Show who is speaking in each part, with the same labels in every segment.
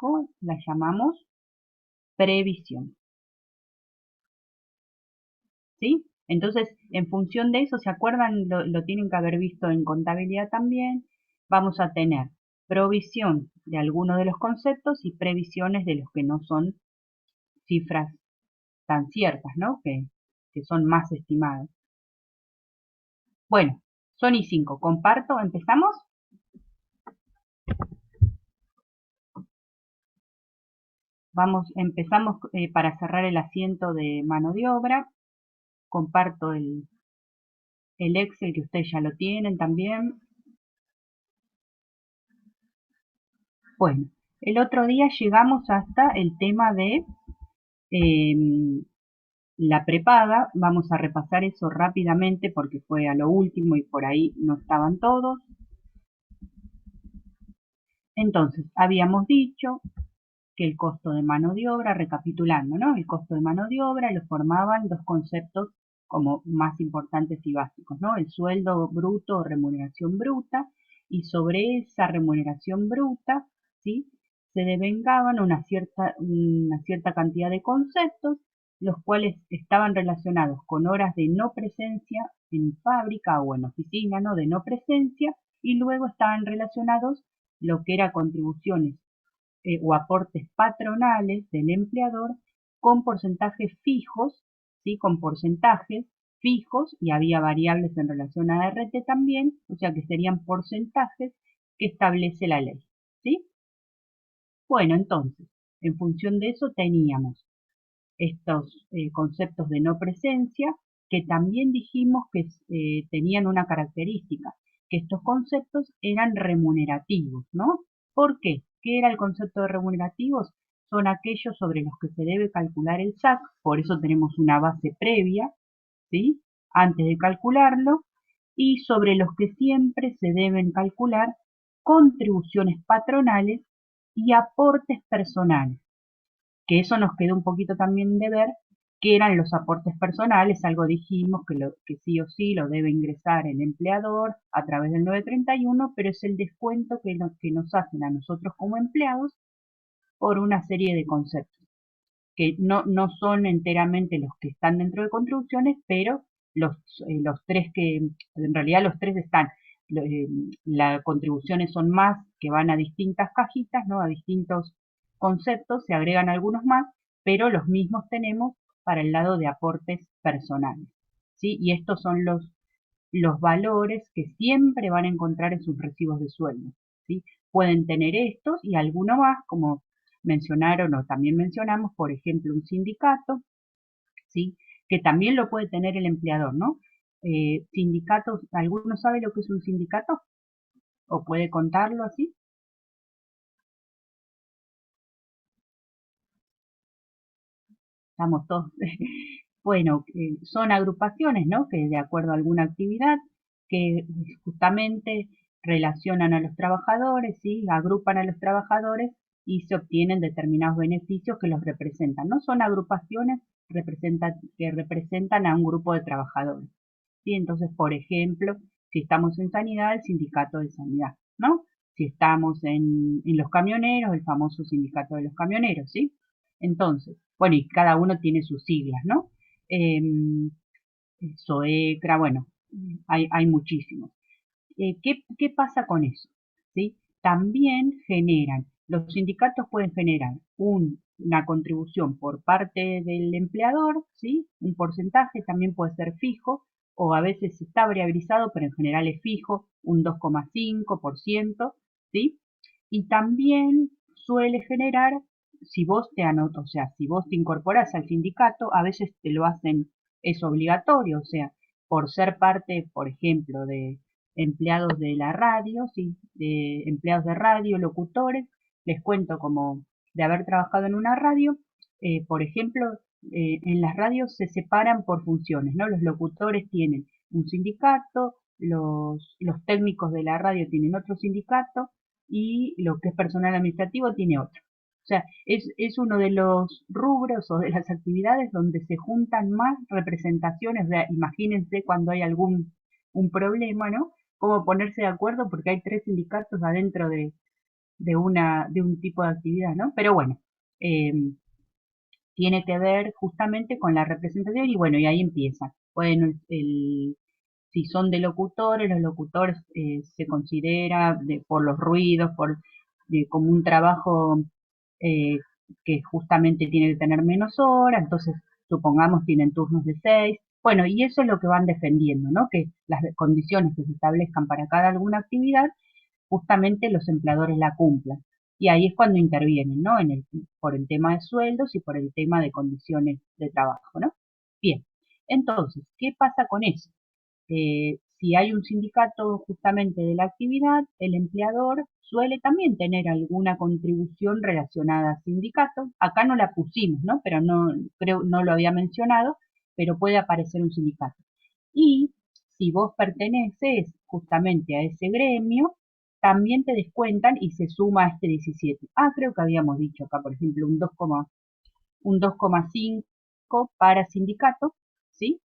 Speaker 1: fijo la llamamos previsión, ¿sí? Entonces, en función de eso, ¿se acuerdan? Lo tienen que haber visto en contabilidad también. Vamos a tener provisión de alguno de los conceptos y previsiones de los que no son cifras tan ciertas, ¿no? Que son más estimadas. Bueno, son y 5. Comparto, ¿empezamos? Empezamos para cerrar el asiento de mano de obra. Comparto el Excel que ustedes ya lo tienen también. Bueno, el otro día llegamos hasta el tema de la prepaga. Vamos a repasar eso rápidamente porque fue a lo último y por ahí no estaban todos. Entonces, habíamos dicho que el costo de mano de obra, recapitulando, ¿no? El costo de mano de obra lo formaban dos conceptos como más importantes y básicos, ¿no? El sueldo bruto o remuneración bruta, y sobre esa remuneración bruta, ¿sí? Se devengaban una cierta cantidad de conceptos, los cuales estaban relacionados con horas de no presencia en fábrica o en oficina, ¿no? De no presencia, y luego estaban relacionados lo que era contribuciones o aportes patronales del empleador con porcentajes fijos, ¿sí? Con porcentajes fijos, y había variables en relación a RT también, o sea que serían porcentajes que establece la ley, ¿sí? Bueno, entonces, en función de eso teníamos estos conceptos de no presencia, que también dijimos que tenían una característica, que estos conceptos eran remunerativos, ¿no? ¿Por qué? ¿Qué era el concepto de remunerativos? Son aquellos sobre los que se debe calcular el SAC, por eso tenemos una base previa, ¿sí? Antes de calcularlo, y sobre los que siempre se deben calcular contribuciones patronales y aportes personales, que eso nos quedó un poquito también de ver qué eran los aportes personales. Algo dijimos que sí o sí lo debe ingresar el empleador a través del 931, pero es el descuento que nos hacen a nosotros como empleados por una serie de conceptos, que no son enteramente los que están dentro de contribuciones, pero los tres que, en realidad los tres están, las contribuciones son más, que van a distintas cajitas, ¿no? A distintos conceptos, se agregan algunos más, pero los mismos tenemos para el lado de aportes personales, ¿sí? Y estos son los valores que siempre van a encontrar en sus recibos de sueldo, ¿sí? Pueden tener estos y alguno más, como mencionaron o también mencionamos, por ejemplo, un sindicato, ¿sí? Que también lo puede tener el empleador, ¿no? Sindicatos, ¿alguno sabe lo que es un sindicato? ¿O puede contarlo así? Estamos todos. Bueno, son agrupaciones, ¿no? Que de acuerdo a alguna actividad, que justamente relacionan a los trabajadores, ¿sí? Agrupan a los trabajadores y se obtienen determinados beneficios que los representan. No son agrupaciones que representan a un grupo de trabajadores, ¿sí? Entonces, por ejemplo, si estamos en sanidad, el sindicato de sanidad, ¿no? Si estamos en los camioneros, el famoso sindicato de los camioneros, ¿sí? Entonces, bueno, y cada uno tiene sus siglas, ¿no? Em, SOECRA, bueno, hay muchísimos. ¿Qué pasa con eso? ¿Sí? También generan, los sindicatos pueden generar una contribución por parte del empleador, ¿sí? Un porcentaje también puede ser fijo, o a veces está variabilizado, pero en general es fijo, un 2,5%, ¿sí? Y también suele generar, si vos te anotas, o sea, si vos te incorporás al sindicato, a veces te lo hacen, es obligatorio, o sea, por ser parte, por ejemplo, de empleados de la radio, ¿sí? De empleados de radio, locutores, les cuento como de haber trabajado en una radio, por ejemplo, en las radios se separan por funciones, ¿no? Los locutores tienen un sindicato, los técnicos de la radio tienen otro sindicato, y lo que es personal administrativo tiene otro. O sea, es uno de los rubros o de las actividades donde se juntan más representaciones. O sea, imagínense cuando hay un problema, ¿no? Cómo ponerse de acuerdo porque hay tres sindicatos adentro de un tipo de actividad, ¿no? Pero bueno, eh, tiene que ver justamente con la representación y bueno, y ahí empieza. Bueno, si son de locutores, los locutores se considera por los ruidos, como un trabajo eh, que justamente tiene que tener menos horas, entonces supongamos tienen turnos de 6. Bueno, y eso es lo que van defendiendo, ¿no? Que las condiciones que se establezcan para cada alguna actividad, justamente los empleadores la cumplan. Y ahí es cuando intervienen, ¿no? Por el tema de sueldos y por el tema de condiciones de trabajo, ¿no? Bien, entonces, ¿qué pasa con eso? Si hay un sindicato justamente de la actividad, el empleador suele también tener alguna contribución relacionada al sindicato. Acá no la pusimos, ¿no? Pero no, creo, no lo había mencionado, pero puede aparecer un sindicato. Y si vos perteneces justamente a ese gremio, también te descuentan y se suma a este 17. Ah, creo que habíamos dicho acá, por ejemplo, un 2,5 para sindicato, ¿sí?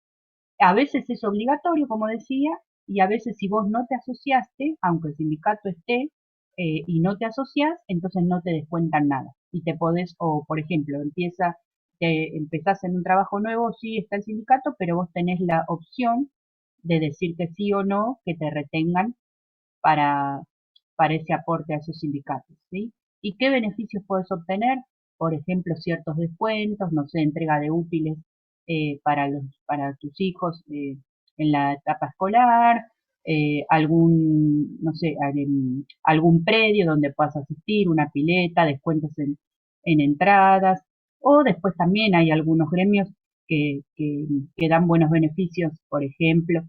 Speaker 1: A veces es obligatorio, como decía, y a veces si vos no te asociaste, aunque el sindicato esté y no te asocias, entonces no te descuentan nada. Y te podés, o por ejemplo, empezás en un trabajo nuevo, sí está el sindicato, pero vos tenés la opción de decir que sí o no, que te retengan para, para ese aporte a esos sindicatos, ¿sí? ¿Y qué beneficios puedes obtener? Por ejemplo, ciertos descuentos, no sé, entrega de útiles para tus hijos en la etapa escolar, no sé, algún predio donde puedas asistir, una pileta, descuentos en entradas, o después también hay algunos gremios que dan buenos beneficios, por ejemplo,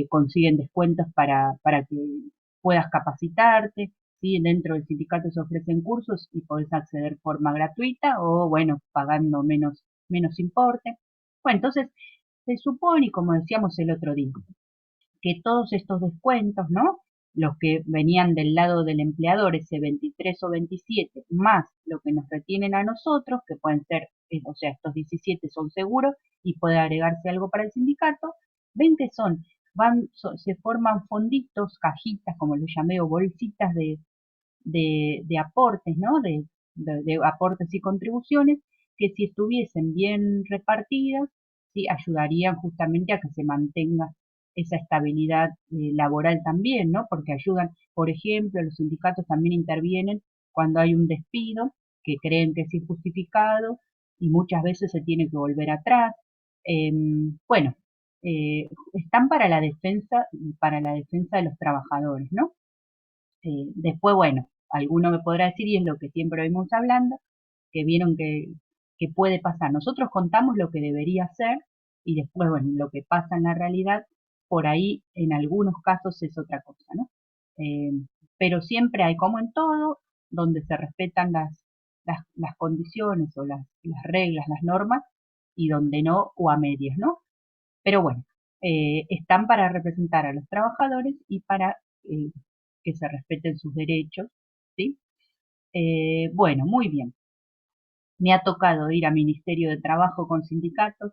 Speaker 1: consiguen descuentos para que puedas capacitarte, ¿sí? Dentro del sindicato se ofrecen cursos y podés acceder de forma gratuita o, bueno, pagando menos importe. Bueno, entonces se supone, como decíamos el otro día, que todos estos descuentos, ¿no? Los que venían del lado del empleador, ese 23 o 27, más lo que nos retienen a nosotros, que pueden ser, o sea, estos 17 son seguros y puede agregarse algo para el sindicato, ven que se forman fonditos, cajitas, como lo llamé, o bolsitas de aportes, ¿no? De aportes y contribuciones, que si estuviesen bien repartidas, sí, ayudarían justamente a que se mantenga esa estabilidad laboral también, ¿no? Porque ayudan, por ejemplo, los sindicatos también intervienen cuando hay un despido que creen que es injustificado y muchas veces se tiene que volver atrás. Bueno, están para la defensa de los trabajadores, ¿no? Después, bueno, alguno me podrá decir, y es lo que siempre oímos hablando, que vieron que puede pasar. Nosotros contamos lo que debería ser y después, bueno, lo que pasa en la realidad, por ahí en algunos casos es otra cosa, ¿no? Eh, pero siempre hay, como en todo, donde se respetan las condiciones o las reglas, las normas, y donde no, o a medias, ¿no? Pero bueno, están para representar a los trabajadores y para eh, que se respeten sus derechos, ¿sí? Bueno, muy bien. Me ha tocado ir a Ministerio de Trabajo con sindicatos,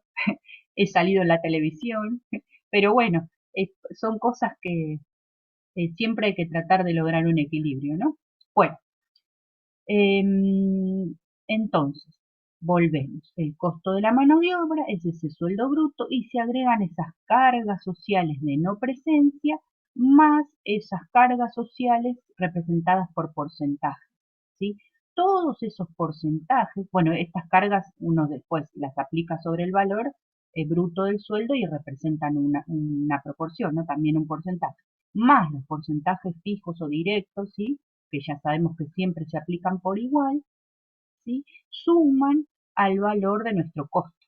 Speaker 1: he salido en la televisión, pero bueno, son cosas que siempre hay que tratar de lograr un equilibrio, ¿no? Bueno, entonces, volvemos. El costo de la mano de obra es ese sueldo bruto y se agregan esas cargas sociales de no presencia más esas cargas sociales representadas por porcentaje, ¿sí? Todos esos porcentajes, bueno, estas cargas uno después las aplica sobre el valor bruto del sueldo y representan una proporción, ¿no? También un porcentaje, más los porcentajes fijos o directos, ¿sí? Que ya sabemos que siempre se aplican por igual, ¿sí? Suman al valor de nuestro costo,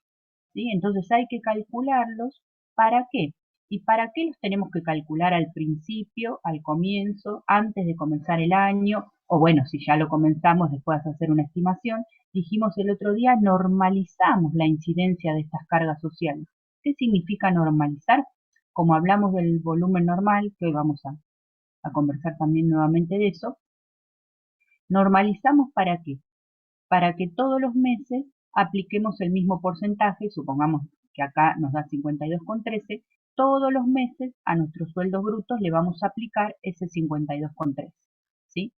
Speaker 1: ¿sí? Entonces hay que calcularlos. ¿Para qué? ¿Y para qué los tenemos que calcular al principio, al comienzo, antes de comenzar el año? O bueno, si ya lo comenzamos, después de hacer una estimación, dijimos el otro día, normalizamos la incidencia de estas cargas sociales. ¿Qué significa normalizar? Como hablamos del volumen normal, que hoy vamos a conversar también nuevamente de eso, normalizamos ¿para qué? Para que todos los meses apliquemos el mismo porcentaje, supongamos que acá nos da 52,13, todos los meses a nuestros sueldos brutos le vamos a aplicar ese 52,13, ¿sí?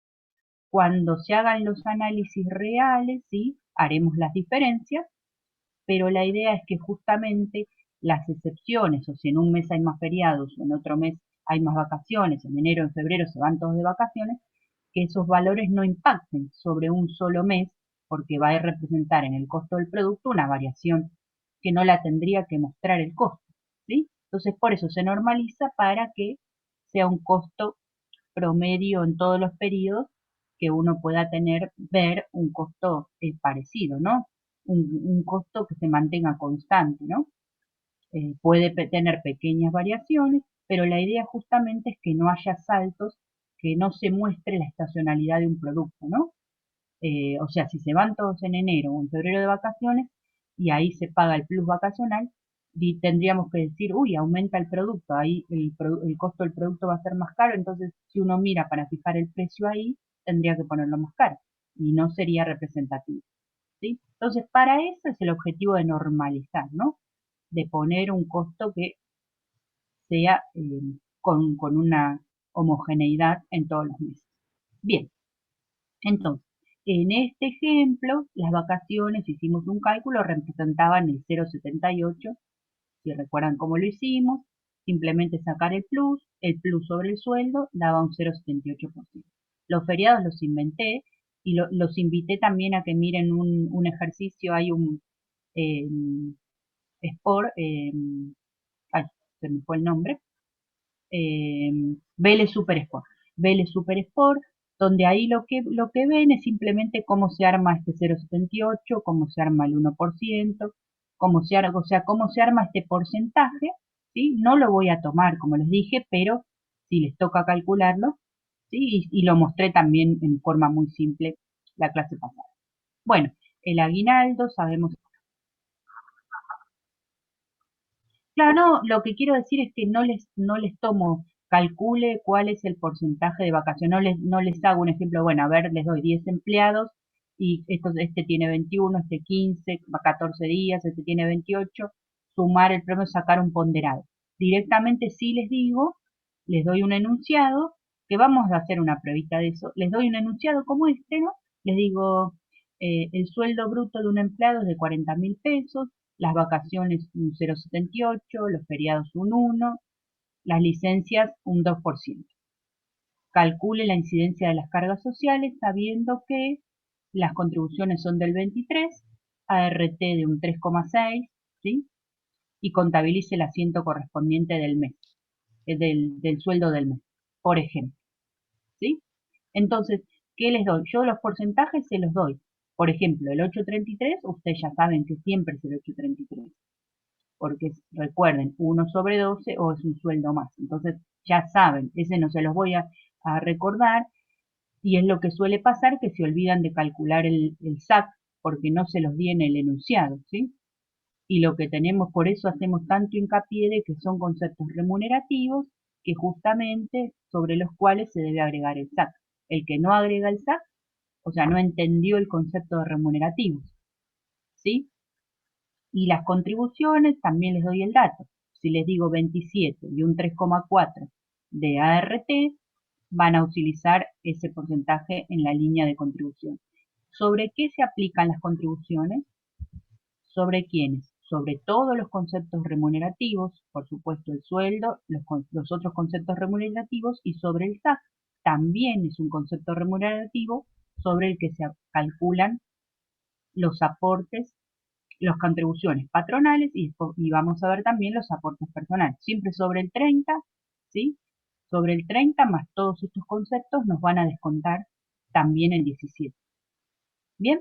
Speaker 1: Cuando se hagan los análisis reales, ¿sí? Haremos las diferencias, pero la idea es que justamente las excepciones, o si en un mes hay más feriados o en otro mes hay más vacaciones, en enero, en febrero se van todos de vacaciones, que esos valores no impacten sobre un solo mes, porque va a representar en el costo del producto una variación que no la tendría que mostrar el costo, ¿sí? Entonces, por eso se normaliza para que sea un costo promedio en todos los periodos que uno pueda tener, ver un costo parecido, ¿no? Un costo que se mantenga constante, ¿no? Puede tener pequeñas variaciones, pero la idea justamente es que no haya saltos, que no se muestre la estacionalidad de un producto, ¿no? O sea, si se van todos en enero o en febrero de vacaciones y ahí se paga el plus vacacional, tendríamos que decir, uy, aumenta el producto, ahí el costo del producto va a ser más caro, entonces si uno mira para fijar el precio ahí, tendría que ponerlo más caro y no sería representativo, ¿sí? Entonces, para eso es el objetivo de normalizar, ¿no? De poner un costo que sea con una homogeneidad en todos los meses. Bien, entonces, en este ejemplo, las vacaciones, hicimos un cálculo, representaban el 0,78, si recuerdan cómo lo hicimos, simplemente sacar el plus sobre el sueldo daba un 0,78%. Los feriados los inventé y los invité también a que miren un ejercicio, hay un eh, Sport, ay, se me fue el nombre, eh, Vélez Super Sport. Vélez Super Sport, donde ahí lo que ven es simplemente cómo se arma este 0,78, cómo se arma el 1%, cómo se arma, o sea, cómo se arma este porcentaje, ¿sí? No lo voy a tomar, como les dije, pero si les toca calcularlo, ¿sí? Y lo mostré también en forma muy simple la clase pasada. Bueno, el aguinaldo, sabemos. Claro, no, lo que quiero decir es que no les tomo, calcule cuál es el porcentaje de vacaciones, no les hago un ejemplo, bueno, a ver, les doy 10 empleados y este tiene 21, este 15, va 14 días, este tiene 28, sumar el premio, sacar un ponderado. Directamente sí les digo, les doy un enunciado, que vamos a hacer una pruebita de eso, les doy un enunciado como este, ¿no? Les digo, el sueldo bruto de un empleado es de 40.000 pesos, las vacaciones un 0,78, los feriados un 1, las licencias un 2%. Calcule la incidencia de las cargas sociales sabiendo que las contribuciones son del 23, ART de un 3,6, ¿sí? Y contabilice el asiento correspondiente del mes, del sueldo del mes, por ejemplo, ¿sí? Entonces, ¿qué les doy? Yo los porcentajes se los doy. Por ejemplo, el 8,33, ustedes ya saben que siempre es el 8,33, porque recuerden, 1/12 o es un sueldo más. Entonces, ya saben, ese no se los voy a recordar y es lo que suele pasar que se olvidan de calcular el SAC porque no se los di en el enunciado, ¿sí? Y lo que tenemos, por eso hacemos tanto hincapié de que son conceptos remunerativos que justamente sobre los cuales se debe agregar el SAC. El que no agrega el SAC, o sea, no entendió el concepto de remunerativos, ¿sí? Y las contribuciones, también les doy el dato. Si les digo 27 y un 3,4 de ART, van a utilizar ese porcentaje en la línea de contribución. ¿Sobre qué se aplican las contribuciones? ¿Sobre quiénes? Sobre todos los conceptos remunerativos, por supuesto el sueldo, los otros conceptos remunerativos y sobre el SAC. También es un concepto remunerativo sobre el que se calculan los aportes, las contribuciones patronales y vamos a ver también los aportes personales. Siempre sobre el 30, ¿sí? Sobre el 30 más todos estos conceptos nos van a descontar también el 17. Bien,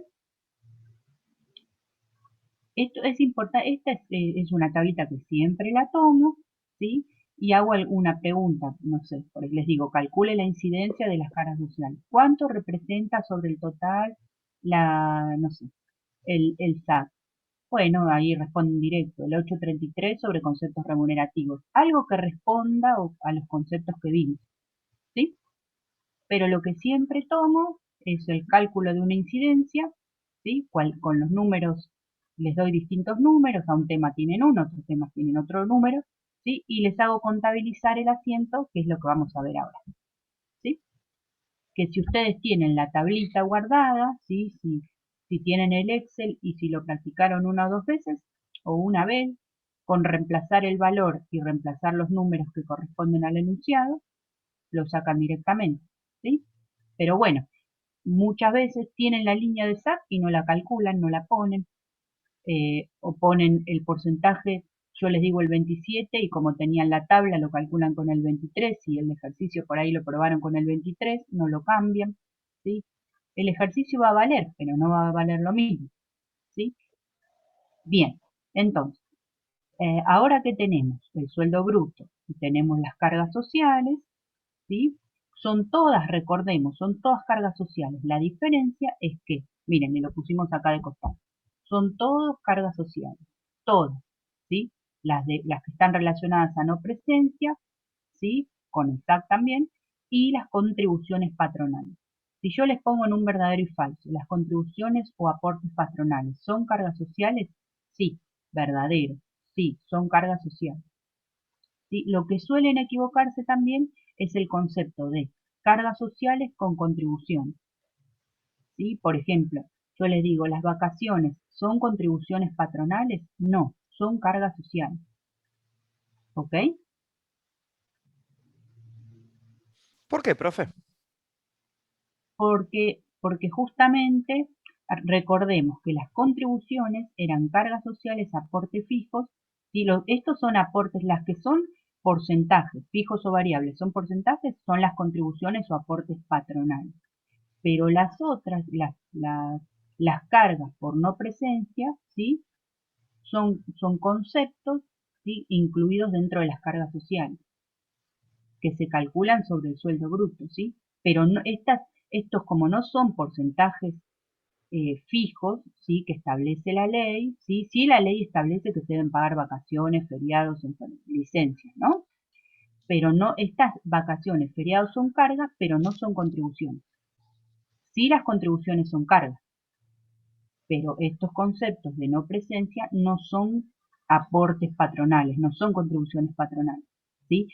Speaker 1: esto es importante, esta es una tablita que siempre la tomo, ¿sí? Y hago alguna pregunta, no sé, por les digo, calcule la incidencia de las cargas sociales. ¿Cuánto representa sobre el total no sé, el SAT? Bueno, ahí responden directo, el 833 sobre conceptos remunerativos. Algo que responda a los conceptos que vimos, ¿sí? Pero lo que siempre tomo es el cálculo de una incidencia, ¿sí? Con los números, les doy distintos números, a un tema tienen uno, otros temas tienen otro número, ¿sí? Y les hago contabilizar el asiento, que es lo que vamos a ver ahora, ¿sí? que si ustedes tienen la tablita guardada, ¿sí? Si tienen el Excel y si lo practicaron una o dos veces, o una vez, con reemplazar el valor y reemplazar los números que corresponden al enunciado, lo sacan directamente, ¿sí? Pero bueno, muchas veces tienen la línea de SAT y no la calculan, no la ponen, o ponen el porcentaje, yo les digo el 27 y como tenían la tabla lo calculan con el 23 y el ejercicio por ahí lo probaron con el 23, no lo cambian, ¿sí? El ejercicio va a valer, pero no va a valer lo mismo, ¿sí? Bien, entonces, ahora que tenemos el sueldo bruto y tenemos las cargas sociales, ¿sí? Son todas, recordemos, son todas cargas sociales. La diferencia es que, miren, y lo pusimos acá de costado, son todas cargas sociales, todas, ¿sí? Las que están relacionadas a no presencia, ¿sí? Con el SAC también, y las contribuciones patronales. Si yo les pongo en un verdadero y falso, las contribuciones o aportes patronales, ¿son cargas sociales? Sí, verdadero, sí, son cargas sociales. ¿Sí? Lo que suelen equivocarse también es el concepto de cargas sociales con contribuciones, ¿sí? Por ejemplo, yo les digo, ¿las vacaciones son contribuciones patronales? No, son cargas sociales, ¿ok?
Speaker 2: ¿Por qué, profe?
Speaker 1: Porque justamente recordemos que las contribuciones eran cargas sociales, aportes fijos, y estos son aportes, las que son porcentajes, fijos o variables, son porcentajes, son las contribuciones o aportes patronales. Pero las otras, las cargas por no presencia, ¿sí? Son conceptos, ¿sí? Incluidos dentro de las cargas sociales, que se calculan sobre el sueldo bruto, ¿sí? Pero no, estos como no son porcentajes fijos, ¿sí? Que establece la ley, ¿sí? Sí, la ley establece que se deben pagar vacaciones, feriados, licencias, ¿no? Pero no, estas vacaciones, feriados son cargas, pero no son contribuciones. Sí, las contribuciones son cargas, pero estos conceptos de no presencia no son aportes patronales, no son contribuciones patronales, ¿sí?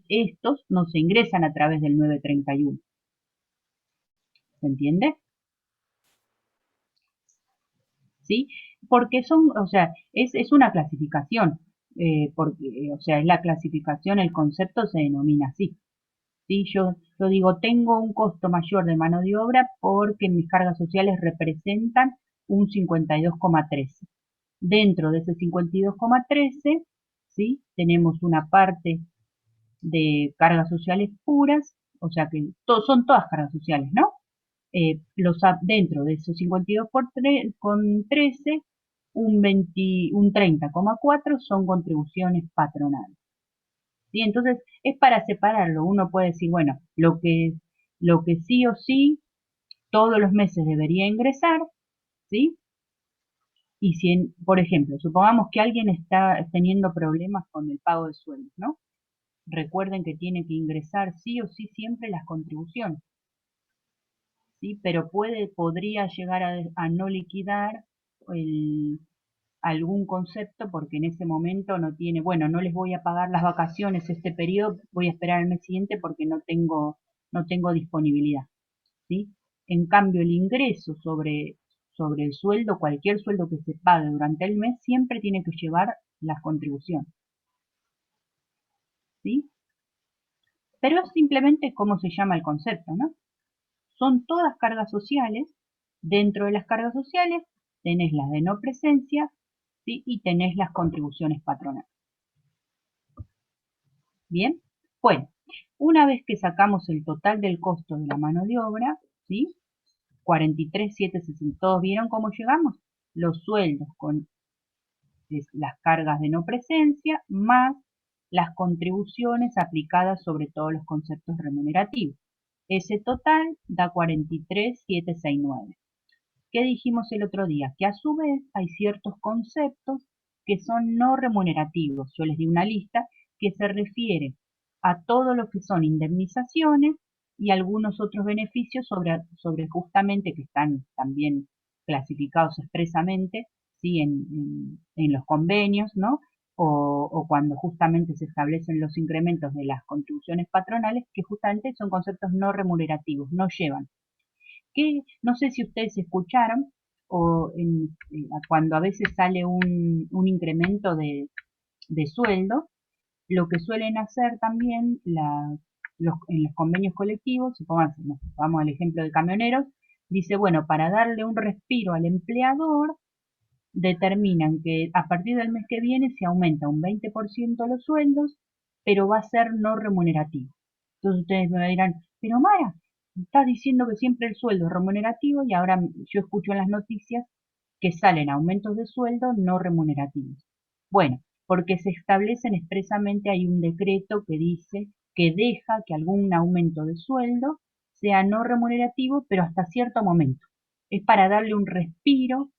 Speaker 1: Estos no se ingresan a través del 931, ¿se entiende? ¿Sí? Porque son, o sea, es una clasificación, o sea, es la clasificación, el concepto se denomina así, ¿sí? Yo digo, tengo un costo mayor de mano de obra porque mis cargas sociales representan un 52,13. Dentro de ese 52,13, ¿sí? Tenemos una parte de cargas sociales puras, o sea que son todas cargas sociales, ¿no? Dentro de esos 52 con 13, un 30,4 son contribuciones patronales. ¿Sí? Entonces, es para separarlo. Uno puede decir, bueno, lo que sí o sí todos los meses debería ingresar, ¿sí? Y si, por ejemplo, supongamos que alguien está teniendo problemas con el pago de sueldos, ¿no? Recuerden que tiene que ingresar sí o sí siempre las contribuciones, ¿sí? Pero podría llegar a no liquidar el, algún concepto porque en ese momento no tiene, bueno, no les voy a pagar las vacaciones este periodo, voy a esperar al mes siguiente porque no tengo disponibilidad, ¿sí? En cambio, el ingreso sobre el sueldo, cualquier sueldo que se pague durante el mes, siempre tiene que llevar las contribuciones, ¿sí? Pero es simplemente cómo se llama el concepto, ¿no? Son todas cargas sociales. Dentro de las cargas sociales tenés las de no presencia, ¿sí? Y tenés las contribuciones patronales. Bien, bueno, una vez que sacamos el total del costo de la mano de obra, ¿sí? 43.760, ¿todos vieron cómo llegamos? Los sueldos con las cargas de no presencia más las contribuciones aplicadas sobre todos los conceptos remunerativos. Ese total da 43.769. ¿Qué dijimos el otro día? Que a su vez hay ciertos conceptos que son no remunerativos. Yo les di una lista que se refiere a todo lo que son indemnizaciones y algunos otros beneficios sobre justamente que están también clasificados expresamente, ¿sí? en los convenios, ¿no? o cuando justamente se establecen los incrementos de las contribuciones patronales, que justamente son conceptos no remunerativos, no llevan. Que no sé si ustedes escucharon, cuando a veces sale un incremento de sueldo, lo que suelen hacer también en los convenios colectivos, supongamos, vamos al ejemplo de camioneros, dice, bueno, para darle un respiro al empleador, determinan que a partir del mes que viene se aumenta un 20% los sueldos, pero va a ser no remunerativo. Entonces ustedes me dirán, pero Mara, estás diciendo que siempre el sueldo es remunerativo y ahora yo escucho en las noticias que salen aumentos de sueldo no remunerativos. Bueno, porque se establecen expresamente, hay un decreto que dice que deja que algún aumento de sueldo sea no remunerativo, pero hasta cierto momento. Es para darle un respiro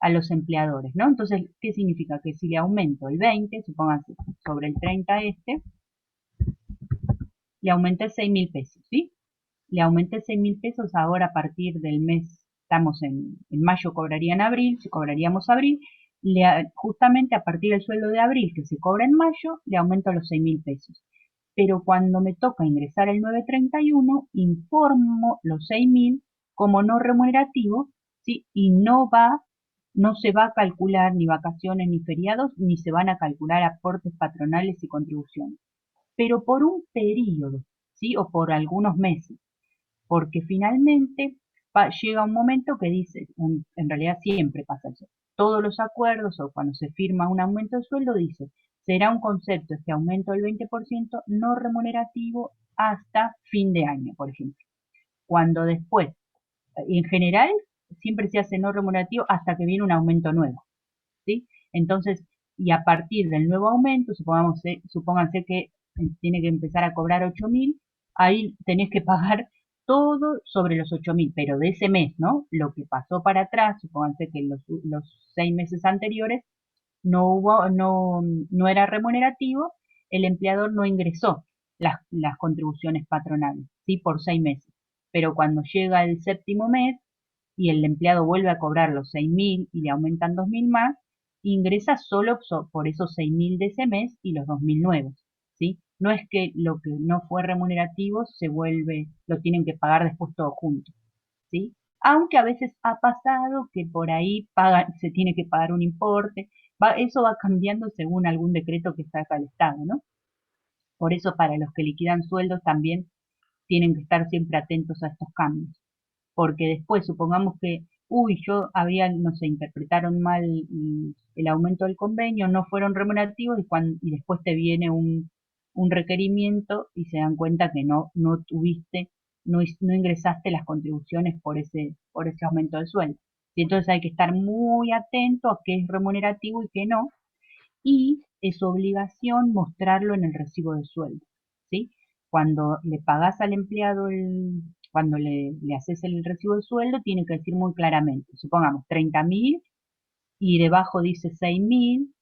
Speaker 1: a los empleadores, ¿no? Entonces, ¿qué significa? Que si le aumento el 20, supónganse, sobre el 30 le aumenté 6.000 pesos, ¿sí? Le aumenté 6.000 pesos ahora a partir del mes, estamos en mayo, cobraría en abril, si cobraríamos abril, justamente a partir del sueldo de abril que se cobra en mayo, le aumento los 6.000 pesos. Pero cuando me toca ingresar el 931, informo los 6.000 como no remunerativo, ¿sí? Y no se va a calcular ni vacaciones ni feriados, ni se van a calcular aportes patronales y contribuciones, pero por un periodo, ¿sí? O por algunos meses, porque finalmente llega un momento que dice, en realidad siempre pasa eso, todos los acuerdos o cuando se firma un aumento de sueldo dice, será un concepto este aumento del 20% no remunerativo hasta fin de año, por ejemplo. Cuando después, en general, siempre se hace no remunerativo hasta que viene un aumento nuevo, ¿sí? Entonces, y a partir del nuevo aumento, supónganse que tiene que empezar a cobrar 8.000, ahí tenés que pagar todo sobre los 8.000, pero de ese mes, ¿no? Lo que pasó para atrás, supónganse que los 6 meses anteriores no era remunerativo, el empleador no ingresó las contribuciones patronales, ¿sí? Por 6 meses. Pero cuando llega el séptimo mes y el empleado vuelve a cobrar los 6.000 y le aumentan 2.000 más, ingresa solo por esos 6.000 de ese mes y los 2.000 nuevos, ¿sí? No es que lo que no fue remunerativo lo tienen que pagar después todo junto, ¿sí? Aunque a veces ha pasado que por ahí se tiene que pagar un importe, eso va cambiando según algún decreto que saca el Estado, ¿no? Por eso para los que liquidan sueldos también tienen que estar siempre atentos a estos cambios, porque después supongamos que, no sé, interpretaron mal el aumento del convenio, no fueron remunerativos y después te viene un requerimiento y se dan cuenta que no tuviste, no ingresaste las contribuciones por ese aumento del sueldo. Y entonces hay que estar muy atento a qué es remunerativo y qué no, y es obligación mostrarlo en el recibo de sueldo, ¿sí? Cuando le pagás al empleado, cuando le haces el recibo de sueldo, tiene que decir muy claramente, supongamos 30.000 y debajo dice 6.000,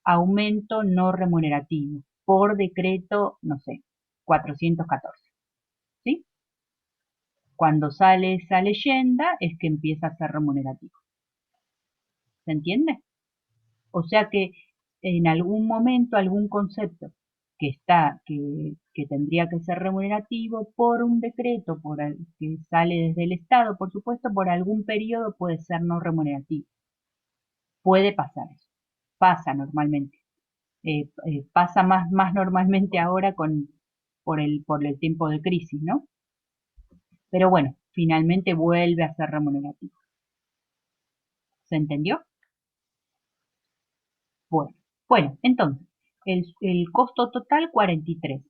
Speaker 1: aumento no remunerativo, por decreto, no sé, 414, ¿sí? Cuando sale esa leyenda es que empieza a ser remunerativo. ¿Se entiende? O sea que en algún momento algún concepto que tendría que ser remunerativo por un decreto que sale desde el Estado, por supuesto, por algún periodo puede ser no remunerativo. Puede pasar eso. Pasa normalmente. Pasa más normalmente ahora por el tiempo de crisis, ¿no? Pero bueno, finalmente vuelve a ser remunerativo. ¿Se entendió? Bueno, entonces, el costo total 43.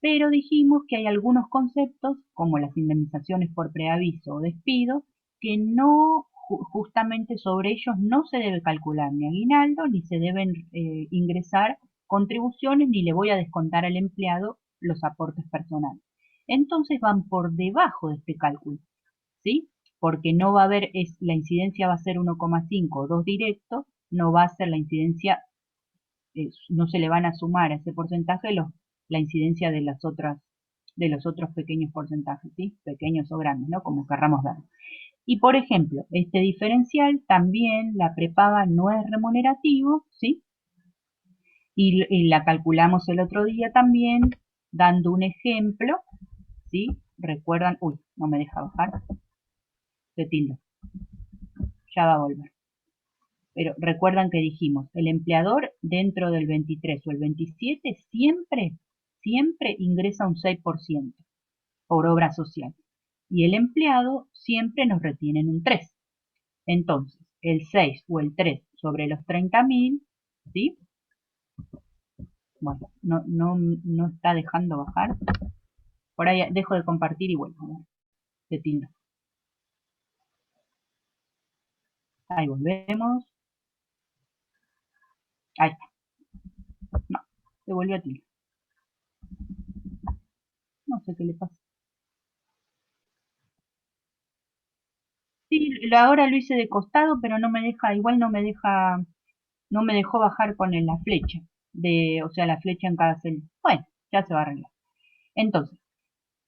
Speaker 1: Pero dijimos que hay algunos conceptos, como las indemnizaciones por preaviso o despido, que no, justamente sobre ellos no se debe calcular ni aguinaldo, ni se deben ingresar contribuciones, ni le voy a descontar al empleado los aportes personales. Entonces van por debajo de este cálculo, ¿sí? Porque no va a haber, la incidencia va a ser 1,5 o 2 directos, no va a ser la incidencia, no se le van a sumar a ese porcentaje la incidencia de los otros pequeños porcentajes, ¿sí? Pequeños o grandes, ¿no? Como querramos ver. Y por ejemplo, este diferencial también, la prepaga no es remunerativo, ¿sí? Y la calculamos el otro día también, dando un ejemplo, ¿sí? Recuerdan, uy, no me deja bajar, de tilde, ya va a volver. Pero recuerdan que dijimos, el empleador dentro del 23 o el 27 siempre ingresa un 6% por obra social. Y el empleado siempre nos retiene un 3. Entonces, el 6 o el 3 sobre los 30.000, ¿sí? Bueno, no está dejando bajar. Por ahí dejo de compartir y vuelvo. De tilde. Ahí volvemos. Ahí está. No, se volvió a tilde. No sé qué le pasa. Sí, ahora lo hice de costado, pero no me deja, igual no me dejó bajar con la flecha. O sea, la flecha en cada celda. Bueno, ya se va a arreglar. Entonces,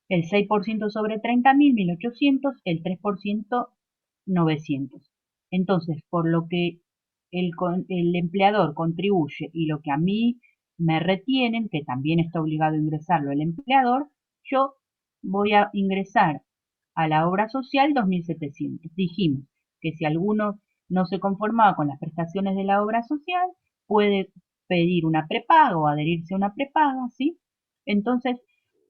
Speaker 1: el 6% sobre 30.000, 1.800, el 3%, 900. Entonces, por lo que el empleador contribuye y lo que a mí me retienen, que también está obligado a ingresarlo el empleador, yo voy a ingresar a la obra social 2.700. Dijimos que si alguno no se conformaba con las prestaciones de la obra social, puede pedir una prepaga o adherirse a una prepaga, ¿sí? Entonces,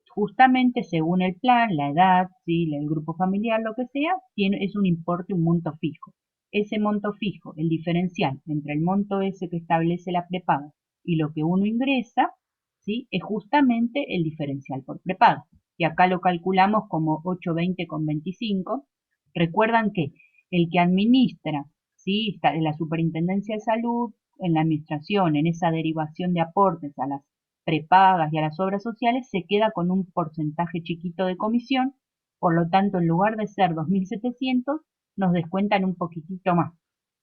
Speaker 1: justamente según el plan, la edad, ¿sí? El grupo familiar, lo que sea, es un importe, un monto fijo. Ese monto fijo, el diferencial entre el monto ese que establece la prepaga y lo que uno ingresa, ¿sí? Es justamente el diferencial por prepaga. Y acá lo calculamos como 820,25. Recuerdan que el que administra, ¿sí? Está en la Superintendencia de Salud, en la administración, en esa derivación de aportes a las prepagas y a las obras sociales, se queda con un porcentaje chiquito de comisión, por lo tanto, en lugar de ser 2.700, nos descuentan un poquitito más.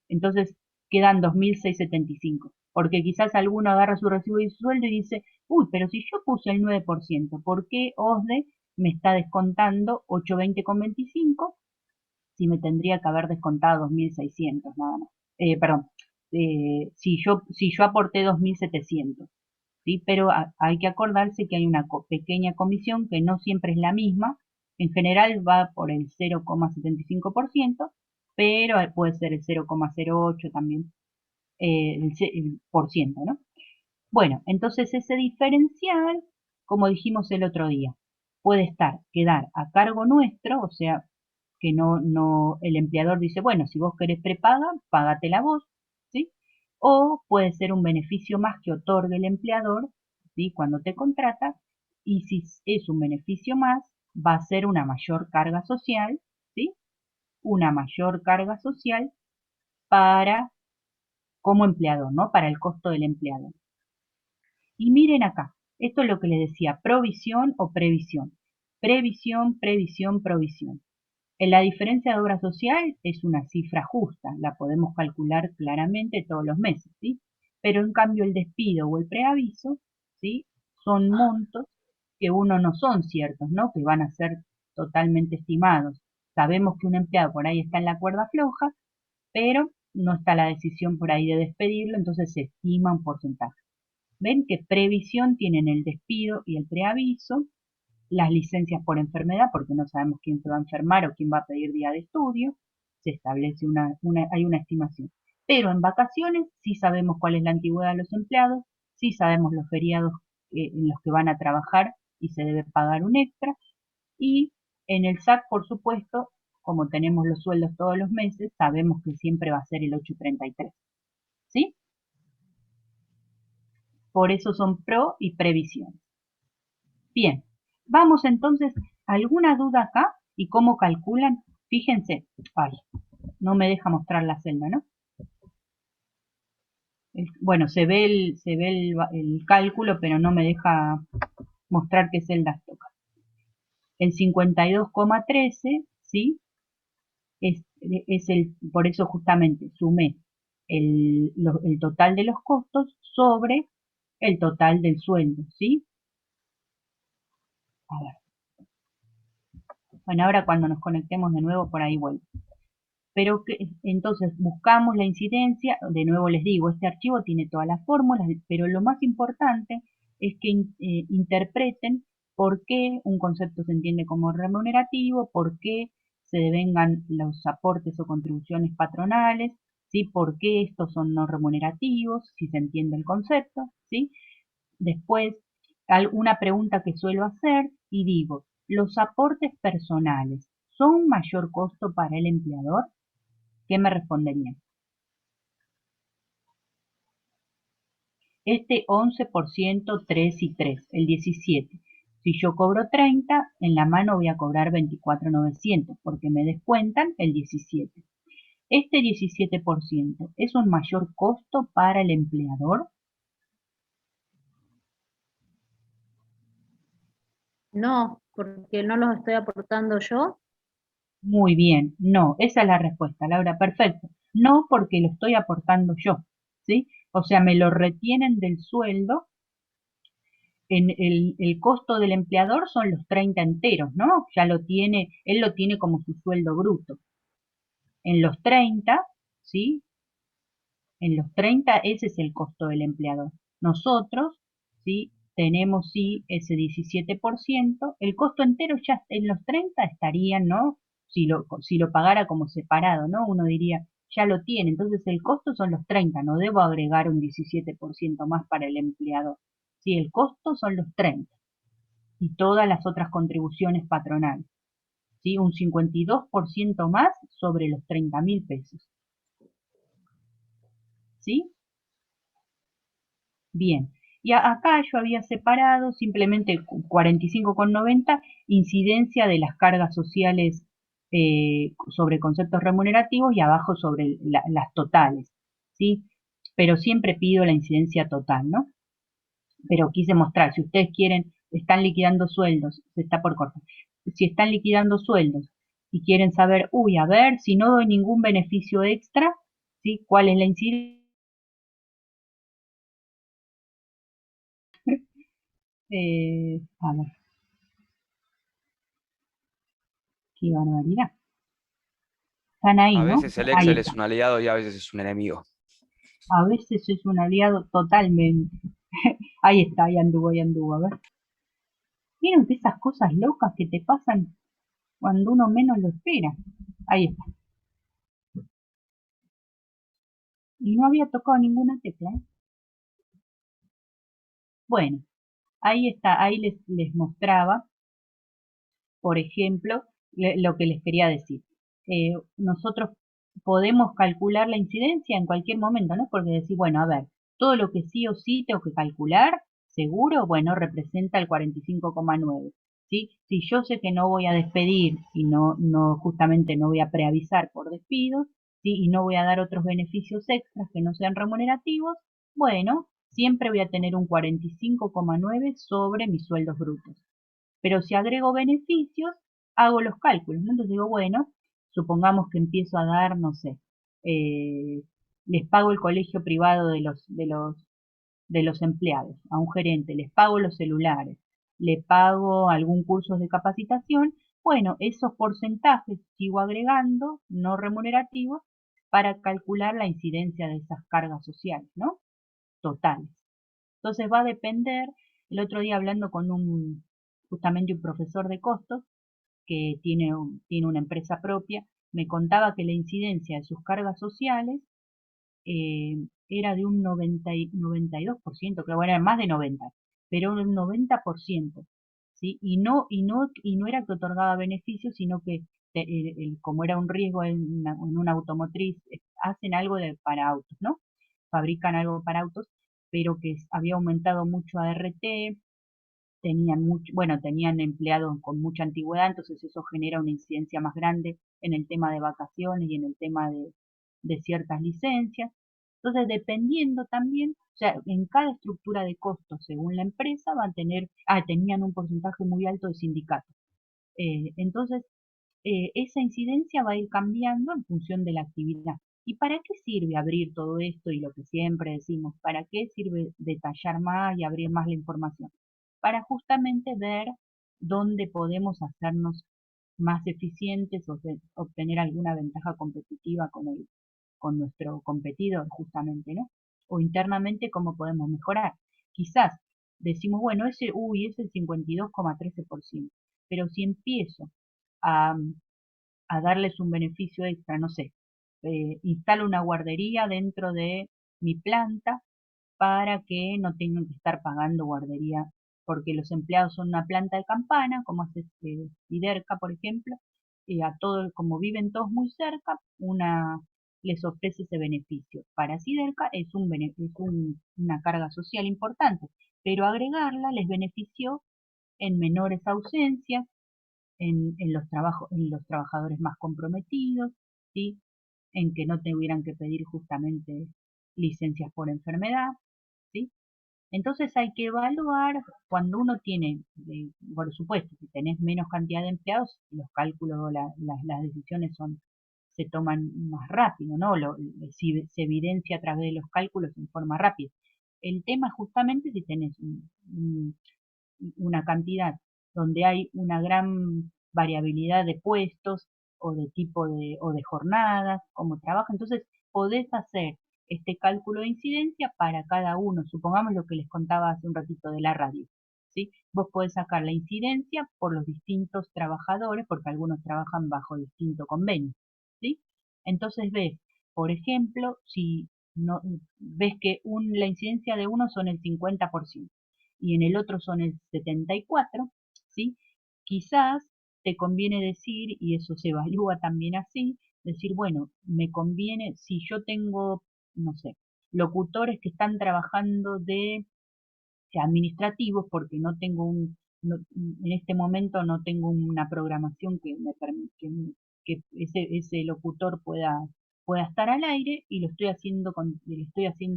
Speaker 1: Entonces, quedan 2.675, porque quizás alguno agarra su recibo y su sueldo y dice, uy, pero si yo puse el 9%, ¿por qué OSDE me está descontando 820,25 si me tendría que haber descontado 2.600 nada más? Perdón, si yo aporté 2.700. ¿Sí? Pero hay que acordarse que hay una pequeña comisión que no siempre es la misma, en general va por el 0,75%, pero puede ser el 0,08 también, el por ciento, ¿no? Bueno, entonces ese diferencial, como dijimos el otro día, puede quedar a cargo nuestro, o sea, que el empleador dice, bueno, si vos querés prepaga, págatela vos, ¿sí? O puede ser un beneficio más que otorgue el empleador, ¿sí? Cuando te contrata, y si es un beneficio más, va a ser una mayor carga social, ¿sí? Una mayor carga social para, como empleador, ¿no? Para el costo del empleador. Y miren acá, esto es lo que les decía, provisión o previsión. Previsión, previsión, provisión. En la diferencia de obra social es una cifra justa, la podemos calcular claramente todos los meses, ¿sí? Pero en cambio el despido o el preaviso, ¿sí? Son montos que uno no son ciertos, ¿no? Que van a ser totalmente estimados. Sabemos que un empleado por ahí está en la cuerda floja, pero no está la decisión por ahí de despedirlo, entonces se estima un porcentaje. Ven que previsión tienen el despido y el preaviso, las licencias por enfermedad, porque no sabemos quién se va a enfermar o quién va a pedir día de estudio, se establece hay una estimación. Pero en vacaciones sí sabemos cuál es la antigüedad de los empleados, sí sabemos los feriados en los que van a trabajar y se debe pagar un extra, y en el SAC, por supuesto, como tenemos los sueldos todos los meses, sabemos que siempre va a ser el 8,33. ¿Sí? Por eso son pro y previsión. Bien, vamos entonces, ¿alguna duda acá? ¿Y cómo calculan? Fíjense, ay, no me deja mostrar la celda, ¿no? Bueno, se ve el cálculo, pero no me deja mostrar qué celdas toca. El 52,13, ¿sí? Por eso justamente sumé el total de los costos sobre el total del sueldo, ¿sí? A ver. Bueno, ahora cuando nos conectemos de nuevo por ahí vuelvo. pero que, entonces buscamos la incidencia, de nuevo les digo, este archivo tiene todas las fórmulas, pero lo más importante es que interpreten por qué un concepto se entiende como remunerativo, por qué se devengan los aportes o contribuciones patronales, ¿sí? Por qué estos son no remunerativos, si se entiende el concepto, ¿sí? Después, una pregunta que suelo hacer y digo, ¿los aportes personales son un mayor costo para el empleador? ¿Qué me responderían? Este 11%, 3 y 3, el 17. Si yo cobro 30, en la mano voy a cobrar 24.900 porque me descuentan el 17. Este 17% es un mayor costo para el empleador.
Speaker 3: No, porque no los estoy aportando yo.
Speaker 1: Muy bien, no, esa es la respuesta, Laura, perfecto. No porque lo estoy aportando yo, ¿sí? O sea, me lo retienen del sueldo. En el costo del empleador son los 30 enteros, ¿no? Ya lo tiene, él lo tiene como su sueldo bruto. En los 30, ¿sí? En los 30 ese es el costo del empleador. Nosotros, ¿sí? Tenemos, sí, ese 17%. El costo entero ya en los 30 estaría, ¿no? Si lo pagara como separado, ¿no? Uno diría, ya lo tiene. Entonces el costo son los 30, no debo agregar un 17% más para el empleador. Sí, el costo son los 30 y todas las otras contribuciones patronales, ¿sí? Un 52% más sobre los 30.000 pesos, ¿sí? Bien. Y acá yo había separado simplemente 45,90 incidencia de las cargas sociales sobre conceptos remunerativos y abajo sobre las totales, ¿sí? Pero siempre pido la incidencia total, ¿no? Pero quise mostrar, si ustedes quieren, están liquidando sueldos, se está por cortar, si están liquidando sueldos y quieren saber, uy, a ver, si no doy ningún beneficio extra, ¿sí? ¿Cuál es la incidencia? A ver, qué barbaridad. Están ahí,
Speaker 2: A
Speaker 1: ¿no?
Speaker 2: veces el
Speaker 1: Ahí
Speaker 2: Excel
Speaker 1: está.
Speaker 2: es un aliado y a veces es un enemigo.
Speaker 1: A veces es un aliado totalmente. Ahí está, ahí anduvo, a ver. Miren que esas cosas locas que te pasan cuando uno menos lo espera. Ahí está. Y no había tocado ninguna tecla, ¿eh? Bueno, ahí está, ahí les mostraba, por ejemplo, lo que les quería decir. Nosotros podemos calcular la incidencia en cualquier momento, ¿no? Porque decir, bueno, a ver, todo lo que sí o sí tengo que calcular, seguro, bueno, representa el 45,9. ¿Sí? Si yo sé que no voy a despedir y justamente no voy a preavisar por despidos, ¿sí? Y no voy a dar otros beneficios extras que no sean remunerativos, bueno, siempre voy a tener un 45,9 sobre mis sueldos brutos. Pero si agrego beneficios, hago los cálculos, ¿no? Entonces digo, bueno, supongamos que empiezo a dar, no sé, eh, les pago el colegio privado de los empleados, a un gerente, les pago los celulares, le pago algún curso de capacitación, bueno, esos porcentajes sigo agregando, no remunerativos, para calcular la incidencia de esas cargas sociales, ¿no? Totales. Entonces va a depender, el otro día hablando con justamente un profesor de costos que tiene una empresa propia, me contaba que la incidencia de sus cargas sociales eh, era de un 92%, creo que era más de 90, pero un 90%, ¿sí? Y no era que otorgaba beneficios, sino que como era un riesgo en una automotriz, hacen algo para autos, ¿no? Fabrican algo para autos, pero que había aumentado mucho ART, tenían empleados con mucha antigüedad, entonces eso genera una incidencia más grande en el tema de vacaciones y en el tema de ciertas licencias. Entonces, dependiendo también, o sea, en cada estructura de costos, según la empresa, tenían un porcentaje muy alto de sindicatos. Entonces, esa incidencia va a ir cambiando en función de la actividad. ¿Y para qué sirve abrir todo esto? Y lo que siempre decimos, ¿para qué sirve detallar más y abrir más la información? Para justamente ver dónde podemos hacernos más eficientes o obtener alguna ventaja competitiva con nuestro competidor, justamente, ¿no? O internamente, ¿cómo podemos mejorar? Quizás decimos, bueno, es el 52,13%, pero si empiezo a, a darles un beneficio extra, no sé, instalo una guardería dentro de mi planta para que no tengan que estar pagando guardería, porque los empleados son una planta de campana, como hace Siderca, por ejemplo, y a todos, como viven todos muy cerca, les ofrece ese beneficio. Para Siderca una carga social importante, pero agregarla les benefició en menores ausencias, en los trabajadores más comprometidos, ¿sí? En que no tuvieran que pedir justamente licencias por enfermedad, ¿sí? Entonces hay que evaluar cuando uno tiene, por supuesto, si tenés menos cantidad de empleados, los cálculos, las decisiones se toman más rápido, ¿no? Se evidencia a través de los cálculos en forma rápida. El tema es justamente si tenés una cantidad donde hay una gran variabilidad de puestos o de o de jornadas, como trabaja, entonces podés hacer este cálculo de incidencia para cada uno. Supongamos lo que les contaba hace un ratito de la radio, ¿sí? Vos podés sacar la incidencia por los distintos trabajadores, porque algunos trabajan bajo distinto convenio, ¿sí? Entonces ves, por ejemplo, si no, ves que la incidencia de uno son el 50% y en el otro son el 74%, ¿sí? Quizás te conviene decir, y eso se evalúa también así, decir, bueno, me conviene, si yo tengo, no sé, locutores que están trabajando de administrativos, porque no tengo en este momento no tengo una programación que me permite que ese locutor pueda estar al aire y le estoy haciendo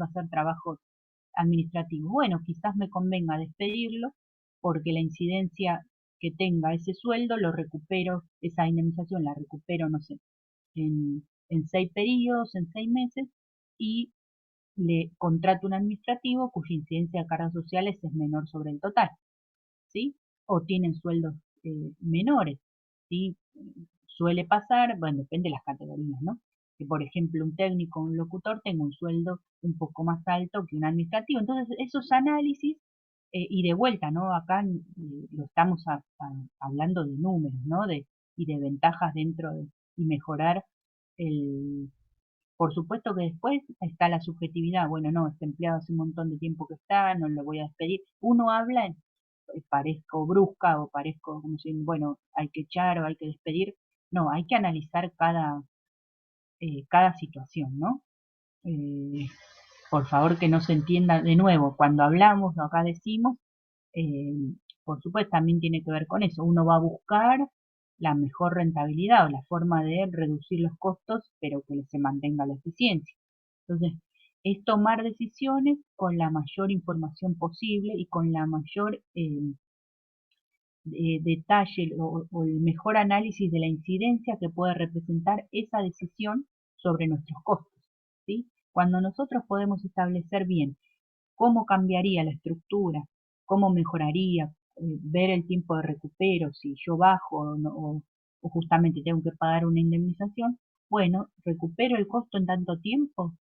Speaker 1: hacer trabajos administrativos. Bueno, quizás me convenga despedirlo porque la incidencia que tenga ese sueldo lo recupero, esa indemnización la recupero, no sé, en 6 periodos, en 6 meses, y le contrato un administrativo cuya incidencia de cargas sociales es menor sobre el total, ¿sí? O tienen sueldos menores, ¿sí? Suele pasar, bueno, depende de las categorías, ¿no? Que por ejemplo un técnico o un locutor tenga un sueldo un poco más alto que un administrativo. Entonces, esos análisis, y de vuelta, ¿no? Acá lo estamos hablando de números, ¿no? Y de ventajas y mejorar el, por supuesto que después está la subjetividad. Bueno, no, este empleado hace un montón de tiempo que está, no lo voy a despedir. Uno habla, parezco brusca o parezco como si, bueno, hay que echar o hay que despedir. No, hay que analizar cada situación, ¿no? Eh, por favor que no se entienda de nuevo, cuando hablamos o acá decimos, eh, por supuesto también tiene que ver con eso. Uno va a buscar la mejor rentabilidad o la forma de reducir los costos, pero que se mantenga la eficiencia. Entonces, es tomar decisiones con la mayor información posible y con la mayor detalle o el mejor análisis de la incidencia que puede representar esa decisión sobre nuestros costos, ¿sí? Cuando nosotros podemos establecer bien cómo cambiaría la estructura, cómo mejoraría, ver el tiempo de recupero, si yo bajo o justamente tengo que pagar una indemnización, bueno, recupero el costo en tanto tiempo,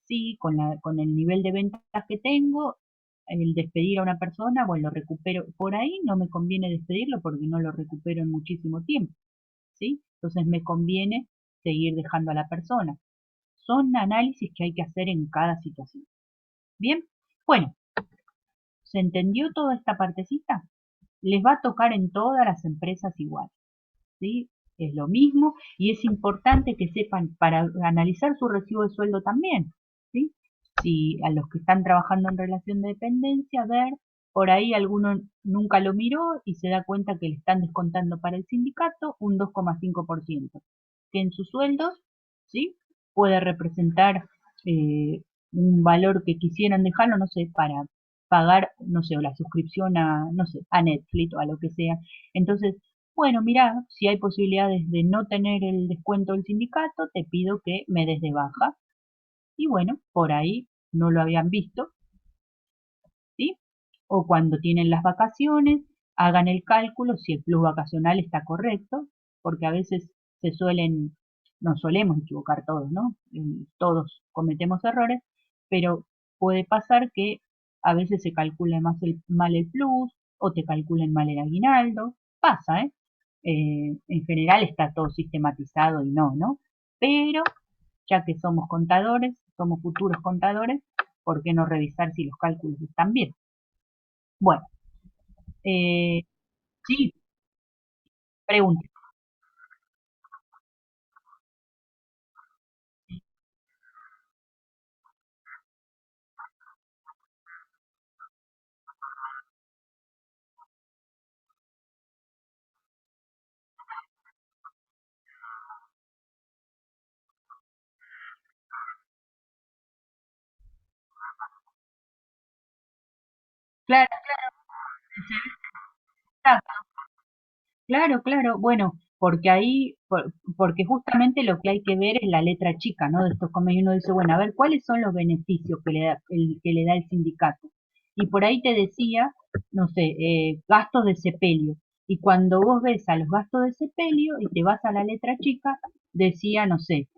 Speaker 1: sí, con el nivel de ventas que tengo, el despedir a una persona, bueno, lo recupero por ahí, no me conviene despedirlo porque no lo recupero en muchísimo tiempo, ¿sí? Entonces me conviene seguir dejando a la persona. Son análisis que hay que hacer en cada situación. Bien, bueno, ¿se entendió toda esta partecita? Les va a tocar en todas las empresas igual, ¿sí? Es lo mismo y es importante que sepan para analizar su recibo de sueldo también, ¿sí? Si a los que están trabajando en relación de dependencia, ver, por ahí alguno nunca lo miró y se da cuenta que le están descontando para el sindicato un 2,5%, que en sus sueldos, ¿sí? Puede representar un valor que quisieran dejarlo, no sé, para pagar, no sé, o la suscripción a, no sé, a Netflix o a lo que sea. Entonces, bueno, mira, si hay posibilidades de no tener el descuento del sindicato, te pido que me des de baja. Y bueno, por ahí no lo habían visto, ¿sí? O cuando tienen las vacaciones, hagan el cálculo si el plus vacacional está correcto, porque a veces nos solemos equivocar todos, ¿no? Todos cometemos errores, pero puede pasar que a veces se calcule mal el plus o te calculen mal el aguinaldo. Pasa, ¿eh? En general está todo sistematizado y no. Pero ya que somos contadores, somos futuros contadores, ¿por qué no revisar si los cálculos están bien? Bueno, eh, sí, pregunte. Claro, claro, claro. Bueno, porque porque justamente lo que hay que ver es la letra chica, ¿no? De estos convenios. Uno dice, bueno, a ver, ¿cuáles son los beneficios que le da el sindicato? Y por ahí te decía, no sé, gastos de sepelio. Y cuando vos ves a los gastos de sepelio y te vas a la letra chica, decía, no sé,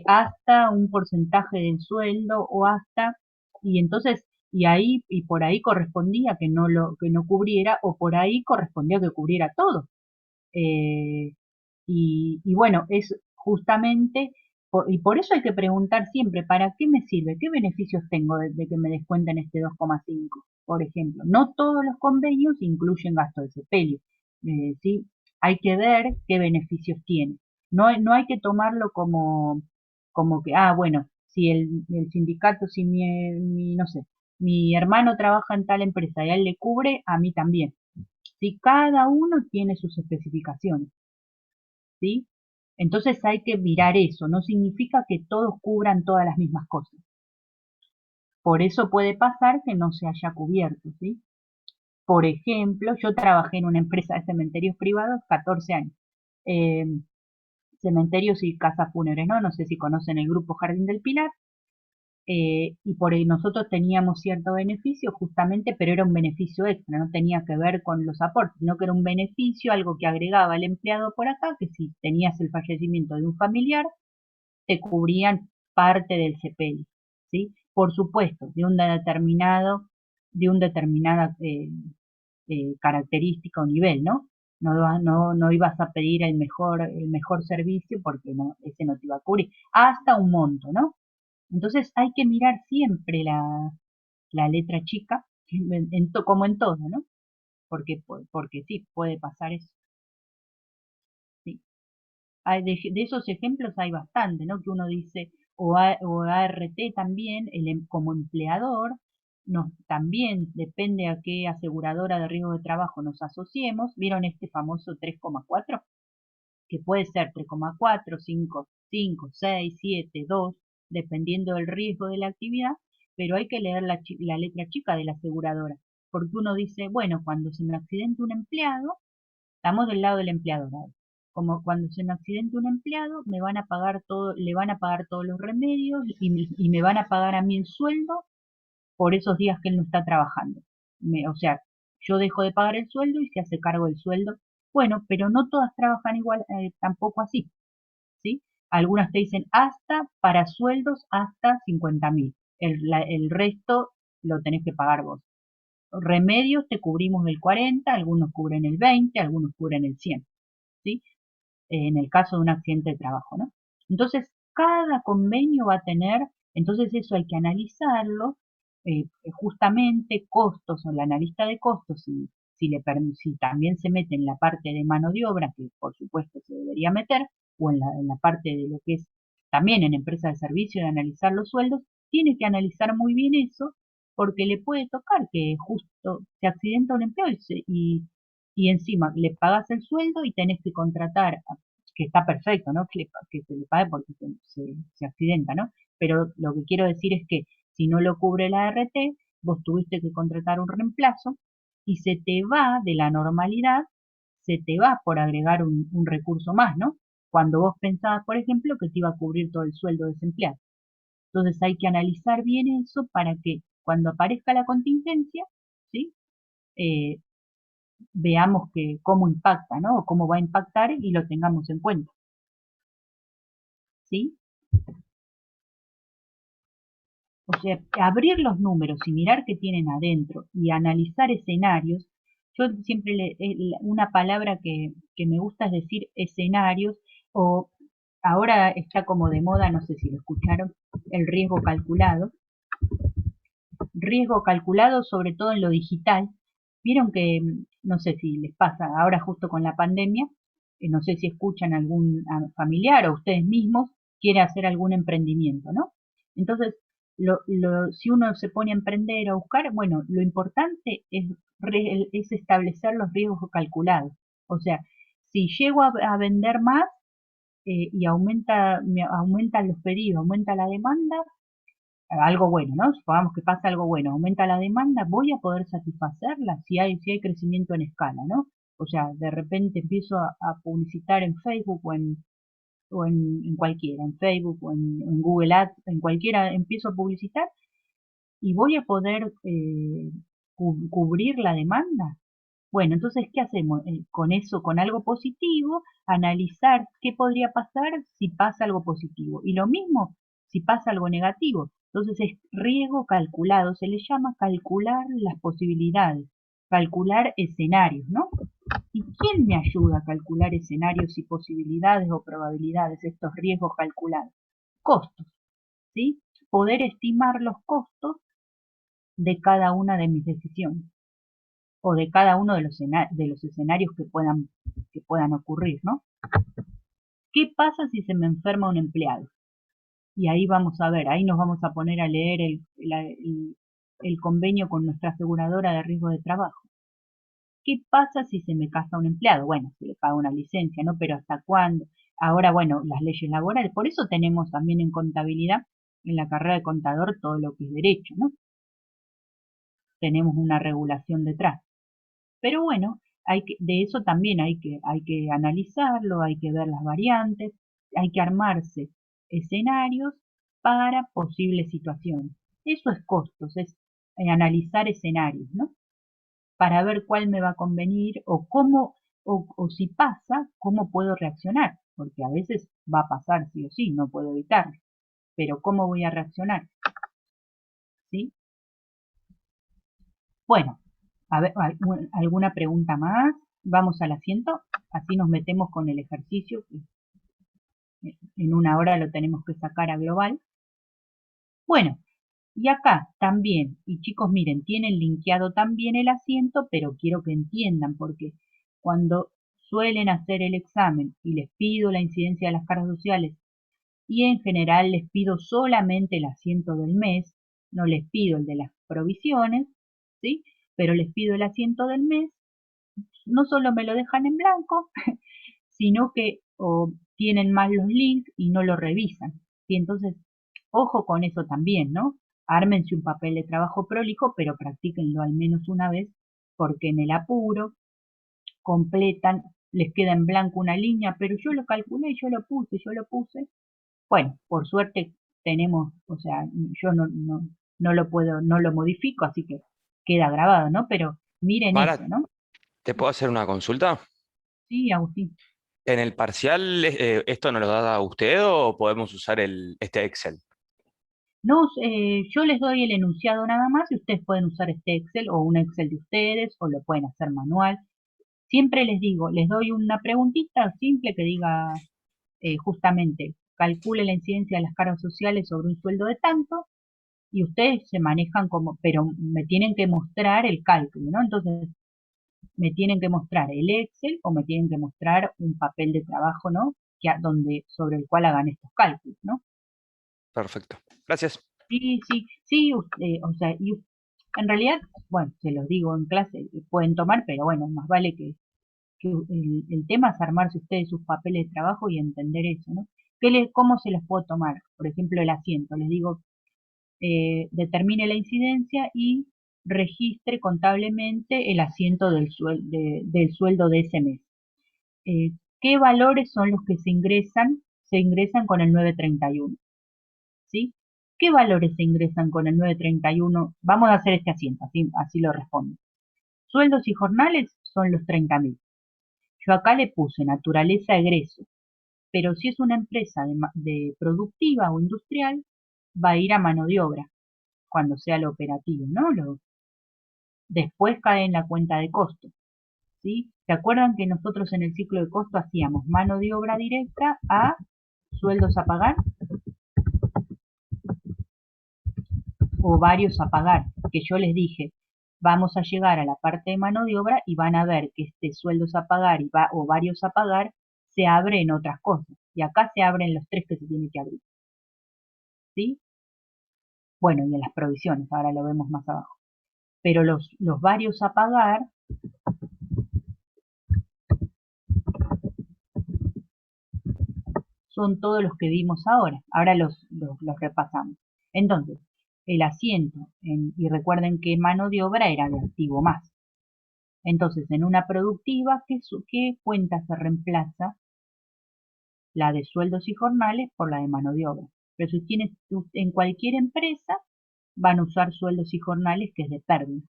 Speaker 1: hasta un porcentaje del sueldo o hasta, y entonces, y por ahí correspondía que no cubriera, o por ahí correspondía que cubriera todo. Eh, y bueno, es justamente, y por eso hay que preguntar siempre, ¿para qué me sirve? ¿Qué beneficios tengo de que me descuenten este 2,5? Por ejemplo, no todos los convenios incluyen gasto de sepelio, ¿sí? Hay que ver qué beneficios tiene. No hay que tomarlo como que, bueno, si el sindicato, si no sé, mi hermano trabaja en tal empresa y a él le cubre, a mí también. ¿Sí? Cada uno tiene sus especificaciones, ¿sí? Entonces hay que mirar eso, no significa que todos cubran todas las mismas cosas. Por eso puede pasar que no se haya cubierto, ¿sí? Por ejemplo, yo trabajé en una empresa de cementerios privados 14 años. Eh, cementerios y casas fúnebres, ¿no? No sé si conocen el grupo Jardín del Pilar. Y por ahí nosotros teníamos cierto beneficio justamente, pero era un beneficio extra, no tenía que ver con los aportes, sino que era un beneficio, algo que agregaba el empleado por acá, que si tenías el fallecimiento de un familiar, te cubrían parte del sepelio, ¿sí? Por supuesto, de un determinada característica o nivel, ¿no? No ibas a pedir el mejor servicio porque no, ese no te iba a cubrir, hasta un monto, ¿no? Entonces hay que mirar siempre la letra chica, como en todo, ¿no? Porque sí, puede pasar eso. Sí. De esos ejemplos hay bastante, ¿no? Que uno dice, o ART también, como empleador, también depende a qué aseguradora de riesgo de trabajo nos asociemos. ¿Vieron este famoso 3,4? Que puede ser 3,4, 5, 6, 7, 2, dependiendo del riesgo de la actividad, pero hay que leer la letra chica de la aseguradora, porque uno dice, bueno, cuando se me accidente un empleado, estamos del lado del empleador ahora. Como cuando se me accidente un empleado, me van a pagar todo, le van a pagar todos los remedios y me van a pagar a mí el sueldo por esos días que él no está trabajando. O sea, yo dejo de pagar el sueldo y se hace cargo del sueldo. Bueno, pero no todas trabajan igual, tampoco así, ¿sí? Algunas te dicen hasta para sueldos hasta 50.000. El resto lo tenés que pagar vos. Remedios te cubrimos el 40, algunos cubren el 20, algunos cubren el 100, ¿sí? En el caso de un accidente de trabajo, ¿no? Entonces, cada convenio va a tener, entonces eso hay que analizarlo, justamente costos o el analista de costos, si también se mete en la parte de mano de obra, que por supuesto se debería meter, o en la parte de lo que es también en empresa de servicio de analizar los sueldos, tiene que analizar muy bien eso, porque le puede tocar que justo se accidenta un empleo y encima le pagas el sueldo y tenés que contratar, que está perfecto, ¿no? Que se le pague porque se accidenta, ¿no? Pero lo que quiero decir es que si no lo cubre la RT, vos tuviste que contratar un reemplazo y se te va de la normalidad, se te va por agregar un recurso más, ¿no? Cuando vos pensabas, por ejemplo, que te iba a cubrir todo el sueldo de ese empleado. Entonces hay que analizar bien eso para que cuando aparezca la contingencia, ¿sí? veamos que cómo impacta, ¿no? O cómo va a impactar y lo tengamos en cuenta. ¿Sí? O sea, abrir los números y mirar qué tienen adentro y analizar escenarios. Yo siempre, una palabra que me gusta es decir escenarios, o ahora está como de moda, no sé si lo escucharon, el riesgo calculado. Riesgo calculado sobre todo en lo digital. Vieron que, no sé si les pasa, ahora justo con la pandemia, no sé si escuchan algún familiar o ustedes mismos quiere hacer algún emprendimiento, ¿no? Entonces, si uno se pone a emprender o a buscar, bueno, lo importante es establecer los riesgos calculados. O sea, si llego a vender más y aumentan los pedidos, aumenta la demanda, algo bueno, ¿no? Supongamos que pasa algo bueno, aumenta la demanda, voy a poder satisfacerla si hay crecimiento en escala, ¿no? O sea, de repente empiezo a publicitar en Facebook o en cualquiera, en Facebook o en Google Ads, en cualquiera empiezo a publicitar y voy a poder cubrir la demanda. Bueno, entonces, ¿qué hacemos? Con eso, con algo positivo, analizar qué podría pasar si pasa algo positivo. Y lo mismo si pasa algo negativo. Entonces es riesgo calculado, se le llama calcular las posibilidades, calcular escenarios, ¿no? ¿Y quién me ayuda a calcular escenarios y posibilidades o probabilidades, estos riesgos calculados? Costos, ¿sí? Poder estimar los costos de cada una de mis decisiones o de cada uno de los escenarios que puedan ocurrir, ¿no? ¿Qué pasa si se me enferma un empleado? Y ahí vamos a ver, ahí nos vamos a poner a leer el convenio con nuestra aseguradora de riesgo de trabajo. ¿Qué pasa si se me casa un empleado? Bueno, se le paga una licencia, ¿no? Pero ¿hasta cuándo? Ahora, bueno, las leyes laborales, por eso tenemos también en contabilidad, en la carrera de contador, todo lo que es derecho, ¿no? Tenemos una regulación detrás. Pero bueno, de eso también hay que analizarlo, hay que ver las variantes, hay que armarse escenarios para posibles situaciones. Eso es costos, es analizar escenarios, ¿no? Para ver cuál me va a convenir o cómo, o si pasa, cómo puedo reaccionar, porque a veces va a pasar sí o sí, no puedo evitarlo, pero cómo voy a reaccionar, ¿sí? Bueno, a ver, ¿alguna pregunta más? Vamos al asiento, así nos metemos con el ejercicio, que en una hora lo tenemos que sacar a global. Bueno, y acá también, y chicos, miren, tienen linkeado también el asiento, pero quiero que entiendan, porque cuando suelen hacer el examen y les pido la incidencia de las cargas sociales, y en general les pido solamente el asiento del mes, no les pido el de las provisiones, ¿sí? Pero les pido el asiento del mes, no solo me lo dejan en blanco, sino que tienen mal los links y no lo revisan. Y entonces, ojo con eso también, ¿no? Ármense un papel de trabajo prolijo, pero practíquenlo al menos una vez, porque en el apuro completan, les queda en blanco una línea, pero yo lo calculé, yo lo puse. Bueno, por suerte tenemos, o sea, yo no lo puedo, no lo modifico, así que queda grabado, ¿no? Pero miren eso,
Speaker 2: Mara,
Speaker 1: ¿no?
Speaker 2: ¿te puedo hacer una consulta?
Speaker 1: Sí, Agustín.
Speaker 2: ¿En el parcial esto nos lo da usted o podemos usar este Excel?
Speaker 1: No, yo les doy el enunciado nada más y ustedes pueden usar este Excel o un Excel de ustedes o lo pueden hacer manual. Siempre les digo, les doy una preguntita simple que diga justamente, calcule la incidencia de las cargas sociales sobre un sueldo de tanto y ustedes se manejan como, pero me tienen que mostrar el cálculo, ¿no? Entonces, me tienen que mostrar el Excel o me tienen que mostrar un papel de trabajo, ¿no? Sobre el cual hagan estos cálculos, ¿no?
Speaker 2: Perfecto. Gracias.
Speaker 1: Sí, sí, sí, o sea, en realidad, bueno, se los digo en clase, pueden tomar, pero bueno, más vale que el tema es armarse ustedes sus papeles de trabajo y entender eso, ¿no? ¿Cómo se los puedo tomar? Por ejemplo, el asiento. Les digo, determine la incidencia y registre contablemente el asiento del sueldo de ese mes. ¿Qué valores son los que se ingresan? Se ingresan con el 931, ¿sí? ¿Qué valores se ingresan con el 931? Vamos a hacer este asiento, así lo respondo. Sueldos y jornales son los 30.000. Yo acá le puse naturaleza egreso, pero si es una empresa de productiva o industrial, va a ir a mano de obra cuando sea lo operativo, ¿no? Después cae en la cuenta de costo, ¿sí? ¿Se acuerdan que nosotros en el ciclo de costo hacíamos mano de obra directa a sueldos a pagar o varios a pagar? Que yo les dije, vamos a llegar a la parte de mano de obra y van a ver que este sueldos a pagar o varios a pagar se abre en otras cosas. Y acá se abren los tres que se tienen que abrir, ¿sí? Bueno, y en las provisiones, ahora lo vemos más abajo. Pero los varios a pagar son todos los que vimos ahora. Ahora los repasamos. Entonces, el asiento, y recuerden que mano de obra era de activo más. Entonces, en una productiva, ¿qué cuenta se reemplaza? La de sueldos y jornales por la de mano de obra. Pero si tienes en cualquier empresa, van a usar sueldos y jornales, que es de pérdida,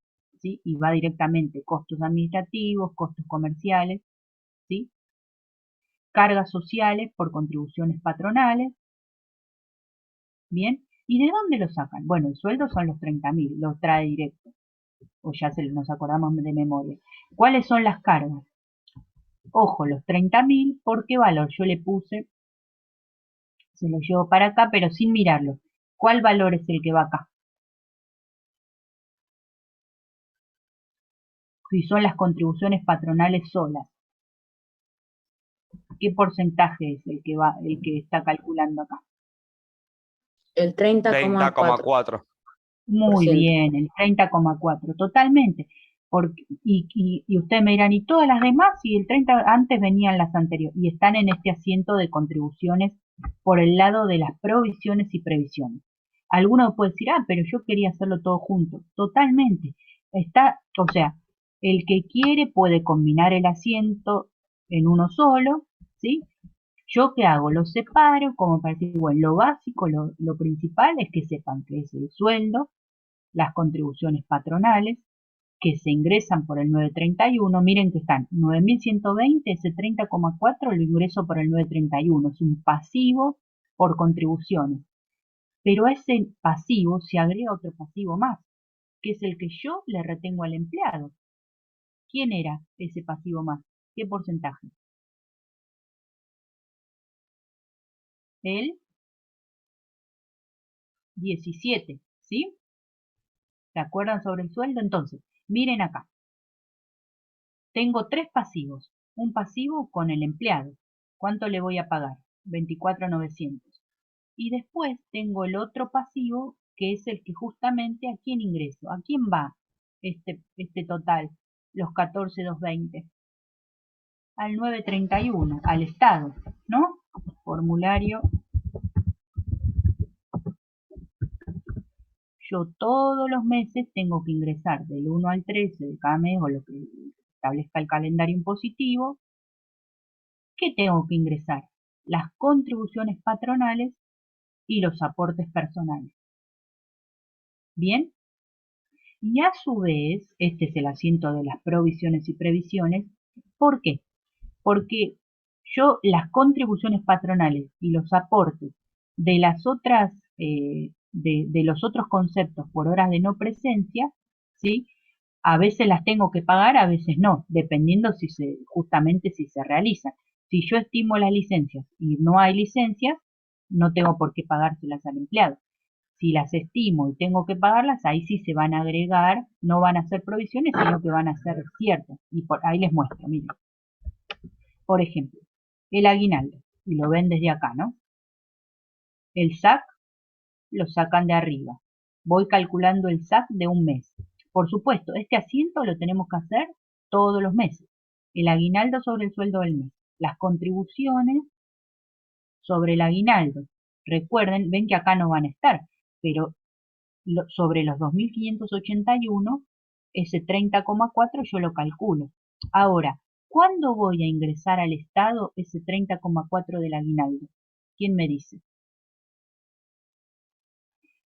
Speaker 1: ¿sí? Y va directamente costos administrativos, costos comerciales, ¿sí? Cargas sociales por contribuciones patronales. Bien, ¿y de dónde lo sacan? Bueno, el sueldo son los 30.000, lo trae directo, o ya nos acordamos de memoria. ¿Cuáles son las cargas? Ojo, los 30.000, ¿por qué valor? Yo le puse, se lo llevo para acá, pero sin mirarlo. ¿Cuál valor es el que va acá? Si son las contribuciones patronales solas, ¿qué porcentaje es el que está calculando acá?
Speaker 3: El 30,4%.
Speaker 2: 30,4.
Speaker 1: Muy bien, el 30,4, totalmente. Y ustedes me dirán, ¿y todas las demás? Y el 30 antes venían las anteriores, y están en este asiento de contribuciones por el lado de las provisiones y previsiones. Alguno puede decir, pero yo quería hacerlo todo junto. Totalmente. O sea, el que quiere puede combinar el asiento en uno solo, ¿sí? ¿Yo qué hago? Los separo como para decir, bueno, lo básico, lo principal es que sepan que es el sueldo, las contribuciones patronales, que se ingresan por el 931, miren que están 9.120, ese 30,4 lo ingreso por el 931, es un pasivo por contribuciones. Pero a ese pasivo se agrega otro pasivo más, que es el que yo le retengo al empleado. ¿Quién era ese pasivo más? ¿Qué porcentaje? El 17, ¿sí? ¿Se acuerdan sobre el sueldo? Entonces, miren acá. Tengo tres pasivos. Un pasivo con el empleado. ¿Cuánto le voy a pagar? 24.900. Y después tengo el otro pasivo, que es el que justamente a quién ingreso. ¿A quién va este total? Los 14.220. Al 931, al Estado, ¿no? Formulario. Yo todos los meses tengo que ingresar del 1 al 13 de cada mes, o lo que establezca el calendario impositivo. ¿Qué tengo que ingresar? Las contribuciones patronales y los aportes personales. ¿Bien? Y a su vez, este es el asiento de las provisiones y previsiones. ¿Por qué? Porque yo las contribuciones patronales y los aportes de las otras, de los otros conceptos por horas de no presencia, ¿sí? A veces las tengo que pagar, a veces no, dependiendo justamente si se realizan. Si yo estimo las licencias y no hay licencias, no tengo por qué pagárselas al empleado. Si las estimo y tengo que pagarlas, ahí sí se van a agregar, no van a ser provisiones, sino que van a ser ciertas. Y ahí les muestro, miren. Por ejemplo, el aguinaldo, y lo ven desde acá, ¿no? El SAC lo sacan de arriba. Voy calculando el SAC de un mes. Por supuesto, este asiento lo tenemos que hacer todos los meses. El aguinaldo sobre el sueldo del mes. Las contribuciones sobre el aguinaldo. Recuerden, ven que acá no van a estar, pero sobre los 2.581, ese 30,4 yo lo calculo. Ahora, ¿cuándo voy a ingresar al Estado ese 30,4 del aguinaldo? ¿Quién me dice?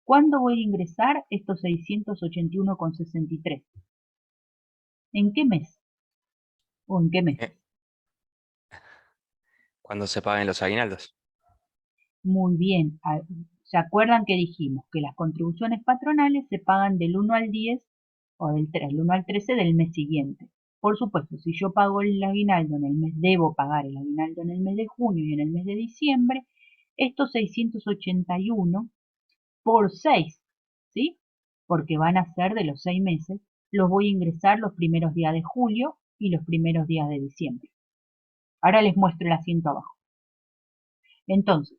Speaker 1: ¿Cuándo voy a ingresar estos 681,63? ¿En qué mes? ¿O en qué mes?
Speaker 2: Eh, Cuando se paguen los aguinaldos.
Speaker 1: Muy bien. ¿Se acuerdan que dijimos que las contribuciones patronales se pagan del 1 al 10 o del 1 al 13 del mes siguiente? Por supuesto, si yo pago el aguinaldo en el mes, debo pagar el aguinaldo en el mes de junio y en el mes de diciembre, estos 681 por 6, ¿sí? Porque van a ser de los 6 meses, los voy a ingresar los primeros días de julio y los primeros días de diciembre. Ahora les muestro el asiento abajo. Entonces,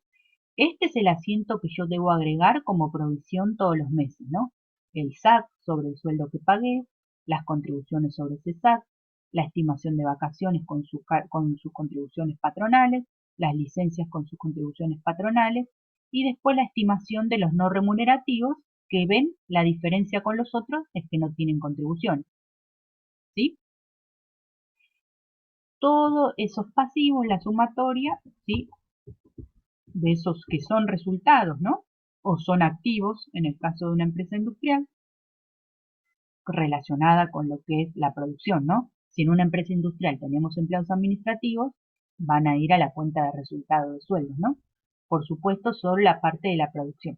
Speaker 1: este es el asiento que yo debo agregar como provisión todos los meses, ¿no? El SAC sobre el sueldo que pagué, las contribuciones sobre ese SAC, la estimación de vacaciones con sus contribuciones patronales, las licencias con sus contribuciones patronales y después la estimación de los no remunerativos que ven la diferencia con los otros es que no tienen contribuciones, ¿sí? Todos esos pasivos, la sumatoria, ¿sí? De esos que son resultados, ¿no? O son activos en el caso de una empresa industrial relacionada con lo que es la producción, ¿no? Si en una empresa industrial tenemos empleados administrativos, van a ir a la cuenta de resultados de sueldos, ¿no? Por supuesto, solo la parte de la producción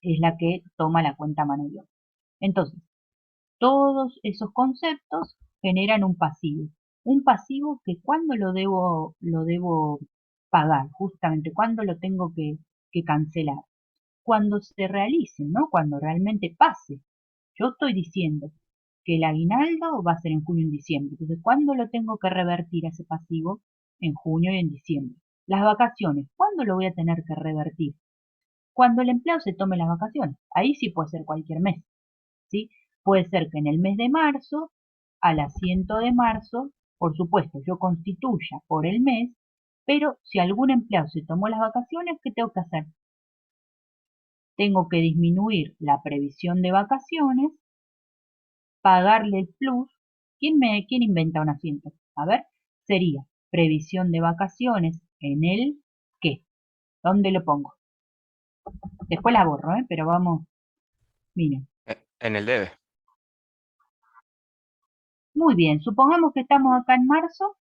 Speaker 1: es la que toma la cuenta mano de obra. Entonces, todos esos conceptos generan un pasivo que cuando lo debo pagar, justamente cuando lo tengo que cancelar, cuando se realice, ¿no? Cuando realmente pase. Yo estoy diciendo que el aguinaldo va a ser en junio y en diciembre. Entonces, ¿cuándo lo tengo que revertir a ese pasivo? En junio y en diciembre. Las vacaciones, ¿cuándo lo voy a tener que revertir? Cuando el empleado se tome las vacaciones. Ahí sí puede ser cualquier mes, ¿sí? Puede ser que en el mes de marzo, al asiento de marzo, por supuesto, yo constituya por el mes, pero si algún empleado se tomó las vacaciones, ¿qué tengo que hacer? Tengo que disminuir la previsión de vacaciones, pagarle el plus. ¿Quién inventa un asiento? A ver, sería previsión de vacaciones en el ¿qué? ¿Dónde lo pongo? Después la borro, pero vamos, miren.
Speaker 2: En el debe.
Speaker 1: Muy bien, supongamos que estamos acá en marzo,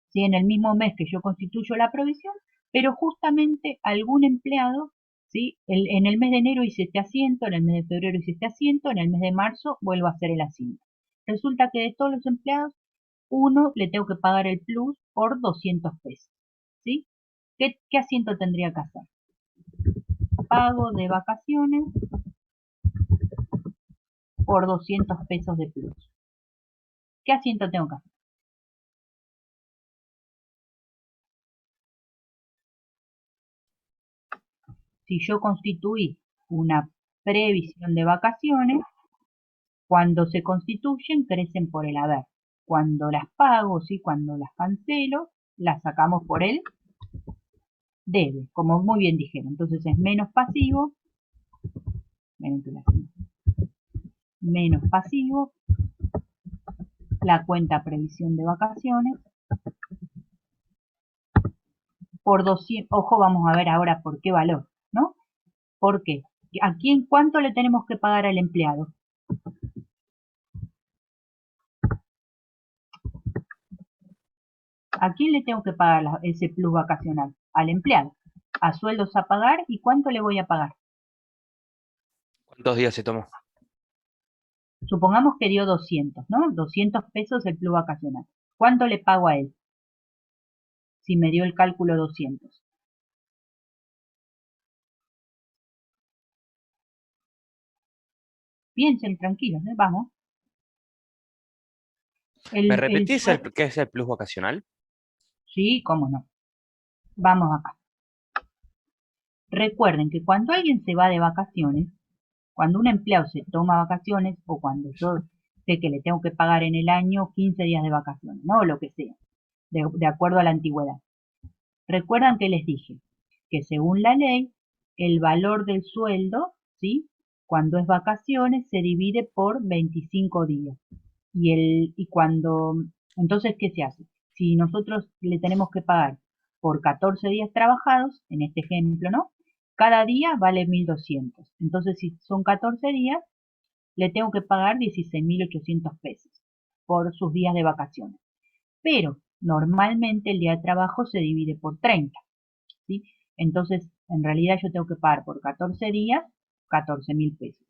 Speaker 1: ¿sí? En el mismo mes que yo constituyo la provisión, pero justamente algún empleado, ¿sí? En el mes de enero hice este asiento, en el mes de febrero hice este asiento, en el mes de marzo vuelvo a hacer el asiento. Resulta que de todos los empleados, uno le tengo que pagar el plus por 200 pesos, ¿sí? ¿Qué asiento tendría que hacer? Pago de vacaciones por 200 pesos de plus. ¿Qué asiento tengo que hacer? Si yo constituí una previsión de vacaciones, cuando se constituyen crecen por el haber. Cuando las pago, ¿sí? Cuando las cancelo, las sacamos por el debe, como muy bien dijeron. Entonces es menos pasivo, menos pasivo, la cuenta previsión de vacaciones, por 200, ojo, vamos a ver ahora por qué valor, ¿no? ¿Por qué? ¿A quién cuánto le tenemos que pagar al empleado? ¿A quién le tengo que pagar ese plus vacacional? Al empleado. A sueldos a pagar, ¿y cuánto le voy a pagar?
Speaker 2: ¿Cuántos días se tomó?
Speaker 1: Supongamos que dio 200, ¿no? 200 pesos el plus vacacional. ¿Cuánto le pago a él? Si me dio el cálculo 200. Piensen tranquilos, vamos.
Speaker 2: ¿Me
Speaker 1: El
Speaker 2: repetís
Speaker 1: sueldo,
Speaker 2: qué es el plus vacacional?
Speaker 1: sí, cómo no. Vamos acá. Recuerden que cuando alguien se va de vacaciones, cuando un empleado se toma vacaciones o cuando yo sé que le tengo que pagar en el año 15 días de vacaciones, ¿no? O lo que sea, de acuerdo a la antigüedad. Recuerdan que les dije que según la ley, el valor del sueldo, ¿sí? Cuando es vacaciones se divide por 25 días. Entonces, ¿qué se hace? Si nosotros le tenemos que pagar por 14 días trabajados, en este ejemplo, ¿no? Cada día vale 1.200. Entonces, si son 14 días, le tengo que pagar 16.800 pesos por sus días de vacaciones. pero normalmente el día de trabajo se divide por 30, ¿sí? Entonces, en realidad yo tengo que pagar por 14 días 14.000 pesos.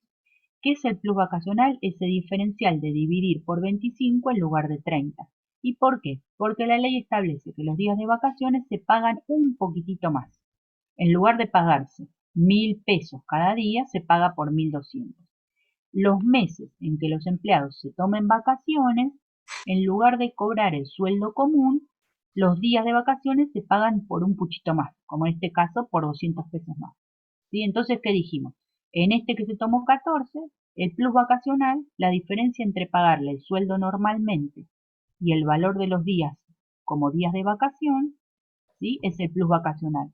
Speaker 1: ¿Qué es el plus vacacional? Ese diferencial de dividir por 25 en lugar de 30. ¿Y por qué? Porque la ley establece que los días de vacaciones se pagan un poquitito más. En lugar de pagarse 1.000 pesos cada día, se paga por 1.200. Los meses en que los empleados se tomen vacaciones, en lugar de cobrar el sueldo común, los días de vacaciones se pagan por un puchito más, como en este caso por 200 pesos más. ¿Sí? Entonces, ¿qué dijimos? En este que se tomó 14, el plus vacacional, la diferencia entre pagarle el sueldo normalmente y el valor de los días como días de vacación, ¿sí? Es el plus vacacional.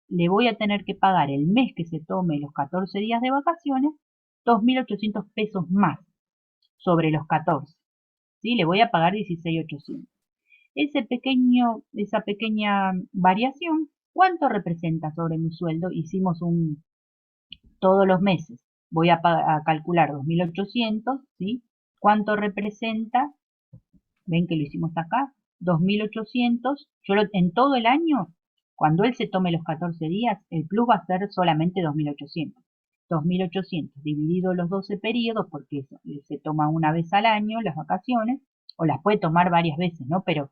Speaker 1: Le voy a tener que pagar el mes que se tome los 14 días de vacaciones 2.800 pesos más sobre los 14. ¿Sí? Le voy a pagar 16.800. Esa pequeña variación, ¿cuánto representa sobre mi sueldo? Hicimos todos los meses. Voy a calcular 2.800, ¿sí? ¿Cuánto representa? ¿Ven que lo hicimos acá? 2.800. En todo el año, cuando él se tome los 14 días, el plus va a ser solamente 2.800. 2.800 dividido los 12 periodos, porque se toma una vez al año las vacaciones, o las puede tomar varias veces, ¿no? Pero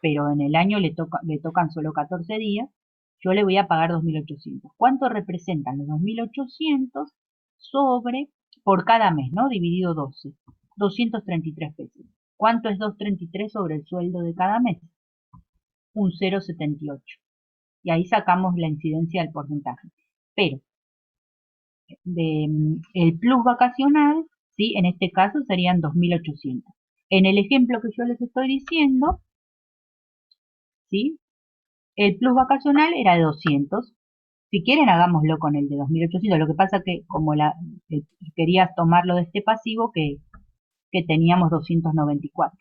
Speaker 1: en el año le tocan solo 14 días, yo le voy a pagar 2.800. ¿Cuánto representan los 2.800 por cada mes, ¿no? Dividido 12? 233 pesos. ¿Cuánto es 233 sobre el sueldo de cada mes? Un 0,78. Y ahí sacamos la incidencia del porcentaje. Pero el plus vacacional, ¿sí? En este caso serían 2.800. En el ejemplo que yo les estoy diciendo, ¿sí? El plus vacacional era de 200. Si quieren, hagámoslo con el de 2.800. Lo que pasa que como querías tomarlo de este pasivo que teníamos 294.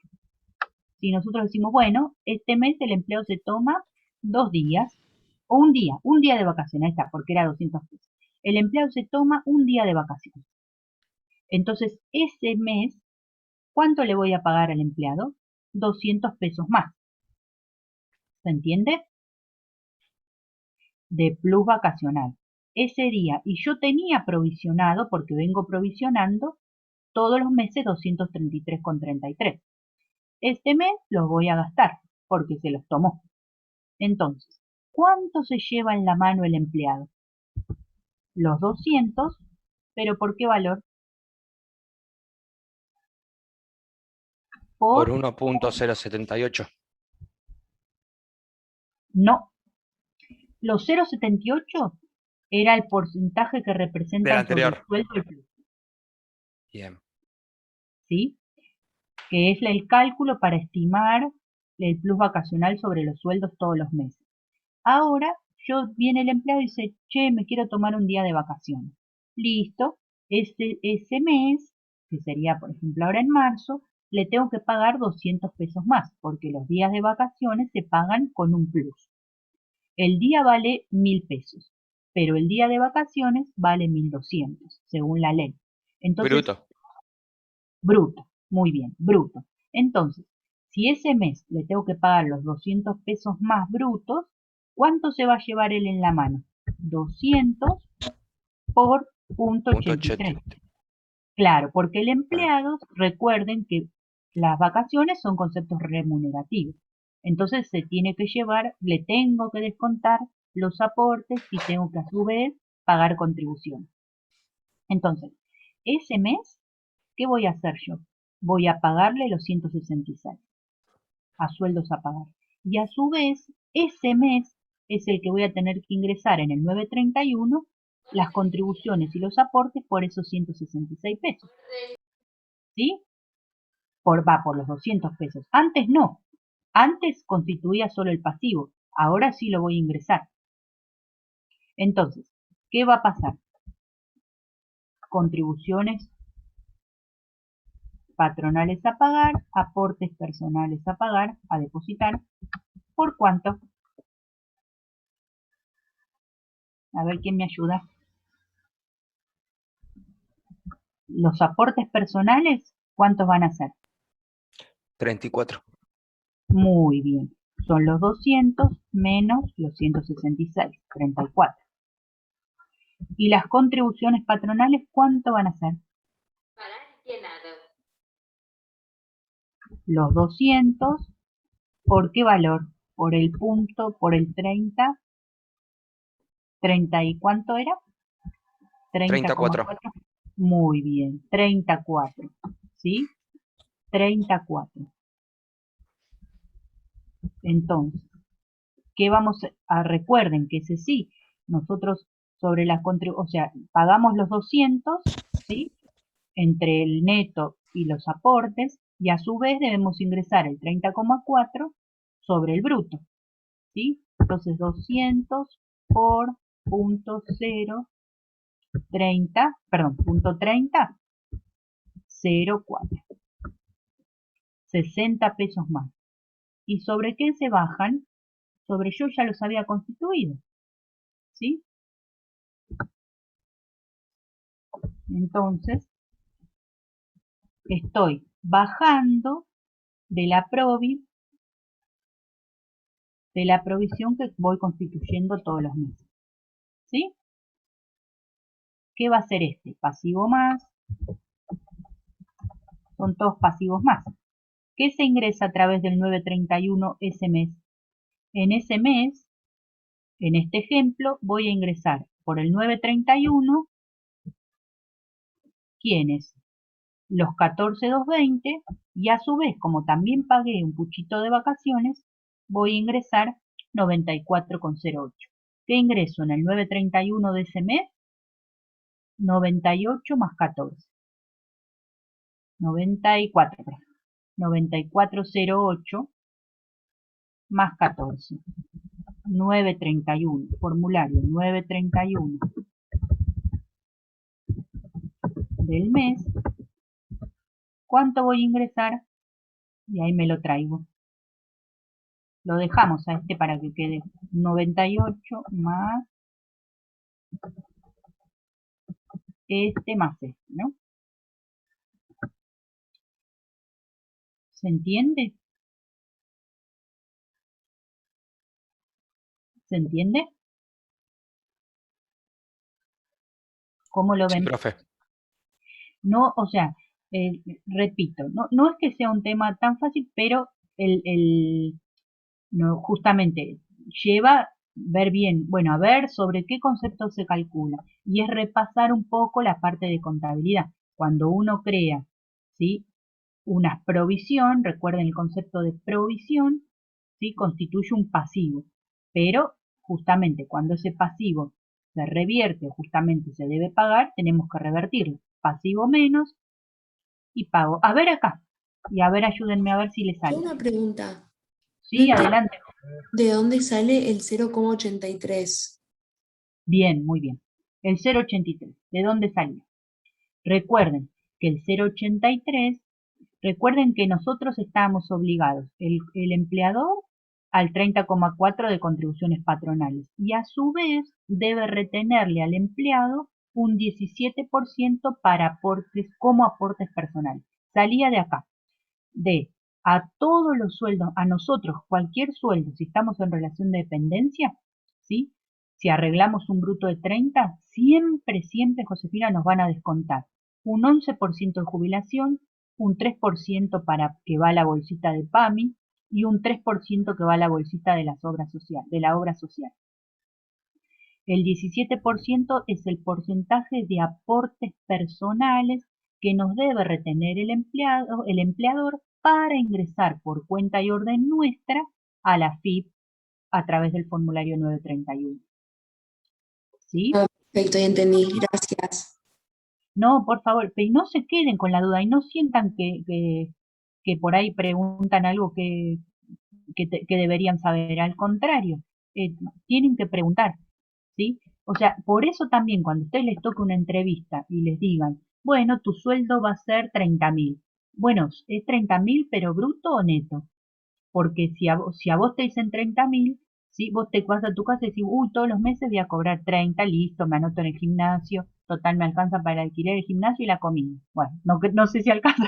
Speaker 1: Si nosotros decimos, bueno, este mes el empleo se toma 2 días, o un día de vacaciones, ahí está, porque era 200 pesos. El empleado se toma un día de vacaciones. Entonces, ese mes, ¿cuánto le voy a pagar al empleado? 200 pesos más. ¿Se entiende? De plus vacacional. Ese día, y yo tenía provisionado, porque vengo provisionando, todos los meses 233,33. Este mes los voy a gastar, porque se los tomó. Entonces, ¿cuánto se lleva en la mano el empleado? Los 200, pero ¿por qué valor?
Speaker 2: Por
Speaker 1: Por
Speaker 2: 1.078
Speaker 1: no. Los 0,78 era el porcentaje que
Speaker 2: del
Speaker 1: representan sobre el
Speaker 2: anterior.
Speaker 1: sueldo del plus,
Speaker 2: Bien.
Speaker 1: ¿sí? Que es el cálculo para estimar el plus vacacional sobre los sueldos todos los meses. Ahora viene el empleado y dice, che, me quiero tomar un día de vacaciones. Listo, ese mes, que sería por ejemplo ahora en marzo, le tengo que pagar 200 pesos más, porque los días de vacaciones se pagan con un plus. El día vale 1.000 pesos, pero el día de vacaciones vale 1.200, según la ley. Entonces,
Speaker 2: Bruto.
Speaker 1: bruto, muy bien, bruto. Entonces, si ese mes le tengo que pagar los 200 pesos más brutos, ¿cuánto se va a llevar él en la mano? 200 por punto
Speaker 2: Punto
Speaker 1: 83.
Speaker 2: 83.
Speaker 1: Claro, porque el
Speaker 2: Bueno,
Speaker 1: empleado, recuerden que las vacaciones son conceptos remunerativos. Entonces se tiene que llevar, le tengo que descontar los aportes y tengo que a su vez pagar contribuciones. Entonces, ese mes, ¿qué voy a hacer yo? Voy a pagarle los 166 a sueldos a pagar. Y a su vez, ese mes es el que voy a tener que ingresar en el 931 las contribuciones y los aportes por esos 166 pesos. ¿Sí? Va por los 200 pesos. Antes no. Antes constituía solo el pasivo. Ahora sí lo voy a ingresar. Entonces, ¿qué va a pasar? Contribuciones patronales a pagar, aportes personales a pagar, a depositar. ¿Por cuánto? A ver quién me ayuda. Los aportes personales, ¿cuántos van a ser?
Speaker 2: 34.
Speaker 1: Muy bien. Son los 200 menos los 166, 34. ¿Y las contribuciones patronales cuánto van a ser? Los 200, ¿por qué valor? Por el punto, por el 30. ¿30 y cuánto era?
Speaker 2: 34.
Speaker 1: 30,4. Muy bien, 34. ¿Sí? 34. Entonces, ¿qué vamos a recuerden que ese sí, nosotros sobre las contribuciones, o sea, pagamos los 200, ¿sí? Entre el neto y los aportes, y a su vez debemos ingresar el 30,4 sobre el bruto, ¿sí? Entonces 200 por punto 0,30, perdón, punto 30, 0,4. 60 pesos más. ¿Y sobre qué se bajan? Sobre yo ya los había constituido, ¿sí? Entonces, estoy bajando de la provisión que voy constituyendo todos los meses, ¿sí? ¿Qué va a ser este? Pasivo más, son todos pasivos más. ¿Qué se ingresa a través del 931 ese mes? En ese mes, en este ejemplo, voy a ingresar por el 931, ¿quiénes? Los 14,220, y a su vez, como también pagué un puchito de vacaciones, voy a ingresar 94,08. ¿Qué ingreso en el 931 de ese mes? 98 más 14. 94, perdón. 94,08 más 14. 931, formulario 931 del mes. ¿Cuánto voy a ingresar? Y ahí me lo traigo. Lo dejamos a este para que quede 98 más este más este, ¿no? ¿Se entiende? ¿Se entiende? ¿Cómo lo
Speaker 2: Sí,
Speaker 1: ven?
Speaker 2: profe.
Speaker 1: No, o sea, repito, no es que sea un tema tan fácil, pero no, justamente lleva ver bien, bueno, a ver sobre qué concepto se calcula, y es repasar un poco la parte de contabilidad. Cuando uno crea, ¿sí? Una provisión, recuerden el concepto de provisión, ¿sí? Constituye un pasivo, pero justamente cuando ese pasivo se revierte o justamente se debe pagar, tenemos que revertirlo. Pasivo menos y pago. A ver acá, y a ver, ayúdenme a ver si les
Speaker 4: Yo
Speaker 1: sale.
Speaker 4: una pregunta. No
Speaker 1: Sí,
Speaker 4: entiendo
Speaker 1: adelante.
Speaker 4: de dónde sale el 0,83.
Speaker 1: Bien, muy bien. El 0,83, ¿de dónde salió? Recuerden que el 0,83, recuerden que nosotros estábamos obligados, el empleador al 30,4 de contribuciones patronales, y a su vez debe retenerle al empleado un 17% para aportes como aportes personales. Salía de acá, de a todos los sueldos, a nosotros cualquier sueldo, si estamos en relación de dependencia, ¿sí? Si arreglamos un bruto de 30, siempre, siempre, Josefina, nos van a descontar un 11% de jubilación, un 3% para que va a la bolsita de PAMI y un 3% que va a la bolsita de las obras sociales, de la obra social. El 17% es el porcentaje de aportes personales que nos debe retener el empleador para ingresar por cuenta y orden nuestra a la FIP a través del formulario 931. ¿Sí?
Speaker 4: Perfecto, ya entendí. Gracias.
Speaker 1: No, por favor, y no se queden con la duda y no sientan que por ahí preguntan algo que deberían saber. Al contrario, tienen que preguntar, ¿sí? O sea, por eso también cuando a ustedes les toque una entrevista y les digan, bueno, tu sueldo va a ser 30.000. Bueno, es 30.000, pero bruto o neto. Porque si a vos te dicen 30.000, ¿sí? Vos te vas a tu casa y decís, uy, todos los meses voy a cobrar 30, listo, me anoto en el gimnasio. total me alcanza para el alquiler, el gimnasio y la comida. Bueno, no sé si alcanza,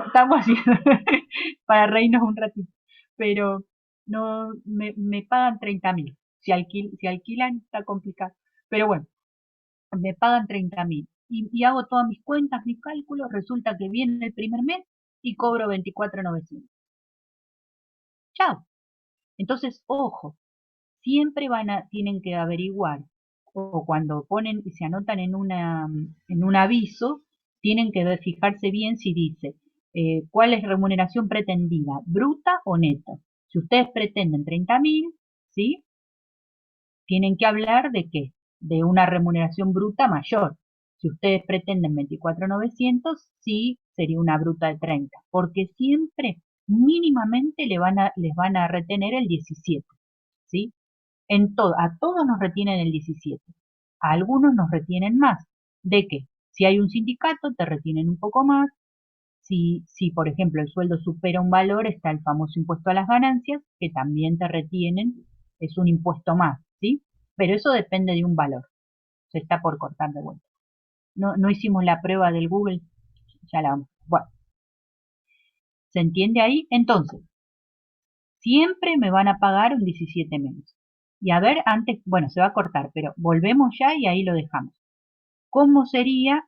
Speaker 1: estamos haciendo para reírnos un ratito, pero no me pagan 30.000. Si alquilan está complicado, pero bueno, me pagan 30.000 y hago todas mis cuentas, mis cálculos, resulta que viene el primer mes y cobro 24.900. Chao. Entonces, ojo, siempre tienen que averiguar, o cuando ponen y se anotan en un aviso, tienen que fijarse bien si dice cuál es remuneración pretendida, bruta o neta. Si ustedes pretenden 30.000, ¿sí? Tienen que hablar de qué, de una remuneración bruta mayor. Si ustedes pretenden 24.900, sí sería una bruta de 30, porque siempre mínimamente les van a retener el 17, ¿sí? A todos nos retienen el 17, a algunos nos retienen más. ¿De qué? Si hay un sindicato, te retienen un poco más. Si, por ejemplo, el sueldo supera un valor, está el famoso impuesto a las ganancias, que también te retienen, es un impuesto más, ¿sí? Pero eso depende de un valor. Se está por cortar de vuelta. No hicimos la prueba del Google, ya la vamos. Bueno, ¿se entiende ahí? Entonces, siempre me van a pagar un 17 menos. Y a ver, antes, bueno, se va a cortar, pero volvemos ya y ahí lo dejamos. ¿Cómo sería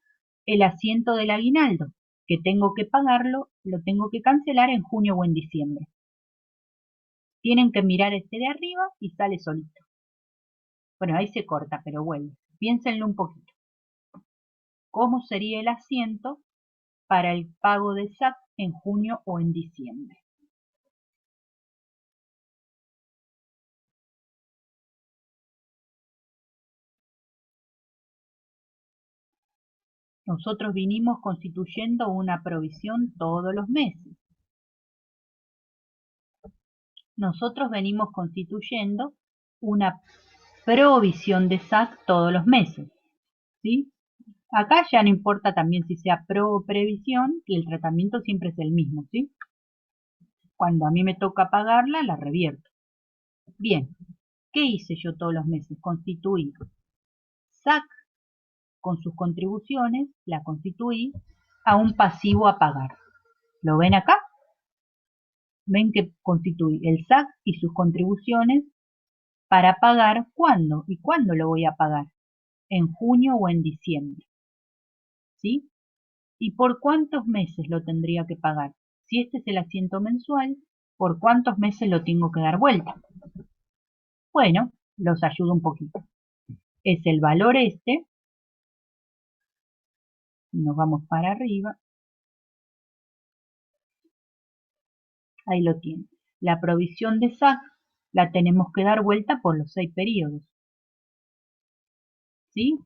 Speaker 1: el asiento del aguinaldo? Que tengo que pagarlo, lo tengo que cancelar en junio o en diciembre. Tienen que mirar este de arriba y sale solito. Bueno, ahí se corta, pero vuelve. Piénsenlo un poquito. ¿Cómo sería el asiento para el pago de SAC en junio o en diciembre? Nosotros vinimos constituyendo una provisión todos los meses. Nosotros venimos constituyendo una provisión de SAC todos los meses, ¿sí? Acá ya no importa también si sea pro o previsión, que el tratamiento siempre es el mismo, ¿sí? Cuando a mí me toca pagarla, la revierto. Bien, ¿qué hice yo todos los meses? Constituí SAC con sus contribuciones, la constituí a un pasivo a pagar. ¿Lo ven acá? Ven que constituí el SAC y sus contribuciones para pagar ¿cuándo? ¿Y cuándo lo voy a pagar? En junio o en diciembre. ¿Sí? ¿Y por cuántos meses lo tendría que pagar? Si este es el asiento mensual, ¿por cuántos meses lo tengo que dar vuelta? Bueno, los ayudo un poquito. Es el valor este, y nos vamos para arriba. Ahí lo tiene. La provisión de SAC la tenemos que dar vuelta por los 6 periodos. ¿Sí?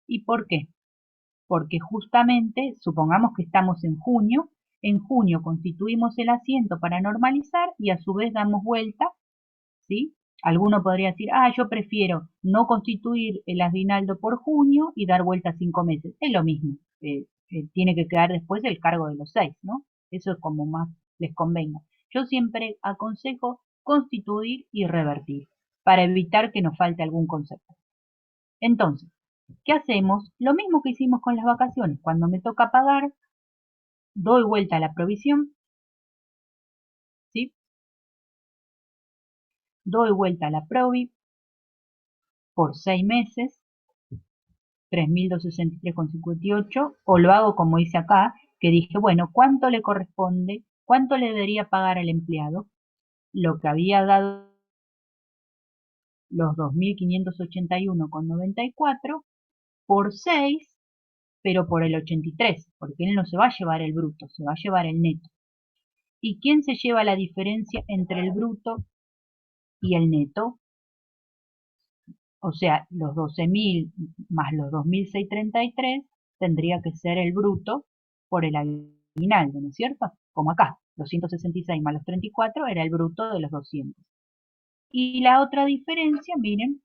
Speaker 1: ¿Y por qué? Porque justamente, supongamos que estamos en junio constituimos el asiento para normalizar y a su vez damos vuelta, ¿sí? Alguno podría decir, yo prefiero no constituir el aguinaldo por junio y dar vuelta 5 meses. Es lo mismo, tiene que quedar después el cargo de los 6, ¿no? Eso es como más les convenga. Yo siempre aconsejo constituir y revertir, para evitar que nos falte algún concepto. Entonces, ¿qué hacemos? Lo mismo que hicimos con las vacaciones. Cuando me toca pagar, doy vuelta a la provisión, ¿sí? Doy vuelta a la provi por 6 meses, 3.263,58, o lo hago como hice acá, que dije, bueno, ¿cuánto le corresponde? ¿Cuánto le debería pagar al empleado? Lo que había dado los 2.581,94 por 6, pero por el 83, porque él no se va a llevar el bruto, se va a llevar el neto. ¿Y quién se lleva la diferencia entre el bruto y el neto? O sea, los 12.000 más los 2.633 tendría que ser el bruto por el aguinaldo, ¿no es cierto? Como acá, los 166 más los 34 era el bruto de los 200. Y la otra diferencia, miren,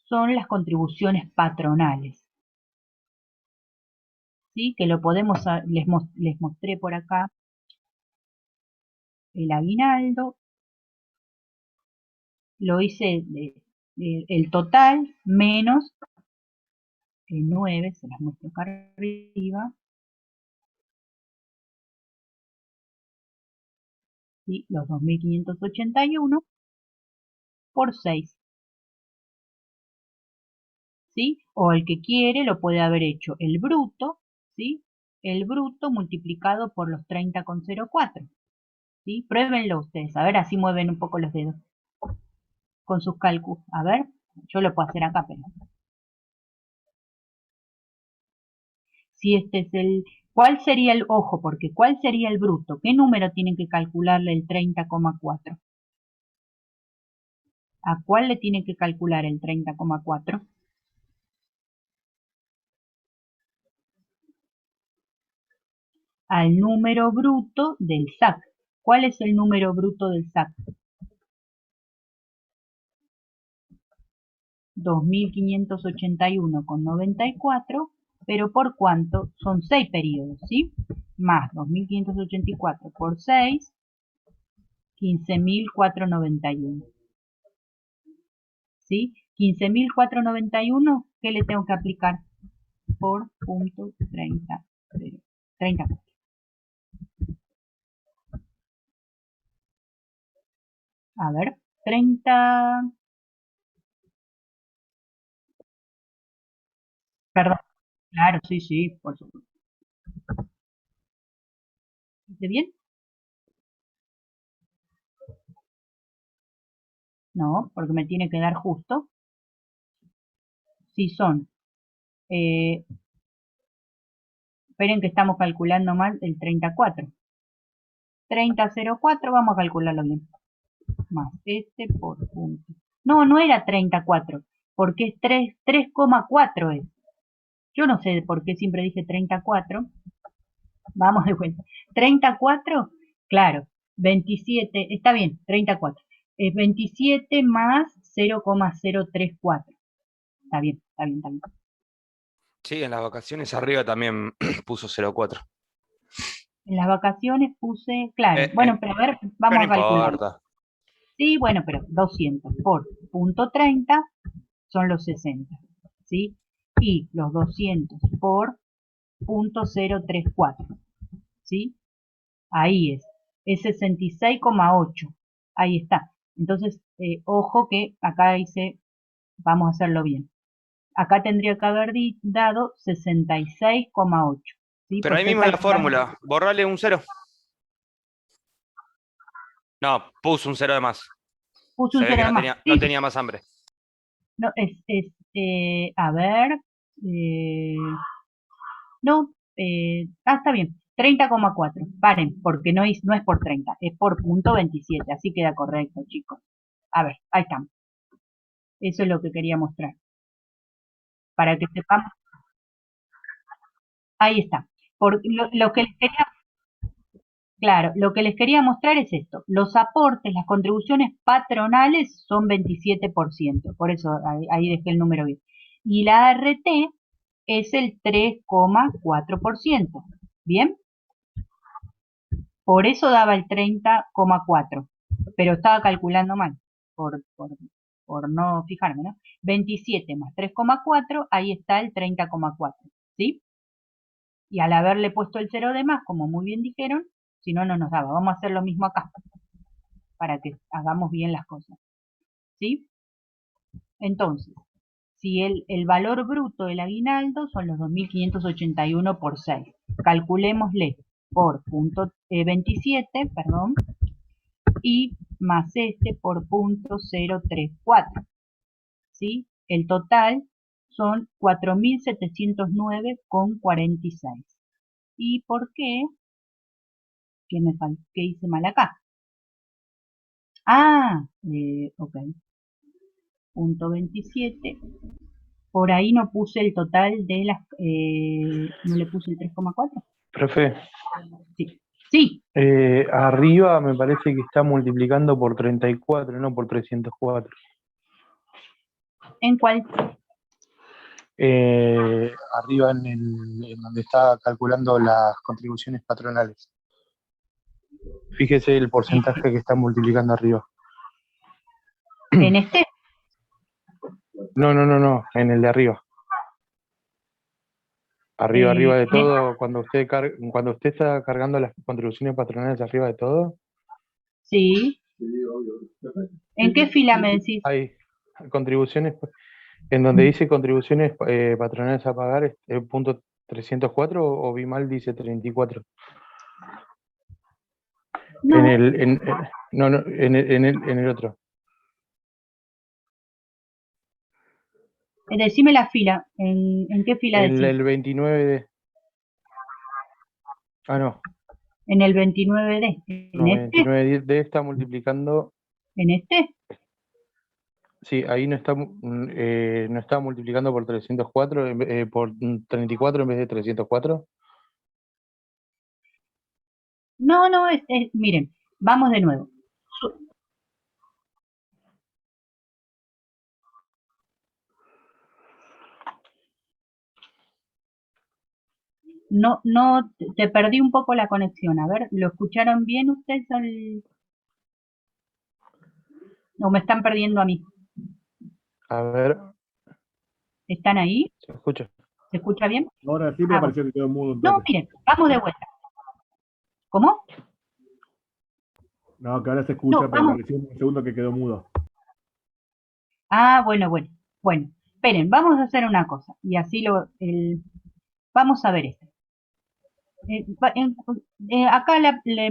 Speaker 1: son las contribuciones patronales. ¿Sí? Que lo podemos, les mostré por acá el aguinaldo, lo hice el total menos el 9, se las muestro acá arriba, ¿sí? Los 2.581 por 6, ¿sí? O el que quiere lo puede haber hecho el bruto, ¿sí? El bruto multiplicado por los 30,04, ¿sí? Pruébenlo ustedes, a ver, así mueven un poco los dedos con sus cálculos. A ver, yo lo puedo hacer acá, pero si este es el, ¿cuál sería el, ojo, porque cuál sería el bruto? ¿Qué número tienen que calcularle el 30,4? ¿A cuál le tienen que calcular el 30,4? Al número bruto del SAC. ¿Cuál es el número bruto del SAC? 2.581,94, pero ¿por cuánto? Son 6 periodos, ¿sí? Más 2.584 por 6, 15.491. ¿Sí? 15.491, ¿qué le tengo que aplicar? Por punto 30. A ver, 30, perdón, claro, sí, sí, por supuesto. ¿Dice bien? No, porque me tiene que dar justo. Si son, esperen que estamos calculando mal el 34. 30,04, vamos a calcularlo bien. Más este por punto. No, no era 34, porque es 3,4 es. Yo no sé por qué siempre dije 34. Vamos de vuelta. 34, claro, 27, está bien, 34. Es 27 más 0,034. Está bien, está bien, está bien.
Speaker 2: Sí, en las vacaciones arriba también puso 0,4.
Speaker 1: En las vacaciones puse, claro,
Speaker 2: Eh,
Speaker 1: bueno,
Speaker 2: eh,
Speaker 1: pero a ver,
Speaker 2: pero
Speaker 1: vamos
Speaker 2: no
Speaker 1: a calcular.
Speaker 2: importa.
Speaker 1: Sí, bueno, pero 200 por punto 30 son los 60, ¿sí? Y los 200 por punto 034, ¿sí? Ahí es 66,8. Ahí está. Entonces, ojo que acá dice, vamos a hacerlo bien. Acá tendría que haber dado 66,8. ¿Sí?
Speaker 2: Pero
Speaker 1: Pues
Speaker 2: ahí
Speaker 1: estoy
Speaker 2: mismo en la
Speaker 1: calculando.
Speaker 2: fórmula, borrale un 0. No, puso un 0 de más.
Speaker 1: Puse
Speaker 2: Se
Speaker 1: un
Speaker 2: ve
Speaker 1: cero
Speaker 2: que
Speaker 1: de
Speaker 2: no
Speaker 1: más.
Speaker 2: tenía, no
Speaker 1: Sí,
Speaker 2: tenía más hambre.
Speaker 1: no, a ver. No, está bien. 30,4. Paren, porque no es por 30, es por punto 27. Así queda correcto, chicos. A ver, ahí estamos. Eso es lo que quería mostrar. Para que sepamos. Ahí está. Lo que les quería, claro, lo que les quería mostrar es esto. Los aportes, las contribuciones patronales son 27%. Por eso ahí dejé el número bien. Y la ART es el 3,4%. ¿Bien? Por eso daba el 30,4, pero estaba calculando mal, por, por, por no fijarme, ¿no? 27 más 3,4, ahí está el 30,4, ¿sí? Y al haberle puesto el 0 de más, como muy bien dijeron, si no, no nos daba. Vamos a hacer lo mismo acá, para que hagamos bien las cosas, ¿sí? Entonces, si el valor bruto del aguinaldo son los 2.581 por 6, calculémosle por punto 27, perdón, y más este por punto 034, ¿sí? El total son 4.709,46. ¿Y por qué? ¿Qué hice mal acá? Ah, ok. Punto 27. Por ahí no puse el total de las... ¿no le puse el 3,4?
Speaker 5: Profe,
Speaker 1: Sí. Sí,
Speaker 5: arriba me parece que está multiplicando por 34, no por 304.
Speaker 1: ¿en cuál?
Speaker 5: Arriba en donde está calculando las contribuciones patronales. Fíjese el porcentaje que está multiplicando arriba.
Speaker 1: ¿En este?
Speaker 5: No, en el de arriba. Arriba de
Speaker 1: En
Speaker 5: todo, cuando usted está cargando las contribuciones patronales arriba de todo,
Speaker 1: sí. ¿En qué fila me decís?
Speaker 5: hay contribuciones, en donde dice contribuciones patronales a pagar, punto 304 o vi mal, dice 34.
Speaker 1: No,
Speaker 5: No, en el otro.
Speaker 1: decime la fila. ¿En qué fila decís?
Speaker 5: El 29 de. Ah, no.
Speaker 1: En el 29D. ¿En
Speaker 5: No,
Speaker 1: este?
Speaker 5: 29D está multiplicando.
Speaker 1: ¿En este?
Speaker 5: Sí, ahí no está multiplicando por 304, por 34 en vez de 304.
Speaker 1: No, no, miren, vamos de nuevo. No, no, te perdí un poco la conexión. A ver, ¿lo escucharon bien ustedes o me están perdiendo a mí?
Speaker 5: A ver,
Speaker 1: ¿Están ahí?
Speaker 5: ¿se escucha?
Speaker 1: ¿Se escucha bien?
Speaker 6: Ahora sí me
Speaker 1: Ah, bueno.
Speaker 6: pareció que quedó mudo un
Speaker 1: No,
Speaker 6: toque.
Speaker 1: miren, vamos de vuelta. ¿Cómo?
Speaker 6: No, que ahora se
Speaker 1: No,
Speaker 6: escucha, pero
Speaker 1: vamos.
Speaker 6: pareció un segundo que quedó mudo.
Speaker 1: Ah, bueno. Bueno, esperen, vamos a hacer una cosa. Y así vamos a ver esto. Acá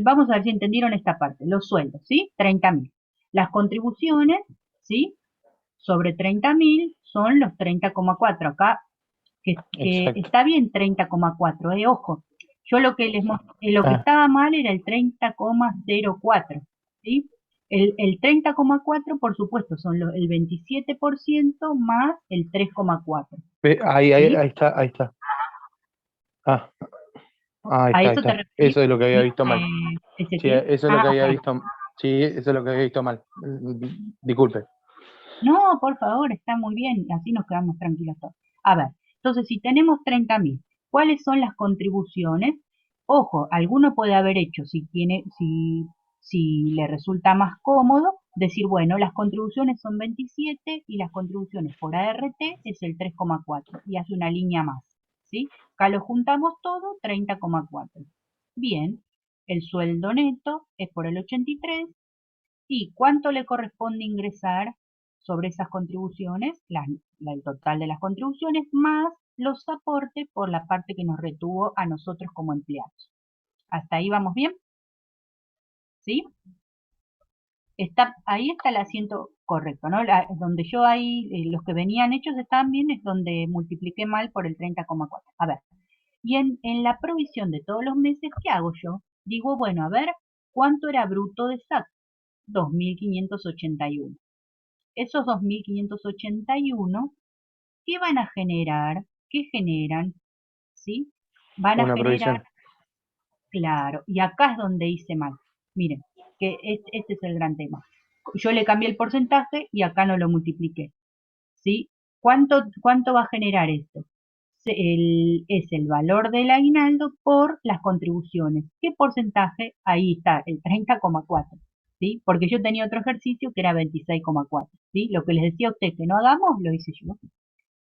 Speaker 1: vamos a ver si entendieron esta parte. Los sueldos, ¿sí? 30.000. Las contribuciones, ¿sí? Sobre 30.000 son los 30,4. Acá, que
Speaker 5: Exacto.
Speaker 1: está bien 30,4, ojo. Yo lo que lo que
Speaker 5: Ah,
Speaker 1: estaba mal era el 30,04, ¿sí? El 30,4, por supuesto, son el 27% más el 3,4,
Speaker 5: ahí
Speaker 1: ¿sí?
Speaker 5: está. Ah,
Speaker 1: ¿A
Speaker 5: ahí
Speaker 1: eso te
Speaker 5: está.
Speaker 1: referís,
Speaker 5: Eso es lo que había visto mal. Sí,
Speaker 1: Ezequiel?
Speaker 5: eso es lo
Speaker 1: Ah,
Speaker 5: que había
Speaker 1: bueno.
Speaker 5: visto. Sí, eso es lo que había visto mal. Disculpe.
Speaker 1: No, por favor, está muy bien, así nos quedamos tranquilos todos. A ver, entonces si tenemos 30.000, ¿cuáles son las contribuciones? Ojo, alguno puede haber hecho, si le resulta más cómodo, decir, bueno, las contribuciones son 27 y las contribuciones por ART es el 3,4 y hace una línea más, ¿sí? Acá lo juntamos todo, 30,4. Bien, el sueldo neto es por el 83 y cuánto le corresponde ingresar sobre esas contribuciones, el total de las contribuciones, más los aportes por la parte que nos retuvo a nosotros como empleados. ¿Hasta ahí vamos bien? ¿Sí? Ahí está el asiento correcto, ¿no? Donde yo ahí, los que venían hechos estaban bien, es donde multipliqué mal por el 30,4. A ver, y en la provisión de todos los meses, ¿qué hago yo? Digo, bueno, a ver, ¿cuánto era bruto de SAT? 2.581. Esos 2.581, ¿qué van a generar? ¿Qué generan? ¿Sí? Van a
Speaker 5: Una
Speaker 1: generar,
Speaker 5: provisión.
Speaker 1: claro, y acá es donde hice mal. Miren, que este es el gran tema. Yo le cambié el porcentaje y acá no lo multipliqué. ¿Sí? ¿Cuánto va a generar esto? Es el valor del aguinaldo por las contribuciones. ¿Qué porcentaje? Ahí está, el 30,4. ¿Sí? Porque yo tenía otro ejercicio que era 26,4. ¿Sí? Lo que les decía a usted que no hagamos, lo hice yo.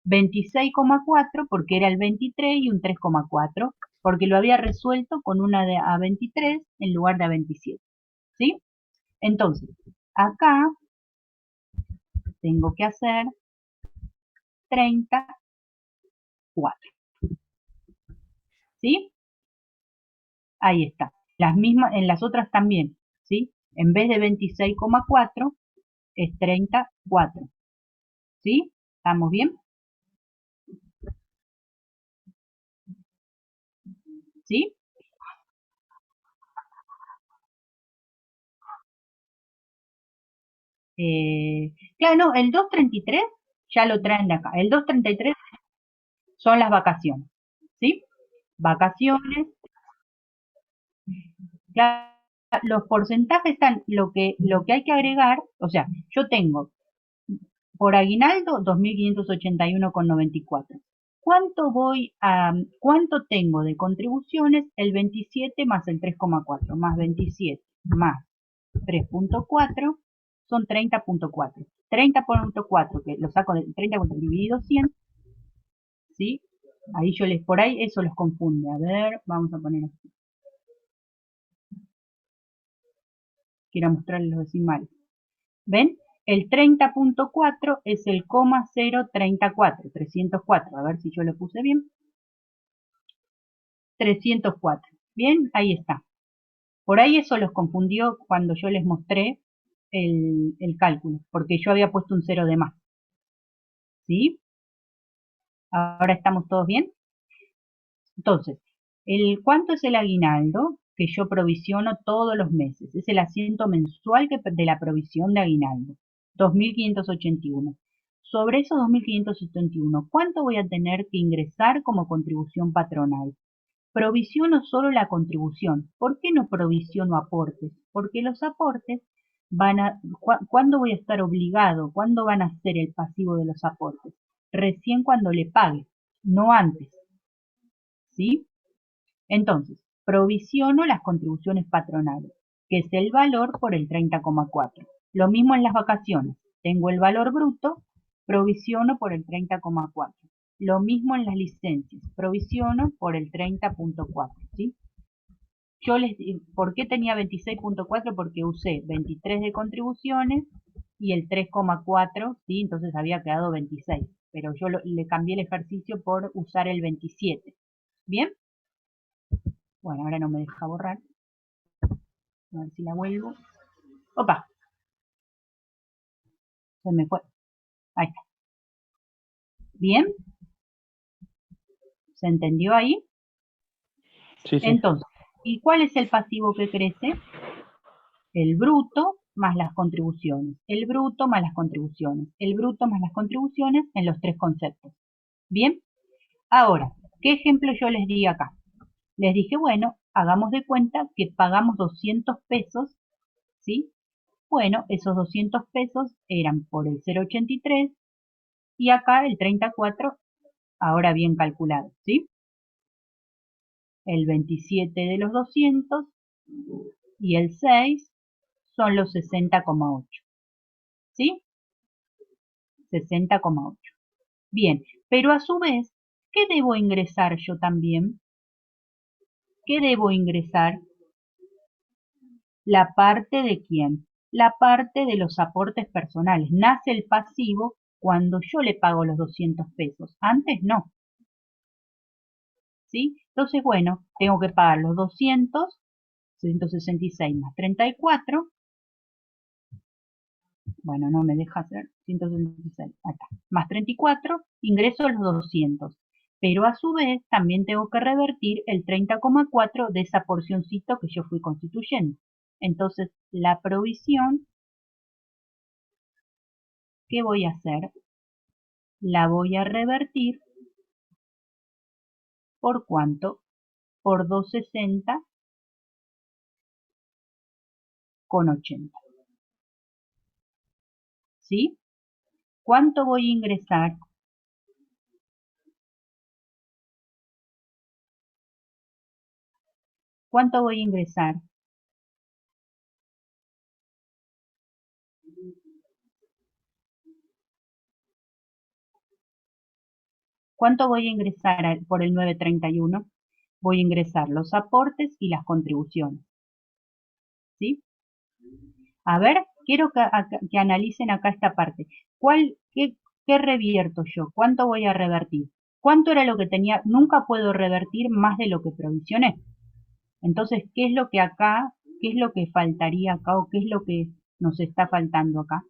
Speaker 1: 26,4 porque era el 23 y un 3,4 porque lo había resuelto con una de a 23 en lugar de a 27. ¿Sí? Entonces, acá tengo que hacer 34. ¿Sí? Ahí está. Las mismas, en las otras también, ¿sí? En vez de 26,4 es 34. ¿Sí? ¿Estamos bien? ¿Sí? Claro, no, el 233 ya lo traen de acá. El 233 son las vacaciones. ¿Sí? Vacaciones. Claro, los porcentajes están, lo que hay que agregar, o sea, yo tengo por aguinaldo 2.581,94. ¿Cuánto tengo de contribuciones? El 27 más el 3,4, más 27 más 3,4 son 30,4. 30.4, que lo saco de 30 dividido 100, ¿sí? Ahí por ahí eso los confunde. A ver, vamos a poner aquí. Quiero mostrarles los decimales. ¿Ven? El 30.4 es el 0,034, 304. A ver si yo lo puse bien. 304. Bien, ahí está. Por ahí eso los confundió cuando yo les mostré el cálculo, porque yo había puesto un 0 de más. ¿Sí? Ahora estamos todos bien. Entonces, ¿cuánto es el aguinaldo que yo provisiono todos los meses? Es el asiento mensual de la provisión de aguinaldo. 2.581. Sobre esos 2.571, ¿cuánto voy a tener que ingresar como contribución patronal? Provisiono solo la contribución. ¿Por qué no provisiono aportes? Porque los aportes ¿cuándo voy a estar obligado? ¿Cuándo van a ser el pasivo de los aportes? Recién cuando le pague, no antes. ¿Sí? Entonces, provisiono las contribuciones patronales, que es el valor por el 30,4. Lo mismo en las vacaciones. Tengo el valor bruto, provisiono por el 30,4. Lo mismo en las licencias, provisiono por el 30,4, ¿sí? ¿Por qué tenía 26,4? Porque usé 23 de contribuciones y el 3,4, ¿sí? Entonces había quedado 26, pero yo le cambié el ejercicio por usar el 27. ¿Bien? Bueno, ahora no me deja borrar. A ver si la vuelvo. ¡Opa! Se me fue. Ahí está. ¿Bien? ¿Se entendió ahí?
Speaker 5: Sí, sí.
Speaker 1: Entonces, ¿y cuál es el pasivo que crece? El bruto más las contribuciones. El bruto más las contribuciones. El bruto más las contribuciones en los tres conceptos. ¿Bien? Ahora, ¿qué ejemplo yo les di acá? Les dije, bueno, hagamos de cuenta que pagamos 200 pesos, ¿sí? Bueno, esos 200 pesos eran por el 0,83 y acá el 34, ahora bien calculado, ¿sí? El 27 de los 200 y el 6 son los 60,8, ¿sí? 60,8. Bien, pero a su vez, ¿qué debo ingresar yo también? ¿Qué debo ingresar? ¿La parte de quién? La parte de los aportes personales. Nace el pasivo cuando yo le pago los 200 pesos. Antes no. ¿Sí? Entonces, bueno, tengo que pagar los 200, 166 más 34. Bueno, no me deja hacer 166. Acá. Más 34, ingreso los 200. Pero a su vez también tengo que revertir el 30,4 de esa porcioncito que yo fui constituyendo. Entonces, la provisión, ¿qué voy a hacer? La voy a revertir, ¿por cuánto? Por 260,80. ¿Sí? ¿Cuánto voy a ingresar? ¿Cuánto voy a ingresar? ¿Cuánto voy a ingresar por el 931? Voy a ingresar los aportes y las contribuciones. ¿Sí? A ver, quiero que analicen acá esta parte. ¿Qué revierto yo? ¿Cuánto voy a revertir? ¿Cuánto era lo que tenía? Nunca puedo revertir más de lo que provisioné. Entonces, ¿qué es lo que faltaría acá o qué es lo que nos está faltando acá?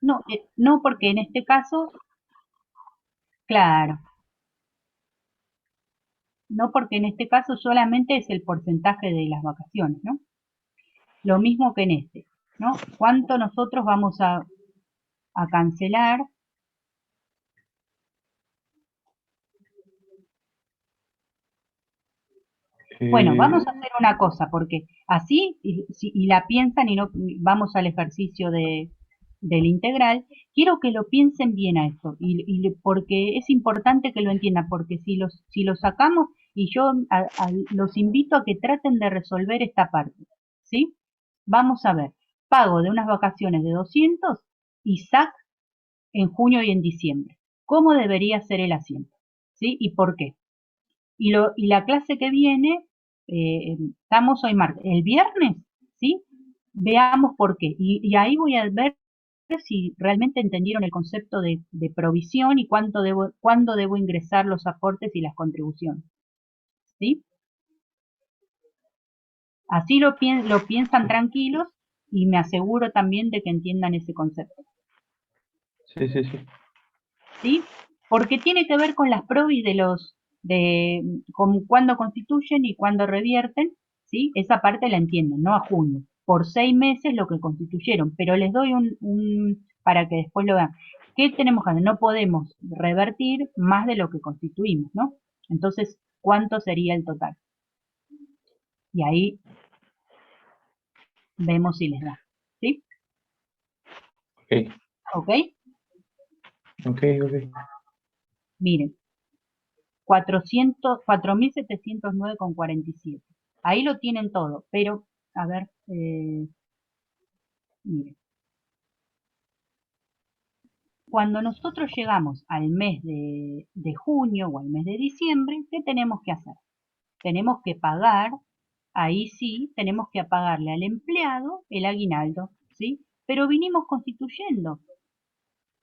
Speaker 1: No, no porque en este caso, claro, no porque en este caso solamente es el porcentaje de las vacaciones, ¿no? Lo mismo que en este, ¿no? ¿Cuánto nosotros vamos a cancelar? Bueno, vamos a hacer una cosa, porque así, y la piensan y no vamos al ejercicio de del integral, quiero que lo piensen bien a esto, porque es importante que lo entiendan, porque si lo sacamos, y yo los invito a que traten de resolver esta parte, ¿sí? Vamos a ver, pago de unas vacaciones de 200 y SAC en junio y en diciembre. ¿Cómo debería ser el asiento? ¿Sí? ¿Y por qué? Y la clase que viene, estamos hoy martes, el viernes, ¿sí? Veamos por qué. Y ahí voy a ver si realmente entendieron el concepto de provisión y cuándo debo ingresar los aportes y las contribuciones. ¿Sí? Así lo piensan tranquilos y me aseguro también de que entiendan ese concepto.
Speaker 5: Sí, sí, sí.
Speaker 1: ¿Sí? Porque tiene que ver con las probis con cuándo constituyen y cuándo revierten, ¿sí? Esa parte la entienden, no a junio. Por 6 meses lo que constituyeron, pero les doy para que después lo vean. ¿Qué tenemos que hacer? No podemos revertir más de lo que constituimos, ¿no? Entonces, ¿cuánto sería el total? Y ahí vemos si les da, ¿sí?
Speaker 5: Ok,
Speaker 1: ¿Ok?
Speaker 5: ok, ok.
Speaker 1: Miren, 4.709,47. Ahí lo tienen todo, pero, a ver, miren. Cuando nosotros llegamos al mes de junio o al mes de diciembre, ¿qué tenemos que hacer? Tenemos que pagar, ahí sí, tenemos que pagarle al empleado el aguinaldo, ¿sí? Pero vinimos constituyendo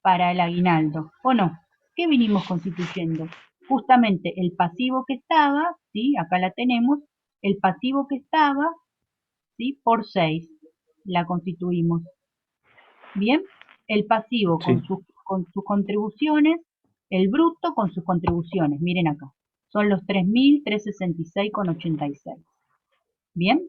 Speaker 1: para el aguinaldo, ¿o no? ¿Qué vinimos constituyendo? Justamente el pasivo que estaba, ¿sí? Acá la tenemos, el pasivo que estaba, ¿sí? Por 6 la constituimos. Bien, el pasivo
Speaker 5: Sí,
Speaker 1: con sus contribuciones, el bruto con sus contribuciones, miren acá, son los 3.366,86. Bien,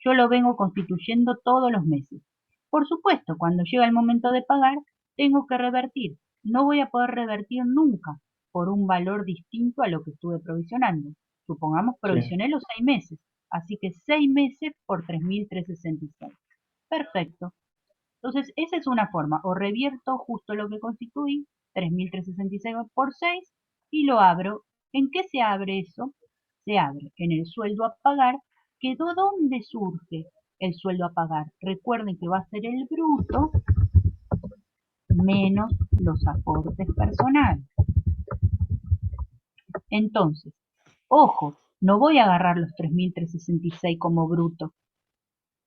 Speaker 1: yo lo vengo constituyendo todos los meses. Por supuesto, cuando llega el momento de pagar, tengo que revertir. No voy a poder revertir nunca por un valor distinto a lo que estuve provisionando. Supongamos
Speaker 5: sí.
Speaker 1: provisioné los 6 meses, así que 6 meses por 3.366. Perfecto. Entonces, esa es una forma. O revierto justo lo que constituí, 3.366 por 6, y lo abro. ¿En qué se abre eso? Se abre en el sueldo a pagar, que ¿de dónde surge el sueldo a pagar? Recuerden que va a ser el bruto menos los aportes personales. Entonces, ojo, no voy a agarrar los 3.366 como bruto.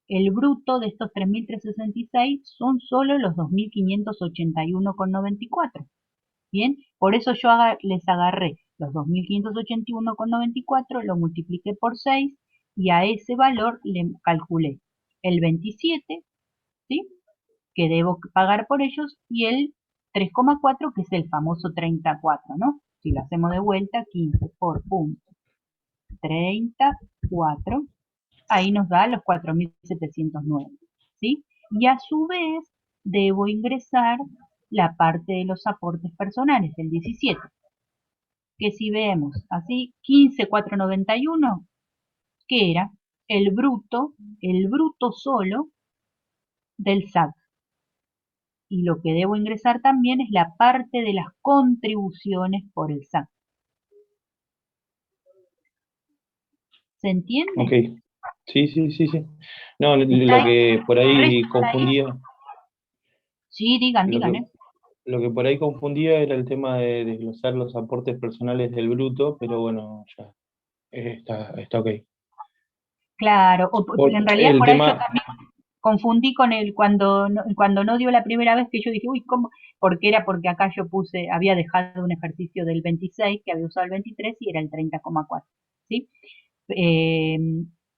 Speaker 1: El bruto de estos 3.366 son solo los 2.581,94. Bien, por eso yo les agarré los 2.581,94, lo multipliqué por 6 y a ese valor le calculé el 27, ¿sí? Que debo pagar por ellos y el 3,4 que es el famoso 34, ¿no? Si lo hacemos de vuelta, 15 por punto 34, ahí nos da los 4.709, ¿sí? Y a su vez debo ingresar la parte de los aportes personales, el 17, que si vemos así, 15.491, que era el bruto solo del SAC. Y lo que debo ingresar también es la parte de las contribuciones por el SAC. ¿Se entiende?
Speaker 5: Ok. Sí, sí, sí, sí. No,
Speaker 1: ¿Está
Speaker 5: lo
Speaker 1: ahí?
Speaker 5: que por ahí
Speaker 1: ¿Resta ahí?
Speaker 5: confundía,
Speaker 1: Sí, digan,
Speaker 5: lo
Speaker 1: digan,
Speaker 5: que, lo que por ahí confundía era el tema de desglosar los aportes personales del bruto, pero bueno, ya está ok.
Speaker 1: Claro, en realidad
Speaker 5: El
Speaker 1: por ahí yo
Speaker 5: tema,
Speaker 1: también confundí con cuando no dio la primera vez que yo dije, uy, ¿cómo? Porque acá yo había dejado un ejercicio del 26, que había usado el 23 y era el 30,4, ¿sí? Eh,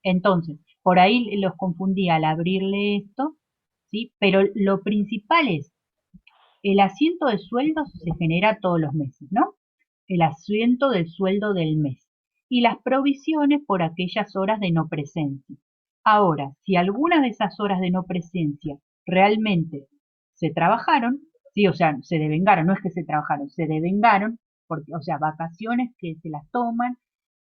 Speaker 1: entonces, por ahí los confundí al abrirle esto, ¿sí? Pero lo principal es, el asiento de sueldos se genera todos los meses, ¿no? El asiento del sueldo del mes y las provisiones por aquellas horas de no presencia. Ahora, si algunas de esas horas de no presencia realmente se trabajaron, sí, o sea, se devengaron, no es que se trabajaron, se devengaron, porque, o sea, vacaciones que se las toman,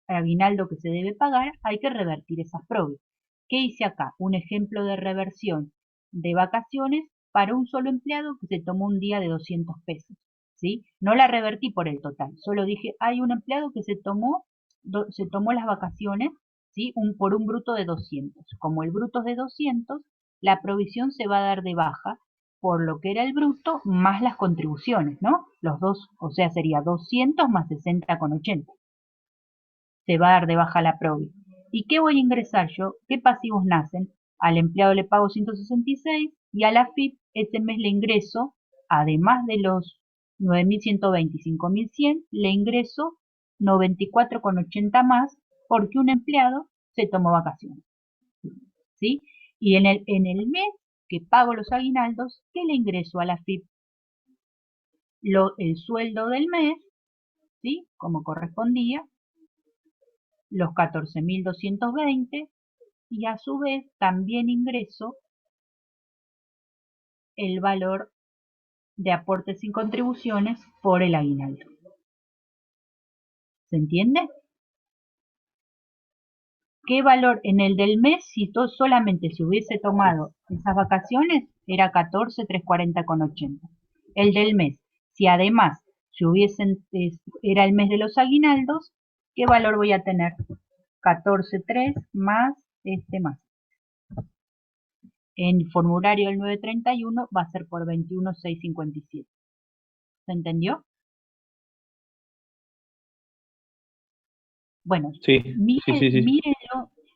Speaker 1: aguinaldo que se debe pagar, hay que revertir esas provis. ¿Qué hice acá? Un ejemplo de reversión de vacaciones para un solo empleado que se tomó un día de 200 pesos, ¿sí? No la revertí por el total, solo dije, hay un empleado que se tomó las vacaciones, ¿sí? Por un bruto de 200. Como el bruto es de 200, la provisión se va a dar de baja por lo que era el bruto más las contribuciones, ¿no? Los dos, o sea, sería 200 más 60,80. Se va a dar de baja la provi. ¿Y qué voy a ingresar yo? ¿Qué pasivos nacen? Al empleado le pago 166 y a la FIP ese mes le ingreso, además de los 9.120 y 5.100, le ingreso 94,80 más porque un empleado se tomó vacaciones. ¿Sí? Y en el mes que pago los aguinaldos, ¿qué le ingreso a la FIP? El sueldo del mes, ¿sí? Como correspondía, los 14.220, y a su vez también ingreso el valor de aportes sin contribuciones por el aguinaldo. ¿Se entiende? ¿Qué valor en el del mes, si solamente se hubiese tomado esas vacaciones, era 14.340,80? El del mes, si además era el mes de los aguinaldos, ¿qué valor voy a tener? 14.3 más más. En formulario del 931 va a ser por 21.657. ¿Se entendió? Bueno,
Speaker 5: Sí, sí.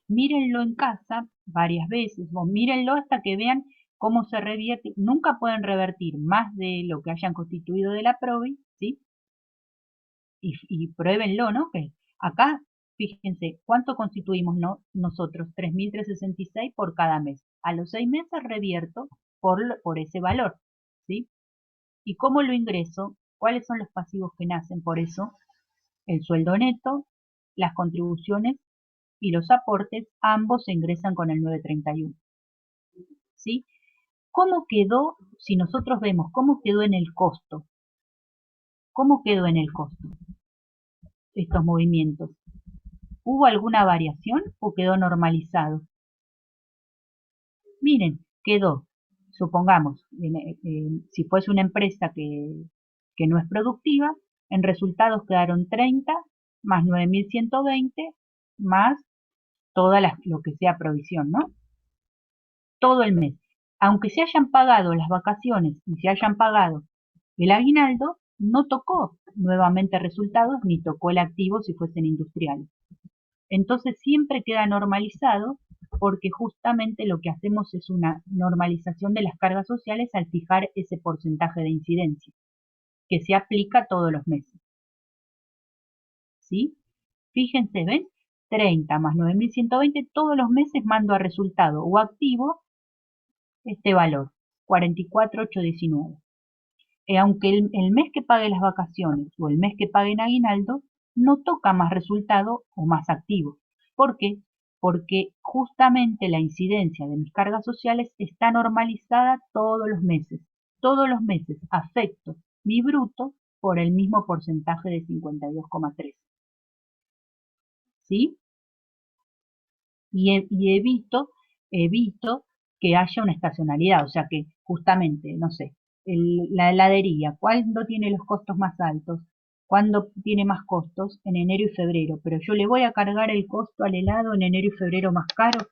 Speaker 1: mírenlo en casa varias veces, o mírenlo hasta que vean cómo se revierte. Nunca pueden revertir más de lo que hayan constituido de la PROVI, ¿sí? Y pruébenlo, ¿no? Que acá, fíjense, ¿cuánto constituimos nosotros? 3.366 por cada mes. A los 6 meses revierto por ese valor, ¿sí? ¿Y cómo lo ingreso? ¿Cuáles son los pasivos que nacen por eso? El sueldo neto, las contribuciones y los aportes, ambos se ingresan con el 931. ¿Sí? ¿Cómo quedó, si nosotros vemos cómo quedó en el costo? ¿Cómo quedó en el costo estos movimientos? ¿Hubo alguna variación o quedó normalizado? Miren, quedó, supongamos, si fuese una empresa que no es productiva, en resultados quedaron 30 más 9.120 más toda lo que sea provisión, ¿no? Todo el mes. Aunque se hayan pagado las vacaciones y se hayan pagado el aguinaldo, no tocó nuevamente resultados ni tocó el activo si fuesen industriales. Entonces siempre queda normalizado porque justamente lo que hacemos es una normalización de las cargas sociales al fijar ese porcentaje de incidencia que se aplica todos los meses. ¿Sí? Fíjense, ¿ven? 30 más 9.120, todos los meses mando a resultado o activo este valor, 44.819. Aunque el mes que pague las vacaciones o el mes que pague en aguinaldo, no toca más resultado o más activo. ¿Por qué? Porque justamente la incidencia de mis cargas sociales está normalizada todos los meses. Todos los meses afecto mi bruto por el mismo porcentaje de 52,3. ¿Sí? Y evito que haya una estacionalidad, o sea que justamente, no sé, la heladería, ¿cuándo tiene los costos más altos? ¿Cuándo tiene más costos? En enero y febrero, pero yo le voy a cargar el costo al helado en enero y febrero más caro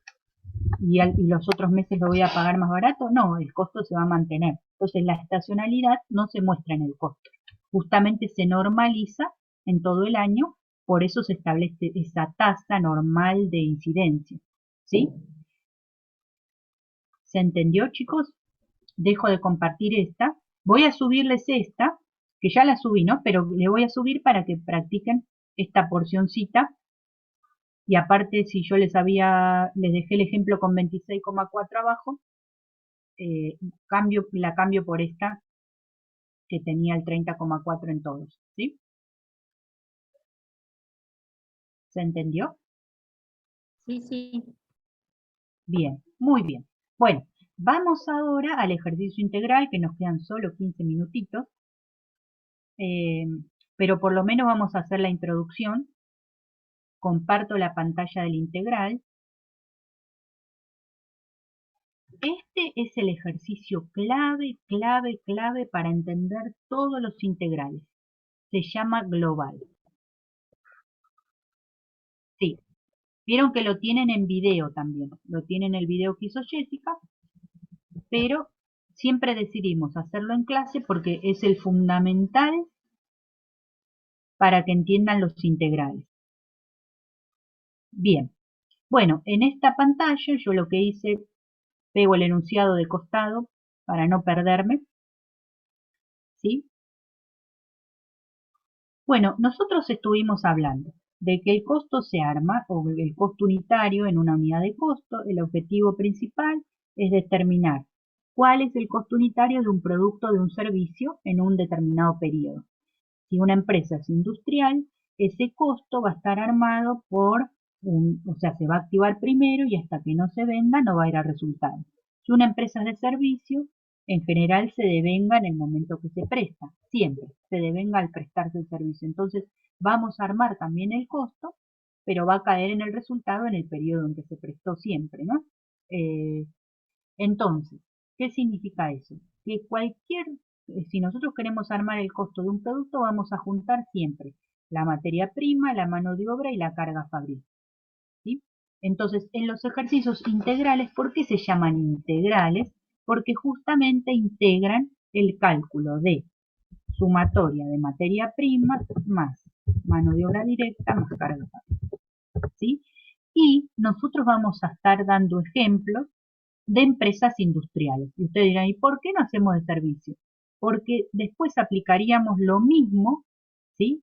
Speaker 1: y los otros meses lo voy a pagar más barato. No, el costo se va a mantener. Entonces la estacionalidad no se muestra en el costo, justamente se normaliza en todo el año, por eso se establece esa tasa normal de incidencia. ¿Sí? ¿Se entendió, chicos? Dejo de compartir esta. Voy a subirles esta, que ya la subí, ¿no? Pero le voy a subir para que practiquen esta porcioncita. Y aparte, si yo les dejé el ejemplo con 26,4 abajo, la cambio por esta que tenía el 30,4 en todos, ¿sí? ¿Se entendió?
Speaker 3: Sí.
Speaker 1: Bien, muy bien. Bueno, vamos ahora al ejercicio integral, que nos quedan solo 15 minutitos, pero por lo menos vamos a hacer la introducción. Comparto la pantalla del integral. este es el ejercicio clave, clave, clave para entender todos los integrales. Se llama global. Sí, vieron que lo tienen en video también. Lo tienen el video que hizo Jessica, pero siempre decidimos hacerlo en clase porque es el fundamental para que entiendan los integrales. Bien, bueno, en esta pantalla yo lo que hice, pego el enunciado de costado para no perderme, ¿sí? Bueno, nosotros estuvimos hablando de que el costo se arma, o el costo unitario en una unidad de costo. El objetivo principal es determinar cuál es el costo unitario de un producto o de un servicio en un determinado periodo. Si una empresa es industrial, ese costo va a estar armado por o sea, se va a activar primero y hasta que no se venda no va a ir a resultado. Si una empresa es de servicio, en general se devenga en el momento que se presta, siempre se devenga al prestarse el servicio. Entonces vamos a armar también el costo, pero va a caer en el resultado en el periodo en que se prestó siempre, ¿no? Entonces, ¿qué significa eso? Que si nosotros queremos armar el costo de un producto, vamos a juntar siempre la materia prima, la mano de obra y la carga fabril, ¿sí? Entonces, en los ejercicios integrales, ¿por qué se llaman integrales? Porque justamente integran el cálculo de sumatoria de materia prima más mano de obra directa más carga fabril, ¿sí? Y nosotros vamos a estar dando ejemplos de empresas industriales. Y ustedes dirán, ¿y por qué no hacemos de servicio? Porque después aplicaríamos lo mismo, ¿sí?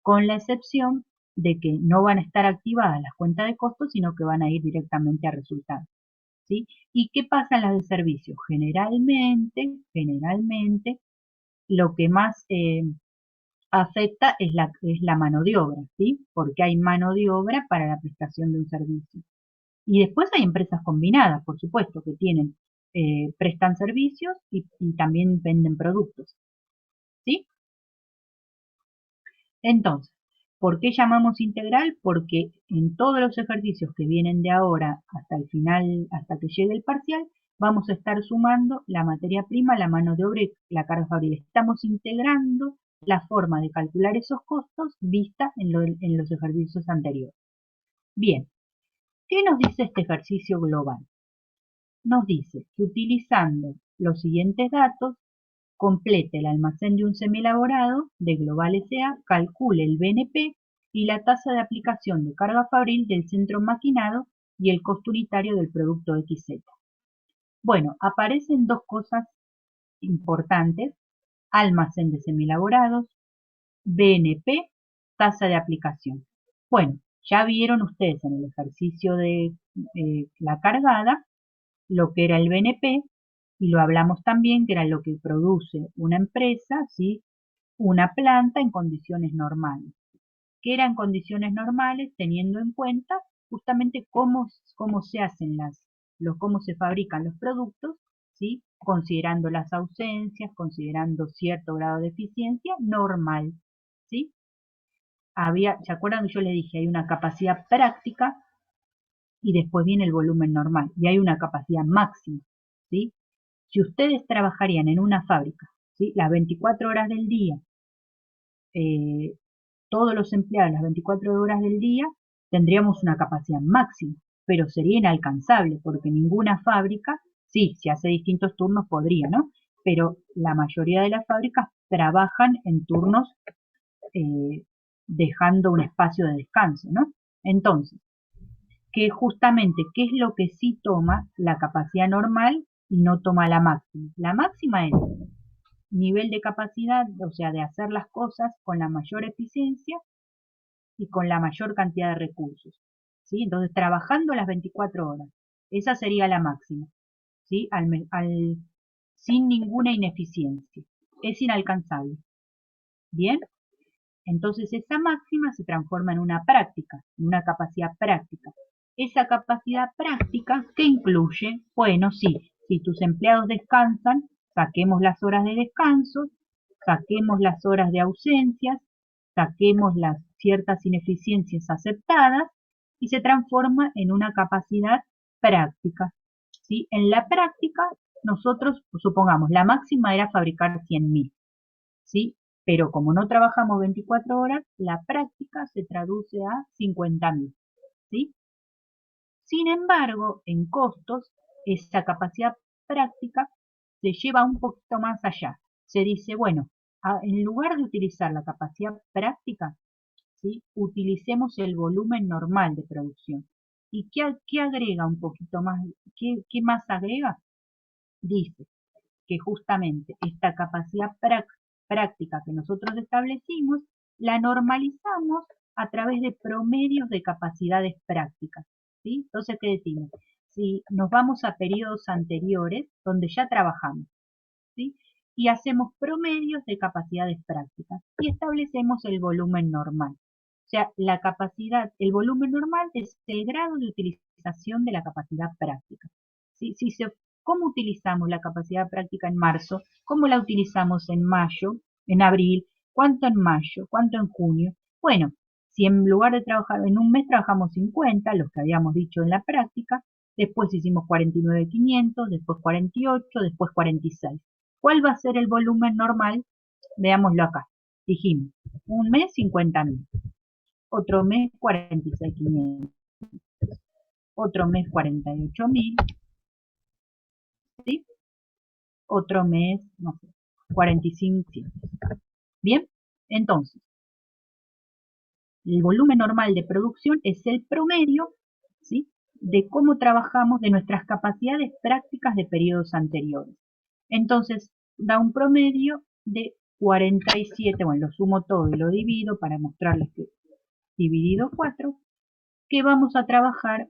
Speaker 1: Con la excepción de que no van a estar activadas las cuentas de costos, sino que van a ir directamente a resultados, ¿sí? ¿Y qué pasa en las de servicio? Generalmente, lo que más afecta es la mano de obra, ¿sí? Porque hay mano de obra para la prestación de un servicio. Y después hay empresas combinadas, por supuesto, que prestan servicios y también venden productos, ¿sí? Entonces, ¿por qué llamamos integral? Porque en todos los ejercicios que vienen de ahora hasta el final, hasta que llegue el parcial, vamos a estar sumando la materia prima, la mano de obra y la carga fabril. Estamos integrando la forma de calcular esos costos vista en los ejercicios anteriores. Bien, ¿qué nos dice este ejercicio global? Nos dice que utilizando los siguientes datos, complete el almacén de un semielaborado de Global S.A., calcule el BNP y la tasa de aplicación de carga fabril del centro maquinado y el costo unitario del producto XZ. Bueno, aparecen dos cosas importantes: almacén de semielaborados, BNP, tasa de aplicación. Bueno, ya vieron ustedes en el ejercicio de la cargada lo que era el BNP, y lo hablamos también, que era lo que produce una empresa, ¿sí? Una planta en condiciones normales. ¿Qué eran condiciones normales? Teniendo en cuenta justamente cómo se hacen cómo se fabrican los productos, ¿sí? Considerando las ausencias, considerando cierto grado de eficiencia normal, ¿sí? ¿Se acuerdan que yo les dije? Hay una capacidad práctica y después viene el volumen normal, y hay una capacidad máxima, ¿sí? Si ustedes trabajarían en una fábrica, ¿sí? Las 24 horas del día, todos los empleados las 24 horas del día, tendríamos una capacidad máxima, pero sería inalcanzable, porque ninguna fábrica, sí, si hace distintos turnos podría, ¿no? Pero la mayoría de las fábricas trabajan en turnos dejando un espacio de descanso, ¿no? Entonces, que justamente, ¿qué es lo que sí toma la capacidad normal y no toma la máxima? La máxima es nivel de capacidad, o sea, de hacer las cosas con la mayor eficiencia y con la mayor cantidad de recursos, ¿sí? Entonces, trabajando las 24 horas, esa sería la máxima, ¿sí? Sin ninguna ineficiencia. Es inalcanzable. ¿Bien? Entonces, esa máxima se transforma en una práctica, en una capacidad práctica. Esa capacidad práctica, ¿qué incluye? Bueno, sí, si tus empleados descansan, saquemos las horas de descanso, saquemos las horas de ausencias, saquemos las ciertas ineficiencias aceptadas y se transforma en una capacidad práctica, ¿sí? En la práctica, nosotros, supongamos, la máxima era fabricar 100.000, ¿sí? Pero como no trabajamos 24 horas, la práctica se traduce a 50.000, ¿sí? Sin embargo, en costos, esa capacidad práctica se lleva un poquito más allá. Se dice, bueno, en lugar de utilizar la capacidad práctica, ¿sí? Utilicemos el volumen normal de producción. ¿Y qué agrega un poquito más? ¿Qué más agrega? Dice que justamente esta capacidad práctica que nosotros establecimos, la normalizamos a través de promedios de capacidades prácticas, ¿sí? Entonces, ¿qué decimos? Si nos vamos a periodos anteriores, donde ya trabajamos, ¿sí? Y hacemos promedios de capacidades prácticas y establecemos el volumen normal. O sea, la capacidad, el volumen normal es el grado de utilización de la capacidad práctica. ¿Sí? ¿Cómo utilizamos la capacidad práctica en marzo? ¿Cómo la utilizamos en mayo, en abril? ¿Cuánto en mayo? ¿Cuánto en junio? Bueno, si en lugar de trabajar en un mes trabajamos 50, los que habíamos dicho en la práctica, después hicimos 49.500, después 48, después 46. ¿Cuál va a ser el volumen normal? Veámoslo acá. Dijimos, un mes 50.000, otro mes 46.500, otro mes 48.000, ¿sí? Otro mes, no sé, 45.000. Bien, entonces, el volumen normal de producción es el promedio, ¿sí? De cómo trabajamos, de nuestras capacidades prácticas de periodos anteriores. Entonces, da un promedio de 47, bueno, lo sumo todo y lo divido para mostrarles que dividido 4, que vamos a trabajar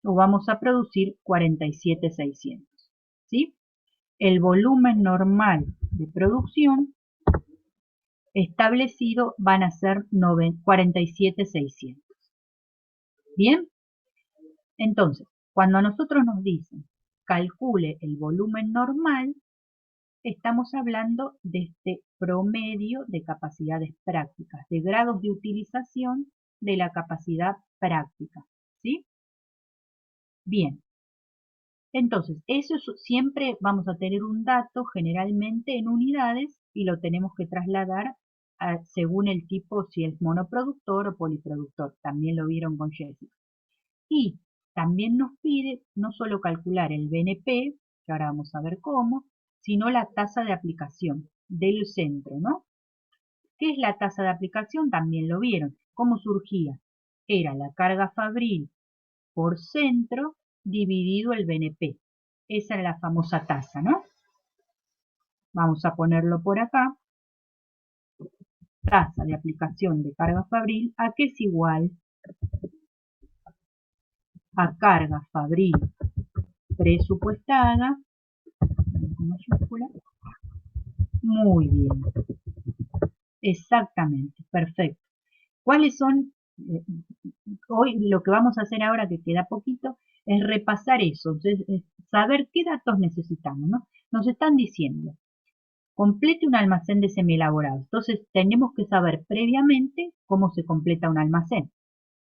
Speaker 1: o vamos a producir 47.600, ¿sí? El volumen normal de producción establecido van a ser 47.600. Bien, entonces, cuando a nosotros nos dicen calcule el volumen normal, estamos hablando de este promedio de capacidades prácticas, de grados de utilización de la capacidad práctica, ¿sí? Bien, entonces, siempre vamos a tener un dato generalmente en unidades y lo tenemos que trasladar según el tipo, si es monoproductor o poliproductor. También lo vieron con Jessica. Y también nos pide no solo calcular el BNP, que ahora vamos a ver cómo, sino la tasa de aplicación del centro, ¿no? ¿Qué es la tasa de aplicación? También lo vieron. ¿Cómo surgía? Era la carga fabril por centro dividido el BNP. Esa era la famosa tasa, ¿no? Vamos a ponerlo por acá. Tasa de aplicación de carga fabril, ¿a qué es igual? A carga fabril presupuestada, con mayúscula. Muy bien. Exactamente, perfecto. ¿Cuáles son? Hoy lo que vamos a hacer ahora, que queda poquito, es repasar eso, es saber qué datos necesitamos, ¿no? Nos están diciendo, complete un almacén de semielaborados. Entonces tenemos que saber previamente cómo se completa un almacén,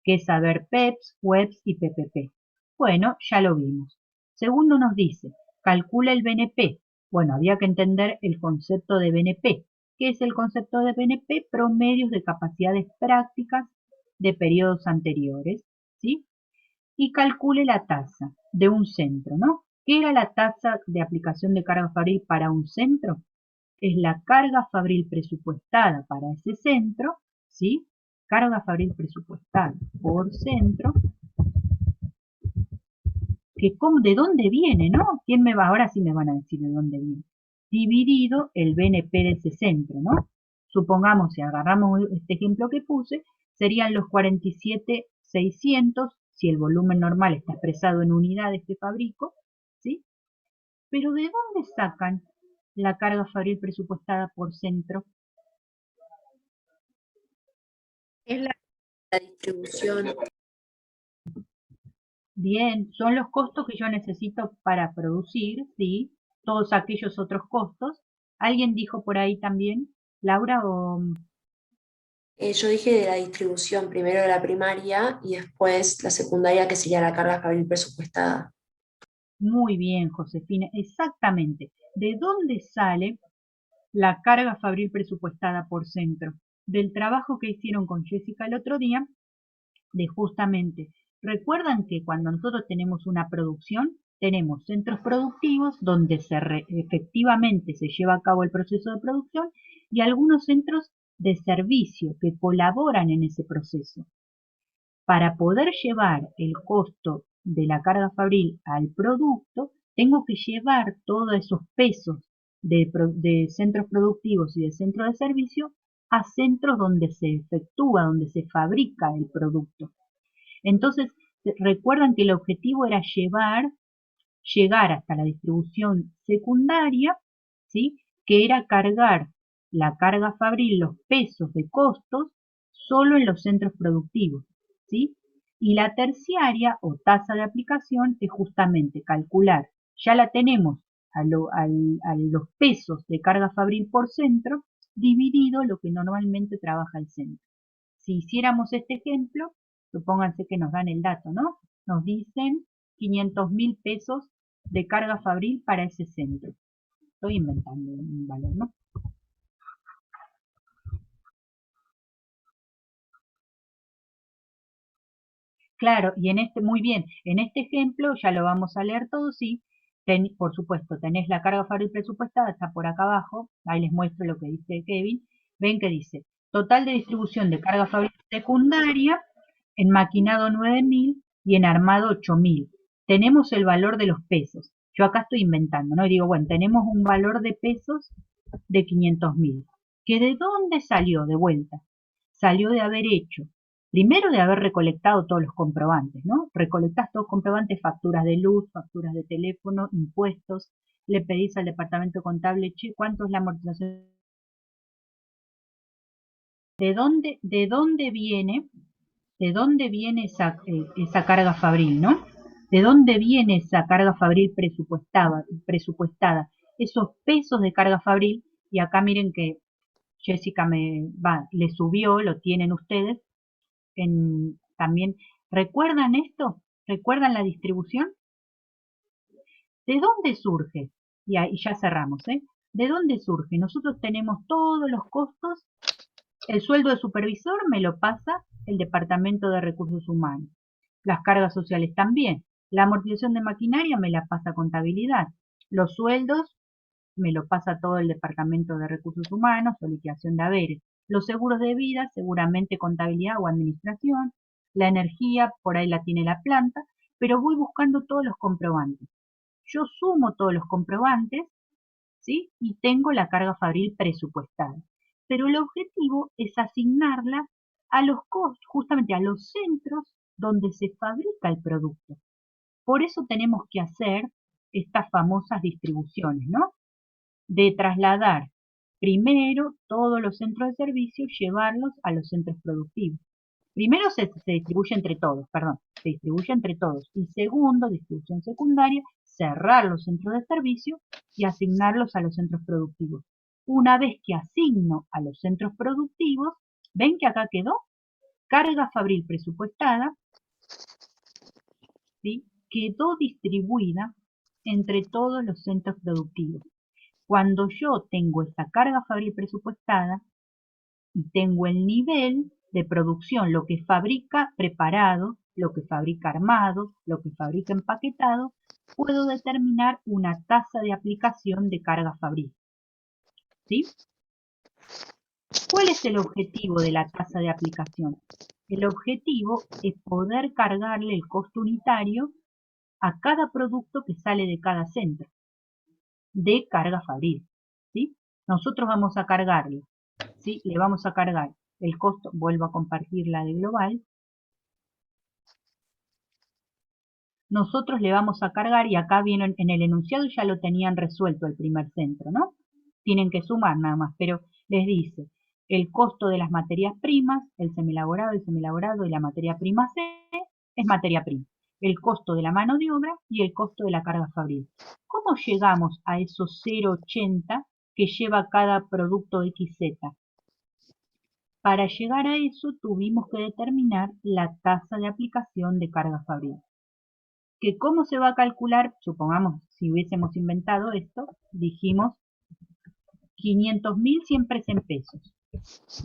Speaker 1: que es saber PEPs, WEBs y PPP. Bueno, ya lo vimos. Segundo nos dice, calcula el BNP. Bueno, había que entender el concepto de BNP. ¿Qué es el concepto de BNP? Promedios de capacidades prácticas de periodos anteriores, ¿sí? Y calcule la tasa de un centro, ¿no? ¿Qué era la tasa de aplicación de carga fabril para un centro? Es la carga fabril presupuestada para ese centro, ¿sí? Carga fabril presupuestada por centro, que ¿de dónde viene, no? ¿Quién me va? Ahora sí me van a decir de dónde viene. Dividido el BNP de ese centro, ¿no? Supongamos, si agarramos este ejemplo que puse, serían los 47.600, si el volumen normal está expresado en unidades que fabrico, ¿sí? Pero ¿de dónde sacan la carga fabril presupuestada por centro?
Speaker 3: Es la
Speaker 4: distribución.
Speaker 1: Bien, son los costos que yo necesito para producir, ¿sí? Todos aquellos otros costos. ¿Alguien dijo por ahí también, Laura?
Speaker 4: Yo dije de la distribución, primero la primaria y después la secundaria, que sería la carga fabril presupuestada.
Speaker 1: Muy bien, Josefina, exactamente. ¿De dónde sale la carga fabril presupuestada por centro? Del trabajo que hicieron con Jessica el otro día, de justamente, recuerdan que cuando nosotros tenemos una producción, tenemos centros productivos donde efectivamente se lleva a cabo el proceso de producción y algunos centros de servicio que colaboran en ese proceso. Para poder llevar el costo de la carga fabril al producto, tengo que llevar todos esos pesos de centros productivos y de centros de servicio a centros donde se efectúa, donde se fabrica el producto. Entonces, recuerdan que el objetivo era llegar hasta la distribución secundaria, ¿sí? Que era cargar la carga fabril, los pesos de costos, solo en los centros productivos, ¿sí? Y la terciaria o tasa de aplicación es justamente calcular, ya la tenemos a los pesos de carga fabril por centro, dividido lo que normalmente trabaja el centro. Si hiciéramos este ejemplo, supónganse que nos dan el dato, ¿no? Nos dicen 500.000 pesos de carga fabril para ese centro. Estoy inventando un valor, ¿no? Claro, y muy bien, en este ejemplo ya lo vamos a leer todo, sí. Por supuesto, tenés la carga fabril presupuestada, está por acá abajo, ahí les muestro lo que dice Kevin. Ven que dice, total de distribución de carga fabril secundaria, en maquinado 9.000 y en armado 8.000. Tenemos el valor de los pesos. Yo acá estoy inventando, ¿no? Y digo, bueno, tenemos un valor de pesos de 500.000. ¿Que de dónde salió de vuelta? Salió de haber hecho, primero de haber recolectado todos los comprobantes, ¿no? Recolectás todos los comprobantes, facturas de luz, facturas de teléfono, impuestos, le pedís al departamento contable, che, ¿cuánto es la amortización? ¿De dónde viene esa carga fabril, ¿no? ¿De dónde viene esa carga fabril presupuestada? Esos pesos de carga fabril, y acá miren que Jessica le subió, lo tienen ustedes, también, ¿recuerdan esto? ¿Recuerdan la distribución? ¿De dónde surge? Y ahí ya cerramos, ¿eh? ¿De dónde surge? Nosotros tenemos todos los costos, el sueldo de supervisor me lo pasa el Departamento de Recursos Humanos, las cargas sociales también, la amortización de maquinaria me la pasa contabilidad, los sueldos me lo pasa todo el Departamento de Recursos Humanos o liquidación de haberes. Los seguros de vida, seguramente contabilidad o administración. La energía, por ahí la tiene la planta, pero voy buscando todos los comprobantes. Yo sumo todos los comprobantes, ¿sí? Y tengo la carga fabril presupuestada. Pero el objetivo es asignarla a los costos, justamente a los centros donde se fabrica el producto. Por eso tenemos que hacer estas famosas distribuciones, ¿no? De trasladar primero todos los centros de servicio, llevarlos a los centros productivos. Primero se distribuye entre todos, perdón, se distribuye entre todos. Y segundo, distribución secundaria, cerrar los centros de servicio y asignarlos a los centros productivos. Una vez que asigno a los centros productivos, ven que acá quedó carga fabril presupuestada, ¿sí? Quedó distribuida entre todos los centros productivos. Cuando yo tengo esa carga fabril presupuestada y tengo el nivel de producción, lo que fabrica preparado, lo que fabrica armado, lo que fabrica empaquetado, puedo determinar una tasa de aplicación de carga fabril. ¿Sí? ¿Cuál es el objetivo de la tasa de aplicación? El objetivo es poder cargarle el costo unitario a cada producto que sale de cada centro de carga fabril, ¿sí? Nosotros vamos a cargarle, ¿sí? Le vamos a cargar el costo, vuelvo a compartir la de global. Nosotros le vamos a cargar, y acá viene en el enunciado ya lo tenían resuelto el primer centro, ¿no? Tienen que sumar nada más, pero les dice el costo de las materias primas, el semielaborado y la materia prima C es materia prima. El costo de la mano de obra y el costo de la carga fabril. ¿Cómo llegamos a esos 0,80 que lleva cada producto XZ? Para llegar a eso tuvimos que determinar la tasa de aplicación de carga fabril. que cómo se va a calcular, supongamos, si hubiésemos inventado esto, dijimos 500.000 siempre es en pesos,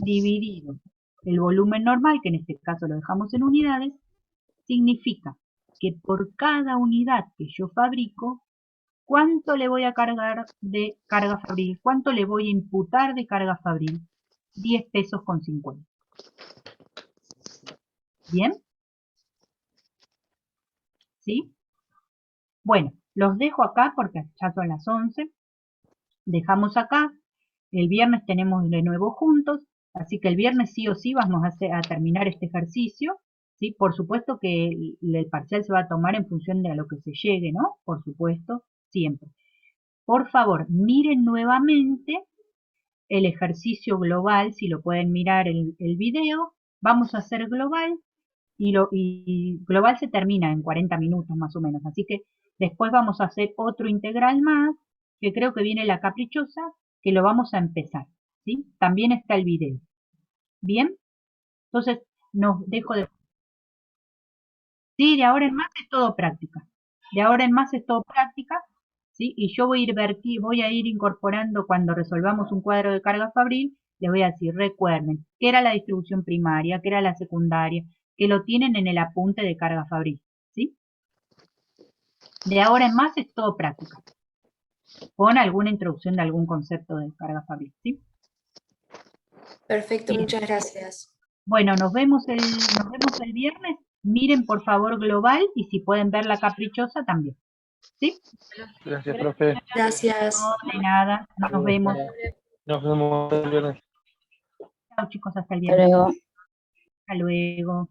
Speaker 1: dividido el volumen normal, que en este caso lo dejamos en unidades, significa que por cada unidad que yo fabrico, ¿cuánto le voy a cargar de carga fabril? ¿Cuánto le voy a imputar de carga fabril? 10 pesos con 50. ¿Bien? ¿Sí? Bueno, los dejo acá porque ya son las 11. Dejamos acá. El viernes tenemos de nuevo juntos. Así que el viernes sí o sí vamos a terminar este ejercicio. ¿Sí? Por supuesto que el parcial se va a tomar en función de a lo que se llegue, ¿no? Por supuesto, siempre. Por favor, miren nuevamente el ejercicio global, si lo pueden mirar el video. Vamos a hacer global y global se termina en 40 minutos más o menos. Así que después vamos a hacer otro integral más, que creo que viene la caprichosa, que lo vamos a empezar. ¿Sí? También está el video. ¿Bien? Entonces, nos dejo de... Sí, de ahora en más es todo práctica. De ahora en más es todo práctica. ¿Sí? Y yo voy a ir incorporando cuando resolvamos un cuadro de carga fabril, les voy a decir, recuerden, qué era la distribución primaria, qué era la secundaria, que lo tienen en el apunte de carga fabril. ¿Sí? De ahora en más es todo práctica. Con alguna introducción de algún concepto de carga fabril. ¿Sí?
Speaker 4: Perfecto,
Speaker 1: Bien.
Speaker 4: muchas gracias.
Speaker 1: Bueno, nos vemos el viernes. Miren por favor global y si pueden ver la caprichosa también. ¿Sí?
Speaker 5: Gracias, profe.
Speaker 4: Gracias.
Speaker 1: No, de nada. Nos vemos.
Speaker 5: Nos vemos el viernes.
Speaker 1: Chao chicos, hasta el
Speaker 3: Hasta
Speaker 1: viernes.
Speaker 3: luego.
Speaker 1: Hasta luego.